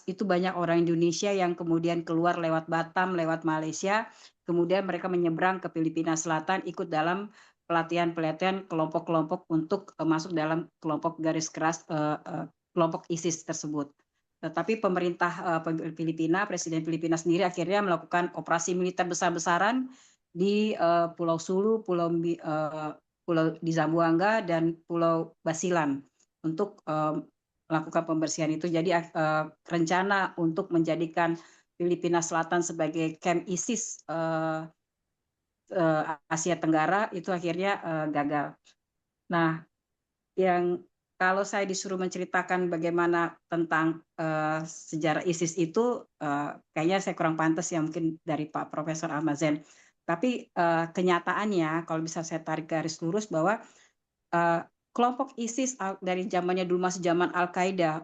Speaker 3: itu banyak orang Indonesia yang kemudian keluar lewat Batam, lewat Malaysia, kemudian mereka menyeberang ke Filipina Selatan ikut dalam pelatihan-pelatihan kelompok-kelompok untuk masuk dalam kelompok garis keras kelompok ISIS tersebut. Tetapi pemerintah Filipina, Presiden Filipina sendiri akhirnya melakukan operasi militer besar-besaran di Pulau Sulu, Pulau di Zamboanga dan Pulau Basilan untuk melakukan pembersihan itu. Jadi rencana untuk menjadikan Filipina Selatan sebagai camp ISIS Asia Tenggara itu akhirnya gagal. Nah, yang kalau saya disuruh menceritakan bagaimana tentang sejarah ISIS itu, kayaknya saya kurang pantas ya mungkin dari Pak Profesor Ahmad Zain. Tapi kenyataannya, kalau bisa saya tarik garis lurus bahwa kelompok ISIS dari zamannya dulu masih zaman Al-Qaeda,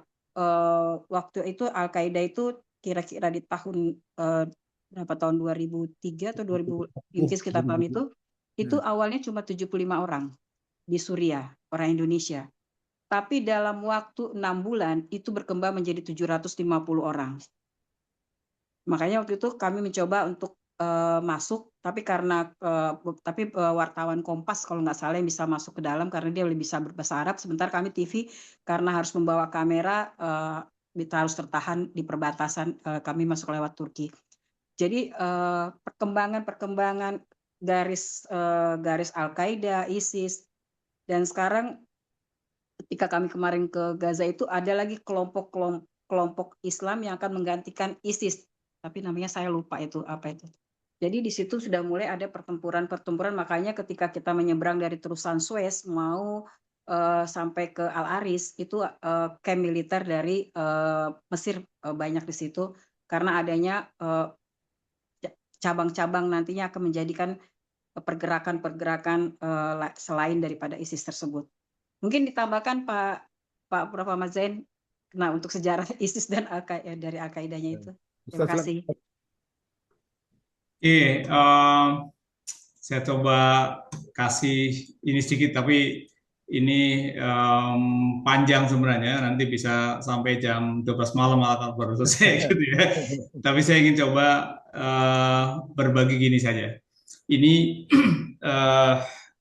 Speaker 3: waktu itu Al-Qaeda itu kira-kira di tahun berapa tahun 2003 atau 2000 sekitar tahun itu awalnya cuma 75 orang di Suriah, orang Indonesia. Tapi dalam waktu 6 bulan itu berkembang menjadi 750 orang. Makanya waktu itu kami mencoba untuk masuk, tapi karena wartawan Kompas kalau nggak salah yang bisa masuk ke dalam karena dia lebih bisa berbahasa Arab. Sebentar kami TV karena harus membawa kamera, kita harus tertahan di perbatasan, kami masuk lewat Turki. Jadi perkembangan garis Al-Qaeda, ISIS, dan sekarang ketika kami kemarin ke Gaza itu ada lagi kelompok Islam yang akan menggantikan ISIS, tapi namanya saya lupa itu apa itu. Jadi di situ sudah mulai ada pertempuran, makanya ketika kita menyeberang dari terusan Suez mau sampai ke Al-Aris itu camp militer dari Mesir banyak di situ karena adanya cabang-cabang nantinya akan menjadikan pergerakan selain daripada ISIS tersebut. Mungkin ditambahkan Pak Prof. Ahmad Zain, nah untuk sejarah ISIS dan dari Al-Qaedanya itu. Terima kasih.
Speaker 2: Saya coba kasih ini sedikit, tapi ini panjang sebenarnya, nanti bisa sampai jam 12 malam atau baru selesai gitu ya. Tapi saya ingin coba berbagi gini saja. Ini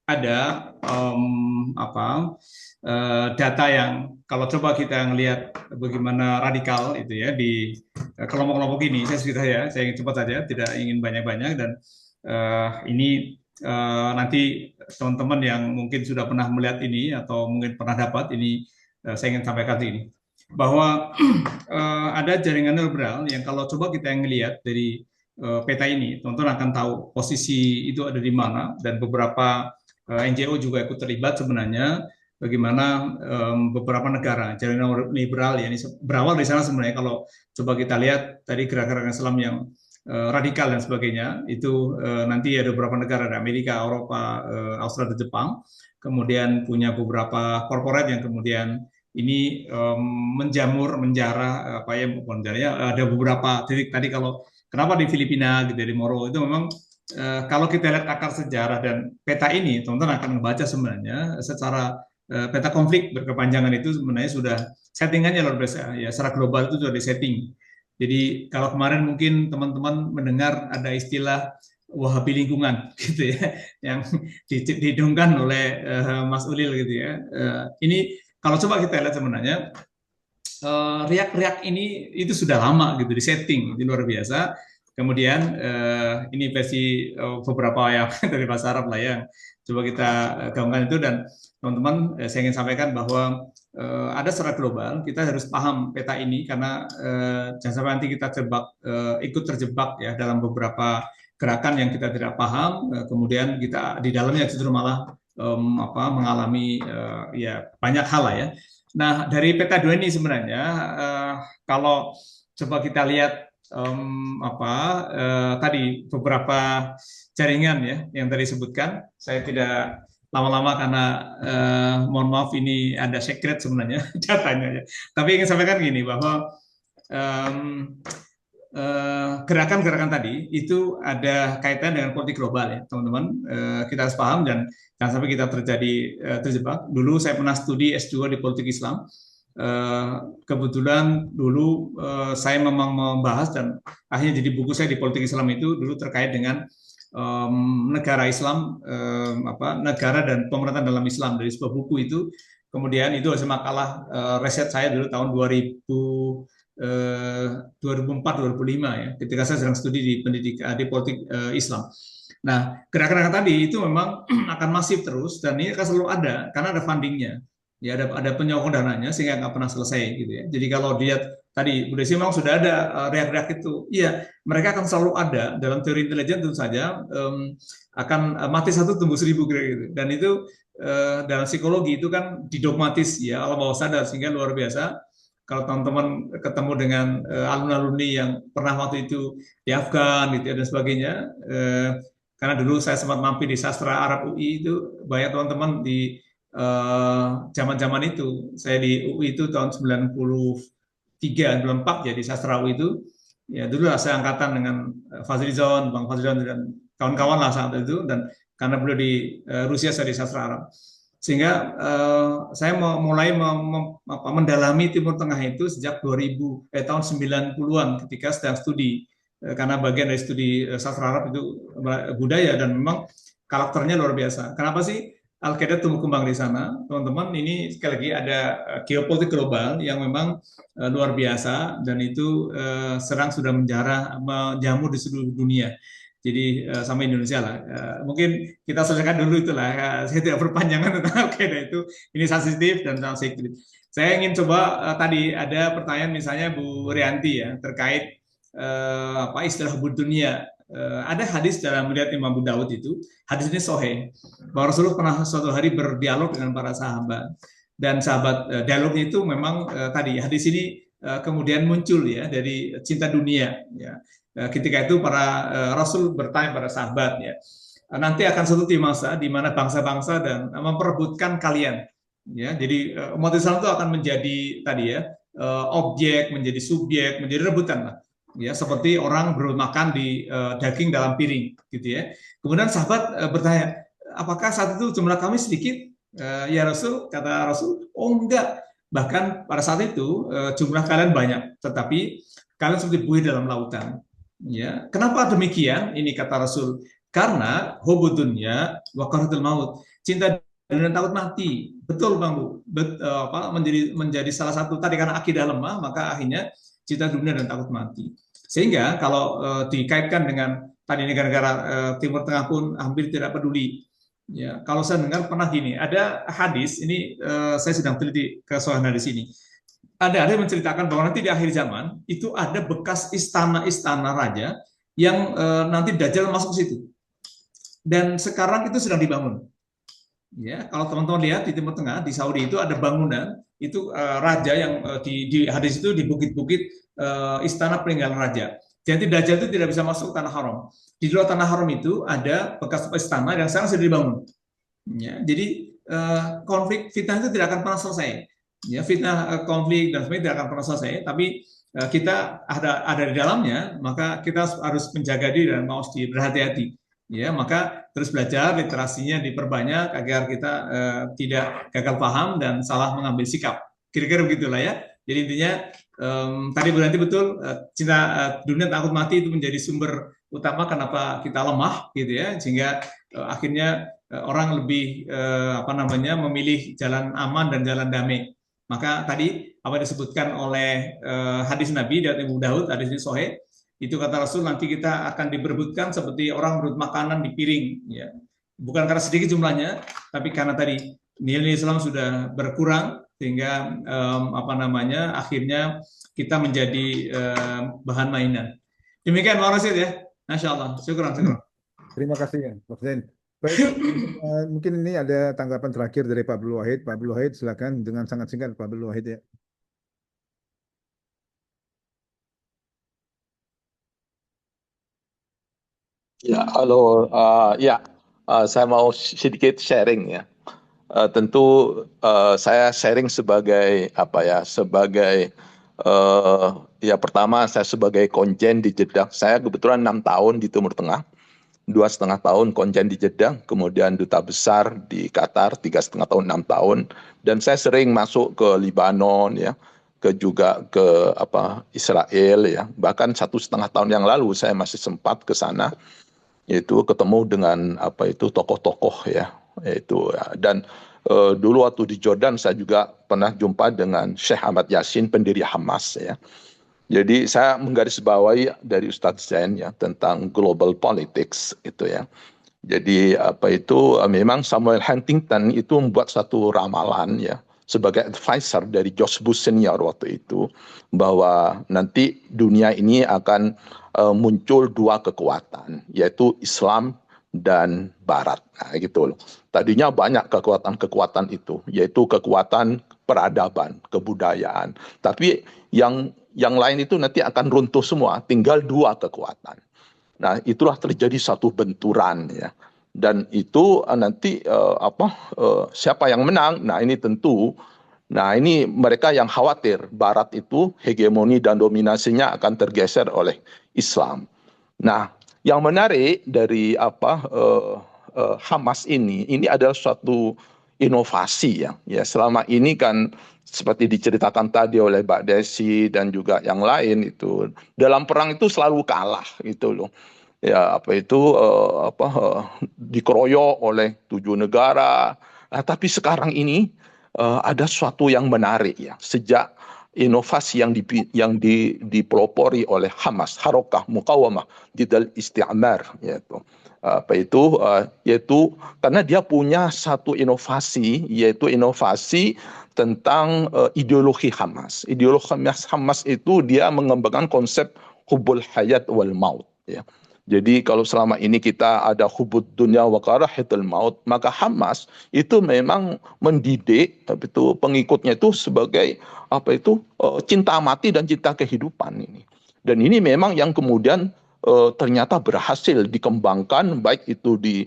Speaker 2: ada data yang kalau coba kita ngelihat bagaimana radikal itu ya di kelompok-kelompok ini, saya ingin cepat saja, tidak ingin banyak-banyak, dan ini nanti teman-teman yang mungkin sudah pernah melihat ini atau mungkin pernah dapat ini, saya ingin sampaikan ini bahwa ada jaringan neoliberal yang kalau coba kita ngelihat dari peta ini, teman-teman akan tahu posisi itu ada di mana, dan beberapa NGO juga ikut terlibat sebenarnya. Bagaimana beberapa negara jaringan liberal ya ini berawal dari sana sebenarnya. Kalau coba kita lihat tadi gerakan Islam yang radikal dan sebagainya itu nanti ada beberapa negara, ada Amerika, Eropa, Australia, Jepang, kemudian punya beberapa korporat yang kemudian ini menjarah ada beberapa titik tadi. Kalau kenapa di Filipina gitu, di Moro itu memang kalau kita lihat akar sejarah dan peta ini, teman-teman akan membaca sebenarnya secara peta konflik berkepanjangan itu sebenarnya sudah settingannya luar biasa ya, secara global itu sudah disetting. Jadi kalau kemarin mungkin teman-teman mendengar ada istilah Wahabi lingkungan gitu ya, yang didongkan oleh Mas Ulil gitu ya. Ini kalau coba kita lihat sebenarnya riak-riak ini itu sudah lama gitu disetting, itu luar biasa. Kemudian ini versi beberapa yang dari bahasa Arab lah yang coba kita gaungkan itu, dan teman-teman saya ingin sampaikan bahwa ada secara global kita harus paham peta ini karena jangan sampai nanti kita ikut terjebak ya dalam beberapa gerakan yang kita tidak paham, kemudian kita di dalamnya justru malah mengalami ya banyak hal lah ya. Nah dari peta 2 ini sebenarnya kalau coba kita lihat tadi beberapa jaringan ya yang tadi sebutkan, saya tidak lama-lama karena mohon maaf ini ada secret sebenarnya datanya ya. Tapi ingin sampaikan gini bahwa gerakan-gerakan tadi itu ada kaitan dengan politik global ya teman-teman. Kita harus paham dan jangan sampai kita terjebak. Dulu saya pernah studi S2 di politik Islam. Kebetulan dulu saya memang membahas dan akhirnya jadi buku saya di politik Islam itu dulu terkait dengan negara Islam, negara dan pemerintahan dalam Islam dari sebuah buku itu. Kemudian itu hasil makalah riset saya dulu tahun 2004-2005 ya, ketika saya sedang studi di pendidikan di politik Islam. Nah, gerakan-gerakan tadi itu memang akan masif terus dan ini akan selalu ada karena ada fundingnya, ya ada penyokong dananya sehingga nggak pernah selesai gitu ya. Jadi kalau dilihat tadi Bu Desi memang sudah ada reak-reak itu, iya mereka akan selalu ada dalam teori intelijen tentu saja akan mati satu tumbuh seribu kira gitu dan itu dalam psikologi itu kan didogmatis ya alam bawah sadar sehingga luar biasa. Kalau teman-teman ketemu dengan alumni-alumni yang pernah waktu itu di Afgan gitu ya, dan sebagainya, karena dulu saya sempat mampir di sastra Arab UI itu banyak teman-teman di zaman-zaman itu. Saya di UI itu tahun 93, 94 ya di sastra UI itu. Ya dulu lah saya angkatan dengan Fazlizon, Bang Fazlizon dan kawan-kawan lah saat itu dan karena beliau di Rusia saya di sastra Arab. Sehingga saya mulai mendalami Timur Tengah itu sejak tahun 90-an ketika sedang studi karena bagian dari studi sastra Arab itu budaya dan memang karakternya luar biasa. Kenapa sih Al-Qaeda tumbuh kembang di sana? Teman-teman, ini sekali lagi ada geopolitik global yang memang luar biasa dan itu sudah menjamur di seluruh dunia. Jadi sama Indonesia lah. Mungkin kita selesaikan dulu itulah. Saya tidak berpanjangan tentang Al-Qaeda itu. Ini sensitif dan sensitif. Saya ingin coba tadi ada pertanyaan misalnya Bu Rianti ya terkait istilah hubud dunia. Ada hadis dalam melihat Imam Abu Dawud itu. Hadis ini sahih. Bahwa Rasulullah pernah suatu hari berdialog dengan para sahabat dan sahabat dialognya itu memang tadi hadis ini kemudian muncul ya dari cinta dunia ya. Ketika itu para Rasul bertanya pada sahabat ya, nanti akan suatu masa di mana bangsa-bangsa dan memperebutkan kalian ya. Jadi umat Islam itu akan menjadi tadi ya objek, menjadi subjek, menjadi rebutan lah ya, seperti orang bermakan di daging dalam piring gitu ya. Kemudian sahabat bertanya, apakah saat itu jumlah kami sedikit? Ya Rasul, kata Rasul, oh enggak, bahkan pada saat itu jumlah kalian banyak, tetapi kalian seperti buih dalam lautan. Ya, kenapa demikian? Ini kata Rasul, karena hubud dunya wa karahatul maut, cinta dunia dan takut mati. Betul Bang Bu, menjadi salah satu tadi karena akidah lemah, maka akhirnya cinta dunia dan takut mati. Sehingga kalau dikaitkan dengan tadi negara-negara Timur Tengah pun hampir tidak peduli. Ya, kalau saya dengar pernah gini, ada hadis ini saya sedang teliti kesohihan di sini. Ada yang menceritakan bahwa nanti di akhir zaman itu ada bekas istana-istana raja yang nanti Dajjal masuk ke situ. Dan sekarang itu sedang dibangun. Ya, kalau teman-teman lihat di Timur Tengah, di Saudi itu ada bangunan itu raja yang di hadis itu di bukit-bukit istana peninggalan raja. Jadi Dajjal itu tidak bisa masuk tanah haram. Di luar tanah haram itu ada bekas istana yang sekarang sudah dibangun. Ya, jadi konflik fitnah itu tidak akan pernah selesai. Ya, fitnah konflik dan sebagainya tidak akan pernah selesai, tapi kita ada di dalamnya, maka kita harus menjaga diri dan mau berhati-hati. Ya, maka terus belajar, literasinya diperbanyak agar kita tidak gagal paham dan salah mengambil sikap. Kira-kira begitulah ya. Jadi intinya tadi berarti betul cinta dunia takut mati itu menjadi sumber utama kenapa kita lemah gitu ya, sehingga akhirnya orang lebih memilih jalan aman dan jalan damai. Maka tadi apa disebutkan oleh hadis Nabi dari Abu Daud, hadis ini sahih, itu kata Rasul nanti kita akan diberebutkan seperti orang berebut makanan di piring, ya. Bukan karena sedikit jumlahnya, tapi karena tadi nilai Islam sudah berkurang sehingga akhirnya kita menjadi bahan mainan. Demikian Pak Rasid ya, Masya Allah, syukur.
Speaker 1: Terima kasih ya, Pak Zain. Baik, mungkin ini ada tanggapan terakhir dari Pak Abdul Wahid. Pak Abdul Wahid, silakan dengan sangat singkat, Pak Abdul Wahid ya.
Speaker 7: Ya, halo. Saya mau sedikit sharing ya. Tentu saya sharing sebagai sebagai Ya pertama saya sebagai konjen di Jeddah, saya kebetulan 6 tahun di Timur Tengah, 2,5 tahun konjen di Jeddah, kemudian duta besar di Qatar 3,5 tahun, 6 tahun, dan saya sering masuk ke Libanon ya, juga ke Israel ya, bahkan 1,5 tahun yang lalu saya masih sempat ke sana, yaitu ketemu dengan tokoh-tokoh ya, dan dulu waktu di Jordan saya juga pernah jumpa dengan Sheikh Ahmad Yasin, pendiri Hamas ya. Jadi saya menggarisbawahi dari Ustadz Zain ya tentang global politics itu ya. Jadi memang Samuel Huntington itu membuat satu ramalan ya sebagai advisor dari George Bush senior waktu itu, bahwa nanti dunia ini akan muncul dua kekuatan, yaitu Islam dan Barat. Nah, gitu loh. Tadinya banyak kekuatan-kekuatan itu, yaitu kekuatan peradaban, kebudayaan. Tapi yang lain itu nanti akan runtuh semua, tinggal dua kekuatan. Nah, itulah terjadi satu benturan ya. Dan itu nanti siapa yang menang? Nah, ini tentu ini mereka yang khawatir Barat itu hegemoni dan dominasinya akan tergeser oleh Islam. Nah, yang menarik dari Hamas ini adalah suatu inovasi ya. Ya, selama ini kan seperti diceritakan tadi oleh Mbak Desi dan juga yang lain itu, dalam perang itu selalu kalah gitu loh. Ya, dikeroyok oleh 7 negara. Nah, tapi sekarang ini ada sesuatu yang menarik ya. Sejak inovasi yang dipelopori oleh Hamas, Harokah Muqawamah Didal Isti'mar yaitu karena dia punya satu inovasi, yaitu inovasi tentang ideologi Hamas. Ideologi Hamas itu dia mengembangkan konsep hubul hayat wal maut ya. Jadi kalau selama ini kita ada hubud dunya wa karahatul maut, maka Hamas itu memang mendidik pengikutnya itu sebagai cinta mati dan cinta kehidupan ini. Dan ini memang yang kemudian ternyata berhasil dikembangkan, baik itu di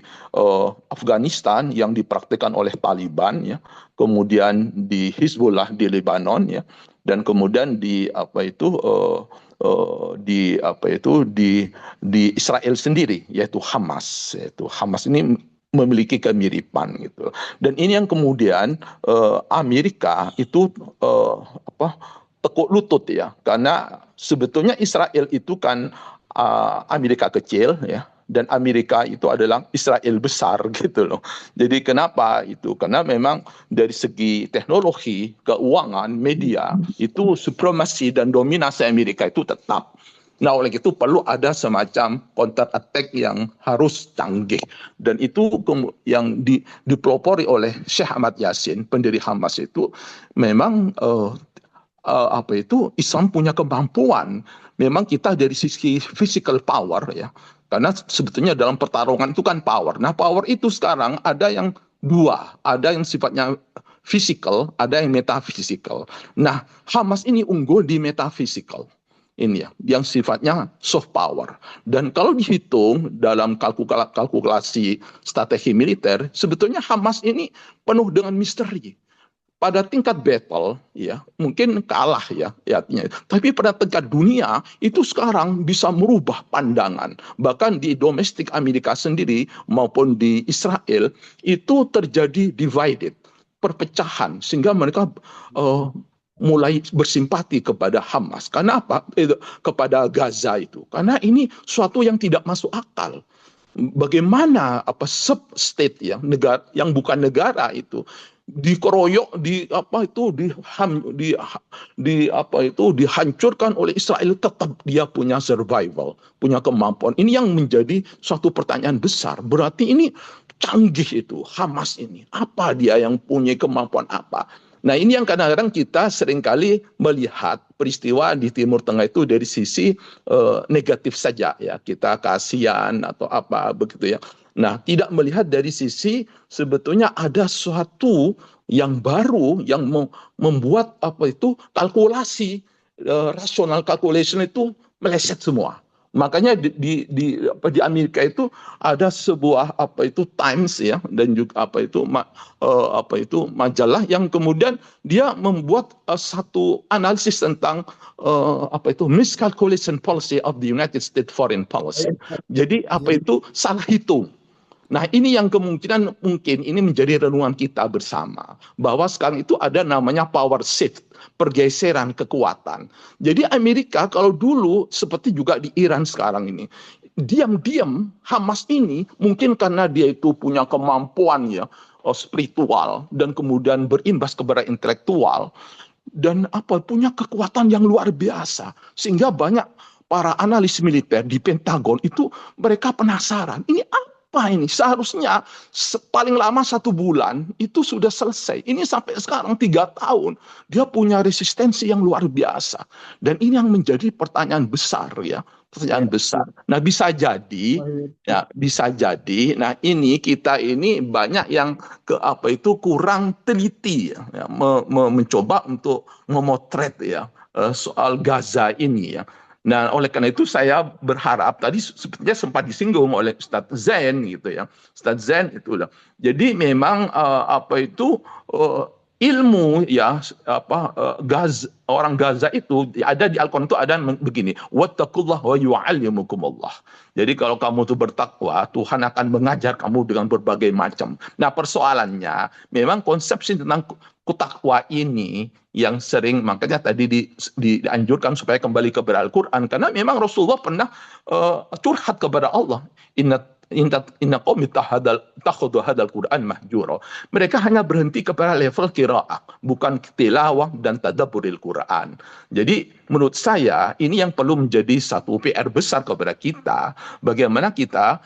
Speaker 7: Afghanistan yang dipraktikkan oleh Taliban ya, kemudian di Hizbullah di Lebanon ya, dan kemudian di Israel sendiri, yaitu Hamas. Hamas ini memiliki kemiripan gitu. Dan ini yang kemudian Amerika itu tekuk lutut ya, karena sebetulnya Israel itu kan Amerika kecil ya, dan Amerika itu adalah Israel besar gitu loh. Jadi kenapa itu? Karena memang dari segi teknologi, keuangan, media, itu supremasi dan dominasi Amerika itu tetap. Nah, oleh itu perlu ada semacam counter attack yang harus canggih. Dan itu yang dipelopori oleh Sheikh Ahmad Yasin, pendiri Hamas itu, memang Islam punya kemampuan. Memang kita dari sisi physical power ya, karena sebetulnya dalam pertarungan itu kan power. Nah, power itu sekarang ada yang dua, ada yang sifatnya physical, ada yang metaphysical. Nah, Hamas ini unggul di metaphysical ini ya, yang sifatnya soft power. Dan kalau dihitung dalam kalkulasi strategi militer, sebetulnya Hamas ini penuh dengan misteri. Pada tingkat battle ya mungkin kalah ya, tapi pada tingkat dunia itu sekarang bisa merubah pandangan. Bahkan di domestik Amerika sendiri maupun di Israel itu terjadi divided, perpecahan, sehingga mereka mulai bersimpati kepada Hamas. Karena apa? Kepada Gaza itu. Karena ini suatu yang tidak masuk akal. Bagaimana sub-state yang negara yang bukan negara itu dikeroyok, dihancurkan oleh Israel, tetap dia punya survival, punya kemampuan. Ini yang menjadi suatu pertanyaan besar. Berarti ini canggih itu Hamas ini. Apa dia yang punya kemampuan apa? Nah, ini yang kadang-kadang kita seringkali melihat peristiwa di Timur Tengah itu dari sisi negatif saja ya, kita kasihan atau apa begitu ya. Nah, tidak melihat dari sisi sebetulnya ada sesuatu yang baru yang membuat kalkulasi rasional calculation itu meleset semua. Makanya di Amerika itu ada sebuah Times ya, dan juga majalah yang kemudian dia membuat satu analisis tentang miscalculation policy of the United States foreign policy. Jadi salah hitung. Nah, ini yang kemungkinan mungkin ini menjadi renungan kita bersama, bahwa sekarang itu ada namanya power shift, pergeseran kekuatan. Jadi Amerika kalau dulu seperti juga di Iran sekarang ini, diam-diam Hamas ini mungkin karena dia itu punya kemampuan ya spiritual dan kemudian berimbas kepada intelektual dan punya kekuatan yang luar biasa, sehingga banyak para analis militer di Pentagon itu mereka penasaran, ini apa ini? Seharusnya paling lama 1 bulan itu sudah selesai. Ini sampai sekarang 3 tahun. Dia punya resistensi yang luar biasa. Dan ini yang menjadi pertanyaan besar ya. Pertanyaan besar. Nah, bisa jadi. Nah, ini kita ini banyak yang kurang teliti ya, mencoba untuk memotret ya soal Gaza ini ya. Nah, oleh karena itu saya berharap tadi sepertinya sempat disinggung oleh Ustadz Zain gitu ya. Ustadz Zain itu lah. Jadi memang ilmu ya orang Gaza itu ada di Al-Qur'an itu ada begini, wattaqullaha wa yu'allimukumullah. Jadi kalau kamu tuh bertakwa, Tuhan akan mengajar kamu dengan berbagai macam. Nah, persoalannya memang konsepsi tentang takwa ini yang sering, makanya tadi dianjurkan supaya kembali kepada Al-Quran, karena memang Rasulullah pernah curhat kepada Allah, inna qaumi takhudhu hadzal Qur'an mahjura. Mereka hanya berhenti kepada level qiraah, bukan tilawah dan tadabburil Quran. Jadi menurut saya ini yang perlu menjadi satu PR besar kepada kita, bagaimana kita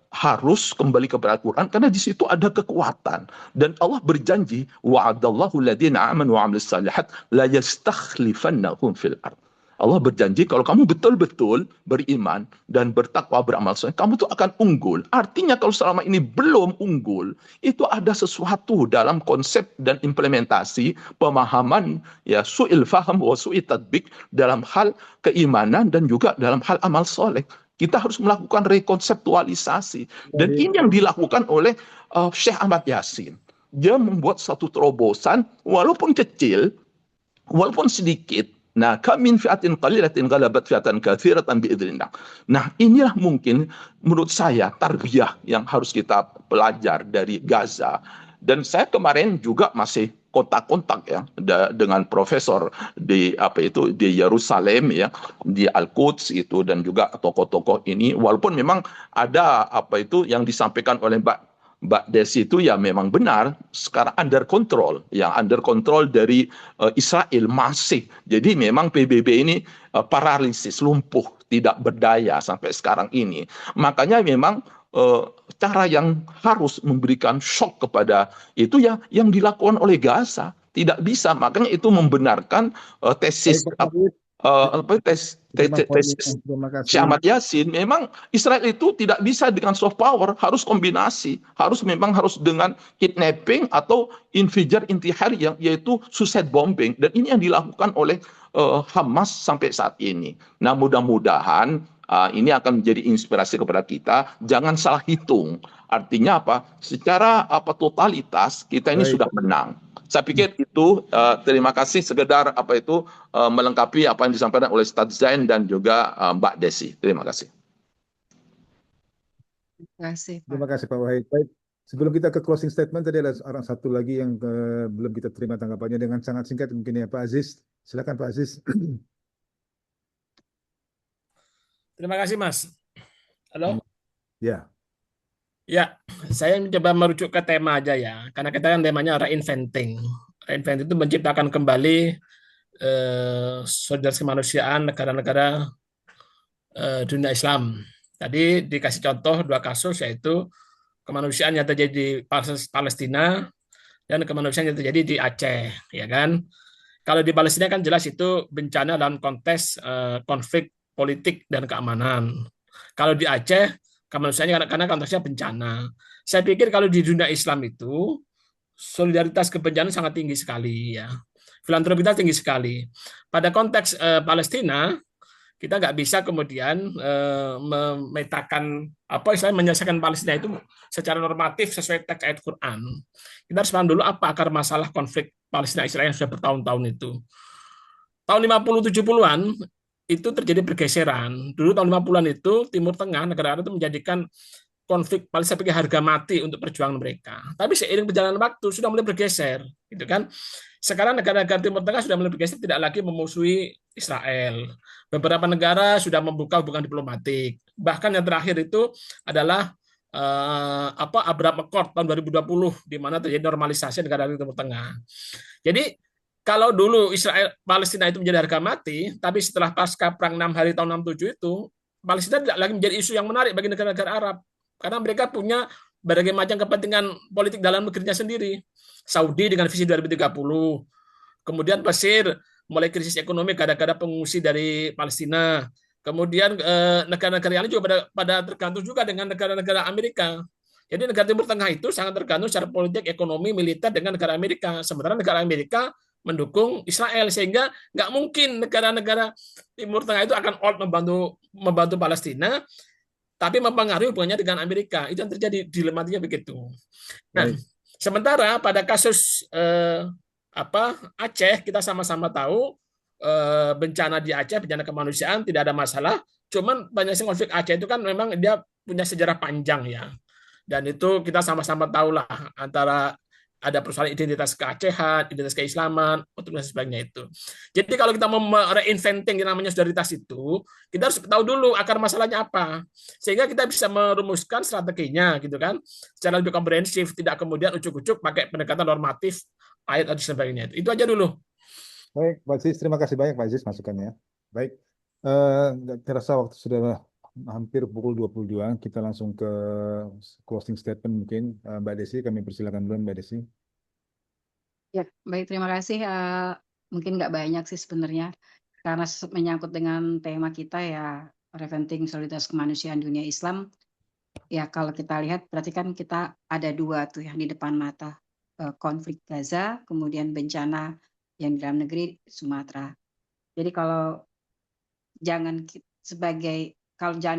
Speaker 7: harus kembali kepada Al-Quran, karena di situ ada kekuatan. Dan Allah berjanji, wa'adallahu alladhina amanu wa 'amilus shalihat la yastakhlifannahum fil ardh. Allah berjanji kalau kamu betul-betul beriman dan bertakwa beramal soleh, kamu tuh akan unggul. Artinya kalau selama ini belum unggul, itu ada sesuatu dalam konsep dan implementasi pemahaman ya su'il faham wa su'il tadbik dalam hal keimanan dan juga dalam hal amal soleh. Kita harus melakukan rekonseptualisasi. Dan ini yang dilakukan oleh Syekh Ahmad Yasin. Dia membuat satu terobosan, walaupun kecil, walaupun sedikit. Nah, kamin fi'atin qalilatin ghalabat fi'atan katsiratan biidznillah. Nah, inilah mungkin menurut saya tarbiyah yang harus kita belajar dari Gaza. Dan saya kemarin juga masih kontak-kontak ya dengan profesor di di Yerusalem ya, di Al-Quds itu, dan juga tokoh-tokoh ini, walaupun memang ada yang disampaikan oleh Mbak Desi itu ya memang benar, sekarang under control dari Israel masih. Jadi memang PBB ini paralisis, lumpuh, tidak berdaya sampai sekarang ini. Makanya memang cara yang harus memberikan shock kepada itu ya yang dilakukan oleh Gaza. Tidak bisa, makanya itu membenarkan tesis Syekh Ahmad Yasin, memang Israel itu tidak bisa dengan soft power, harus kombinasi, harus dengan kidnapping atau infijar intihar, yaitu suicide bombing, dan ini yang dilakukan oleh Hamas sampai saat ini. Nah, mudah-mudahan ini akan menjadi inspirasi kepada kita, jangan salah hitung. Artinya apa? Secara totalitas kita ini sudah menang. Saya pikir itu, terima kasih, sekedar melengkapi apa yang disampaikan oleh Ustadz Zain dan juga Mbak Desi. Terima kasih.
Speaker 1: Terima kasih Pak Wahid. Baik, sebelum kita ke closing statement, tadi ada orang satu lagi yang belum kita terima tanggapannya dengan sangat singkat mungkin ya, Pak Aziz. Silakan Pak Aziz.
Speaker 8: Terima kasih Mas. Halo?
Speaker 1: Ya.
Speaker 8: Ya, saya mencoba merujuk ke tema aja ya, karena kita kan temanya reinventing. Reinventing itu menciptakan kembali soliditas kemanusiaan negara-negara dunia Islam. Tadi dikasih contoh 2 kasus, yaitu kemanusiaan yang terjadi di Palestina dan kemanusiaan yang terjadi di Aceh, ya kan? Kalau di Palestina kan jelas itu bencana dalam konteks konflik politik dan keamanan. Kalau di Aceh kemanusiaannya karena konteksnya bencana. Saya pikir kalau di dunia Islam itu solidaritas kebencanaan sangat tinggi sekali ya. Filantropitas tinggi sekali. Pada konteks Palestina kita nggak bisa kemudian memetakan apa istilahnya menyelesaikan Palestina itu secara normatif sesuai teks ayat Quran. Kita harus paham dulu apa akar masalah konflik Palestina Israel yang sudah bertahun-tahun itu. Tahun 50-70-an itu terjadi pergeseran. Dulu tahun 50-an itu Timur Tengah, negara Arab itu menjadikan konflik Palestina sebagai harga mati untuk perjuangan mereka. Tapi seiring perjalanan waktu sudah mulai bergeser, gitu kan? Sekarang negara-negara Timur Tengah sudah mulai bergeser, tidak lagi memusuhi Israel. Beberapa negara sudah membuka hubungan diplomatik. Bahkan yang terakhir itu adalah Abraham Accord tahun 2020, di mana terjadi normalisasi negara Timur Tengah. Jadi kalau dulu Israel Palestina itu menjadi harga mati, tapi setelah pasca perang 6 hari tahun 67 itu, Palestina tidak lagi menjadi isu yang menarik bagi negara-negara Arab. Karena mereka punya berbagai macam kepentingan politik dalam negerinya sendiri. Saudi dengan visi 2030. Kemudian Mesir mulai krisis ekonomi gara-gara pengungsi dari Palestina. Kemudian negara-negara lain juga pada tergantung juga dengan negara-negara Amerika. Jadi negara Timur Tengah itu sangat tergantung secara politik, ekonomi, militer dengan negara Amerika. Sementara negara Amerika mendukung Israel, sehingga nggak mungkin negara-negara Timur Tengah itu akan all membantu Palestina, tapi mempengaruhi hubungannya dengan Amerika. Itu yang terjadi, dilematiknya begitu. Nah, sementara pada kasus Aceh, kita sama-sama tahu bencana di Aceh, bencana kemanusiaan tidak ada masalah. Cuman banyak konflik Aceh itu kan memang dia punya sejarah panjang ya. Dan itu kita sama-sama tahu lah, antara ada persoalan identitas keacehan, identitas keislaman, dan sebagainya itu. Jadi kalau kita mau reinventing yang namanya solidaritas itu, kita harus tahu dulu akar masalahnya apa, sehingga kita bisa merumuskan strateginya, gitu kan, secara lebih komprehensif, tidak kemudian ucuk-ucuk pakai pendekatan normatif, ayat dan sebagainya. Itu aja dulu.
Speaker 1: Baik, Pak Aziz, terima kasih banyak Pak Aziz masukannya. Baik, nggak terasa waktu sudah hampir pukul 22, kita langsung ke closing statement mungkin. Mbak Desi, kami persilakan dulu Mbak Desi.
Speaker 3: Ya, baik, terima kasih. Mungkin nggak banyak sih sebenarnya, karena menyangkut dengan tema kita ya, Reinventing Solidaritas Kemanusiaan Dunia Islam. Ya, kalau kita lihat berarti kan kita ada dua tuh yang di depan mata, konflik Gaza, kemudian bencana yang di dalam negeri Sumatera. Jadi kalau jangan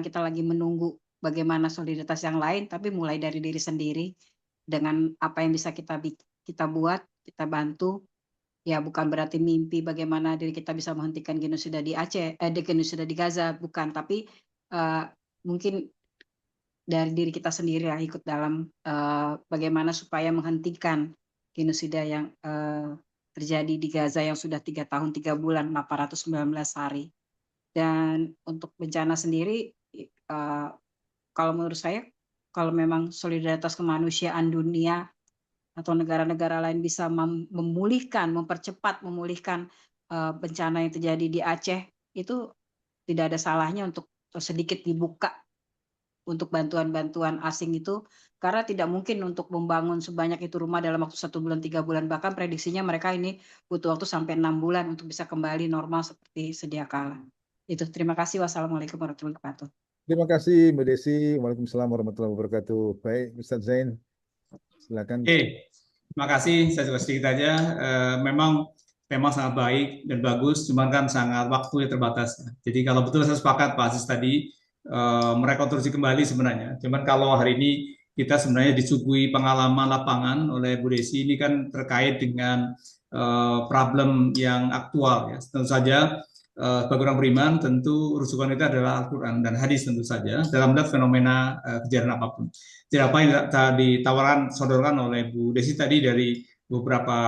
Speaker 3: kita lagi menunggu bagaimana solidaritas yang lain, tapi mulai dari diri sendiri dengan apa yang bisa kita buat, kita bantu. Ya, bukan berarti mimpi bagaimana diri kita bisa menghentikan genosida di Aceh, genosida di Gaza, bukan. Tapi mungkin dari diri kita sendiri lah, ikut dalam bagaimana supaya menghentikan genosida yang terjadi di Gaza yang sudah 3 tahun 3 bulan 819 hari. Dan untuk bencana sendiri, kalau menurut saya, kalau memang solidaritas kemanusiaan dunia atau negara-negara lain bisa mempercepat memulihkan bencana yang terjadi di Aceh, itu tidak ada salahnya untuk sedikit dibuka untuk bantuan-bantuan asing itu, karena tidak mungkin untuk membangun sebanyak itu rumah dalam waktu 1 bulan 3 bulan, bahkan prediksinya mereka ini butuh waktu sampai 6 bulan untuk bisa kembali normal seperti sedia kala. Itu, terima kasih. Wassalamualaikum warahmatullahi wabarakatuh.
Speaker 1: Terima kasih Mbak Desi. Waalaikumsalam warahmatullahi wabarakatuh. Baik, Ustadz Zain, silakan.
Speaker 2: Terima kasih. Saya juga sedikit aja. Memang sangat baik dan bagus, cuman kan sangat waktunya terbatas. Jadi kalau betul saya sepakat Pak Aziz tadi, merekonstruksi kembali sebenarnya. Cuman kalau hari ini kita sebenarnya disuguhi pengalaman lapangan oleh Bu Desi, ini kan terkait dengan problem yang aktual ya. Tentu saja sebagai orang beriman tentu rujukan itu adalah Al-Quran dan hadis tentu saja dalam melihat fenomena kejadian apapun. Jadi apa yang tadi sodorkan oleh Bu Desi tadi dari beberapa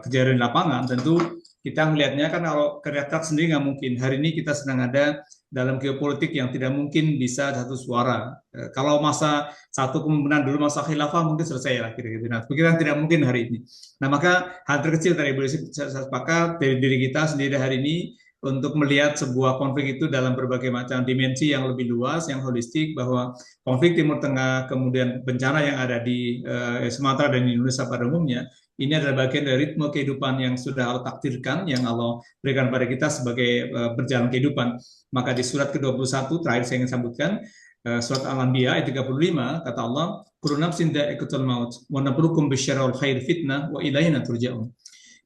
Speaker 2: kejadian lapangan, tentu kita melihatnya kan kalau kereta sendiri nggak mungkin. Hari ini kita sedang ada dalam geopolitik yang tidak mungkin bisa satu suara. Kalau masa satu kepemimpinan dulu, masa khilafah mungkin selesai lah kira-kira. Nah, pikiran tidak mungkin hari ini. Nah, maka hal terkecil tadi Bu Desi saya sepakat dari diri kita sendiri hari ini untuk melihat sebuah konflik itu dalam berbagai macam dimensi yang lebih luas, yang holistik, bahwa konflik Timur Tengah, kemudian bencana yang ada di Sumatera dan Indonesia pada umumnya, ini adalah bagian dari ritme kehidupan yang sudah Allah takdirkan, yang Allah berikan pada kita sebagai berjalan kehidupan. Maka di surat ke-21, terakhir saya ingin sambutkan, surat Al-Anbiya ayat 35, kata Allah, kullu nafsin dha'iqatul maut wa nabluukum bisyarri wal khairi fitnah wa ilaina turja'un.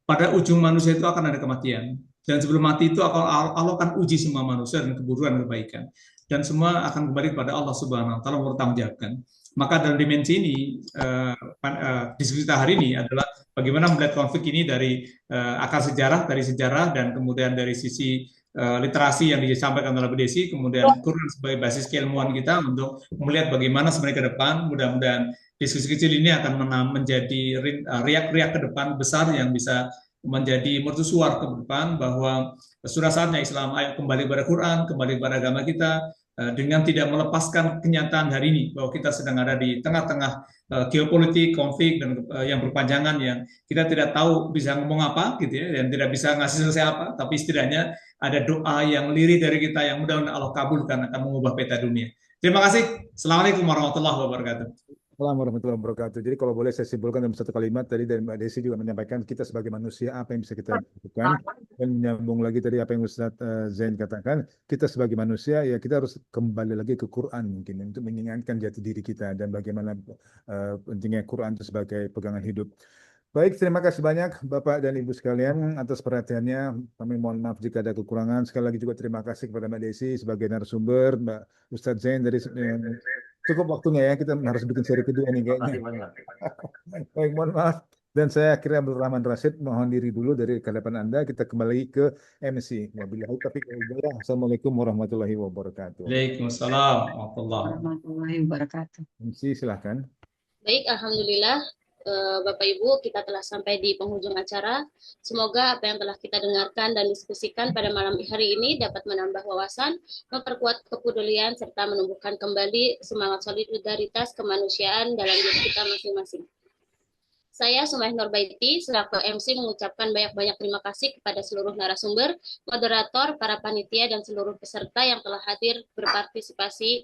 Speaker 2: Pada ujung manusia itu akan ada kematian. Dan sebelum mati itu Allah akan uji semua manusia dan keburuan kebaikan. Dan semua akan kembali kepada Allah Subhanahu wa taala bertanggungjawabkan. Maka dalam dimensi ini diskusi kita hari ini adalah bagaimana melihat konflik ini dari akar sejarah, dan kemudian dari sisi literasi yang disampaikan oleh Bu Desi, kemudian Quran sebagai basis keilmuan kita untuk melihat bagaimana sebenarnya ke depan. Mudah-mudahan diskusi kecil ini akan menjadi riak-riak ke depan besar yang bisa menjadi mercusuar ke depan, bahwa sudah saatnya Islam ayo kembali pada Quran, kembali pada agama kita, dengan tidak melepaskan kenyataan hari ini bahwa kita sedang ada di tengah-tengah geopolitik, konflik dan yang berpanjangan, yang kita tidak tahu bisa ngomong apa gitu ya, dan tidak bisa ngasih selesai apa, tapi setidaknya ada doa yang lirih dari kita yang mudah-mudahan Allah kabulkan akan mengubah peta dunia. Terima kasih. Assalamualaikum warahmatullahi wabarakatuh.
Speaker 1: Assalamualaikum warahmatullahi wabarakatuh. Jadi kalau boleh saya simpulkan dalam satu kalimat tadi dari Mbak Desi juga menyampaikan kita sebagai manusia apa yang bisa kita lakukan, dan menyambung lagi tadi apa yang Ustadz Zain katakan, kita sebagai manusia ya kita harus kembali lagi ke Quran mungkin untuk mengingatkan jati diri kita dan bagaimana pentingnya Quran itu sebagai pegangan hidup. Baik, terima kasih banyak Bapak dan Ibu sekalian atas perhatiannya. Kami mohon maaf jika ada kekurangan. Sekali lagi juga terima kasih kepada Mbak Desi sebagai narasumber, Mbak Ustadz Zain dari cukup waktunya ya, kita harus bikin seri kedua nih kayaknya. Baik, mohon maaf. Dan saya akhirnya Abdul Rahman Rashid mohon diri dulu dari hadapan Anda. Kita kembali ke MC. Wabillahi taufiq wal hidayah. Assalamualaikum warahmatullahi wabarakatuh.
Speaker 2: Waalaikumsalam warahmatullahi
Speaker 3: wabarakatuh.
Speaker 1: MC silahkan.
Speaker 9: Baik, alhamdulillah. Bapak Ibu, kita telah sampai di penghujung acara. Semoga apa yang telah kita dengarkan dan diskusikan pada malam hari ini dapat menambah wawasan, memperkuat kepedulian, serta menumbuhkan kembali semangat solidaritas kemanusiaan dalam diri kita masing-masing. Saya Sumaih Nurbaiti selaku MC mengucapkan banyak-banyak terima kasih kepada seluruh narasumber, moderator, para panitia, dan seluruh peserta yang telah hadir berpartisipasi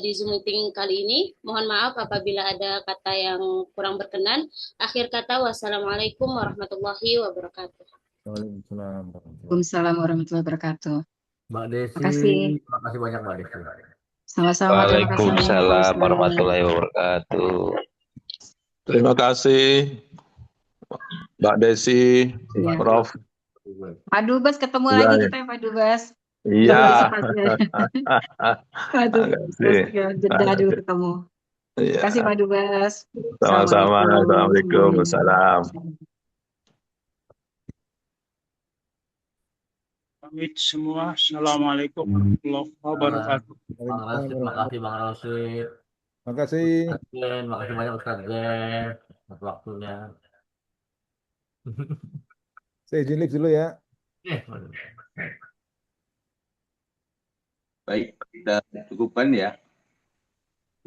Speaker 9: di Zoom meeting kali ini. Mohon maaf apabila ada kata yang kurang berkenan. Akhir kata, wassalamualaikum warahmatullahi wabarakatuh.
Speaker 3: Waalaikumsalam warahmatullahi wabarakatuh.
Speaker 5: Mbak Desi, terima kasih banyak Mbak Desi.
Speaker 3: Sama-sama.
Speaker 10: Waalaikumsalam warahmatullahi wabarakatuh.
Speaker 7: Terima kasih Mbak Desi,
Speaker 3: Ya.
Speaker 7: Prof.
Speaker 3: Pak Dubes ketemu
Speaker 7: Iya,
Speaker 3: lagi
Speaker 7: ya.
Speaker 3: kita ya Pak Dubes.
Speaker 7: Iya.
Speaker 3: Pak Dubes,
Speaker 7: Makasih.
Speaker 3: jeda dulu ketemu.
Speaker 7: Iya.
Speaker 3: Terima kasih Pak Dubes.
Speaker 7: Sama-sama. Assalamualaikum. Wassalam.
Speaker 11: Pamit semua. Assalamualaikum warahmatullahi wabarakatuh.
Speaker 5: Bang Rashid, makasih Bang Rashid.
Speaker 1: Makasih.
Speaker 5: Makasih banyak Ustadz Zen atas waktunya.
Speaker 1: Saya izin live dulu ya.
Speaker 10: Baik, kita cukupkan ya.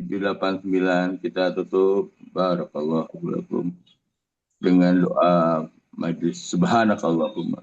Speaker 10: 789 kita tutup. Barakallahu lakum dengan doa majlis subhanakallahumma.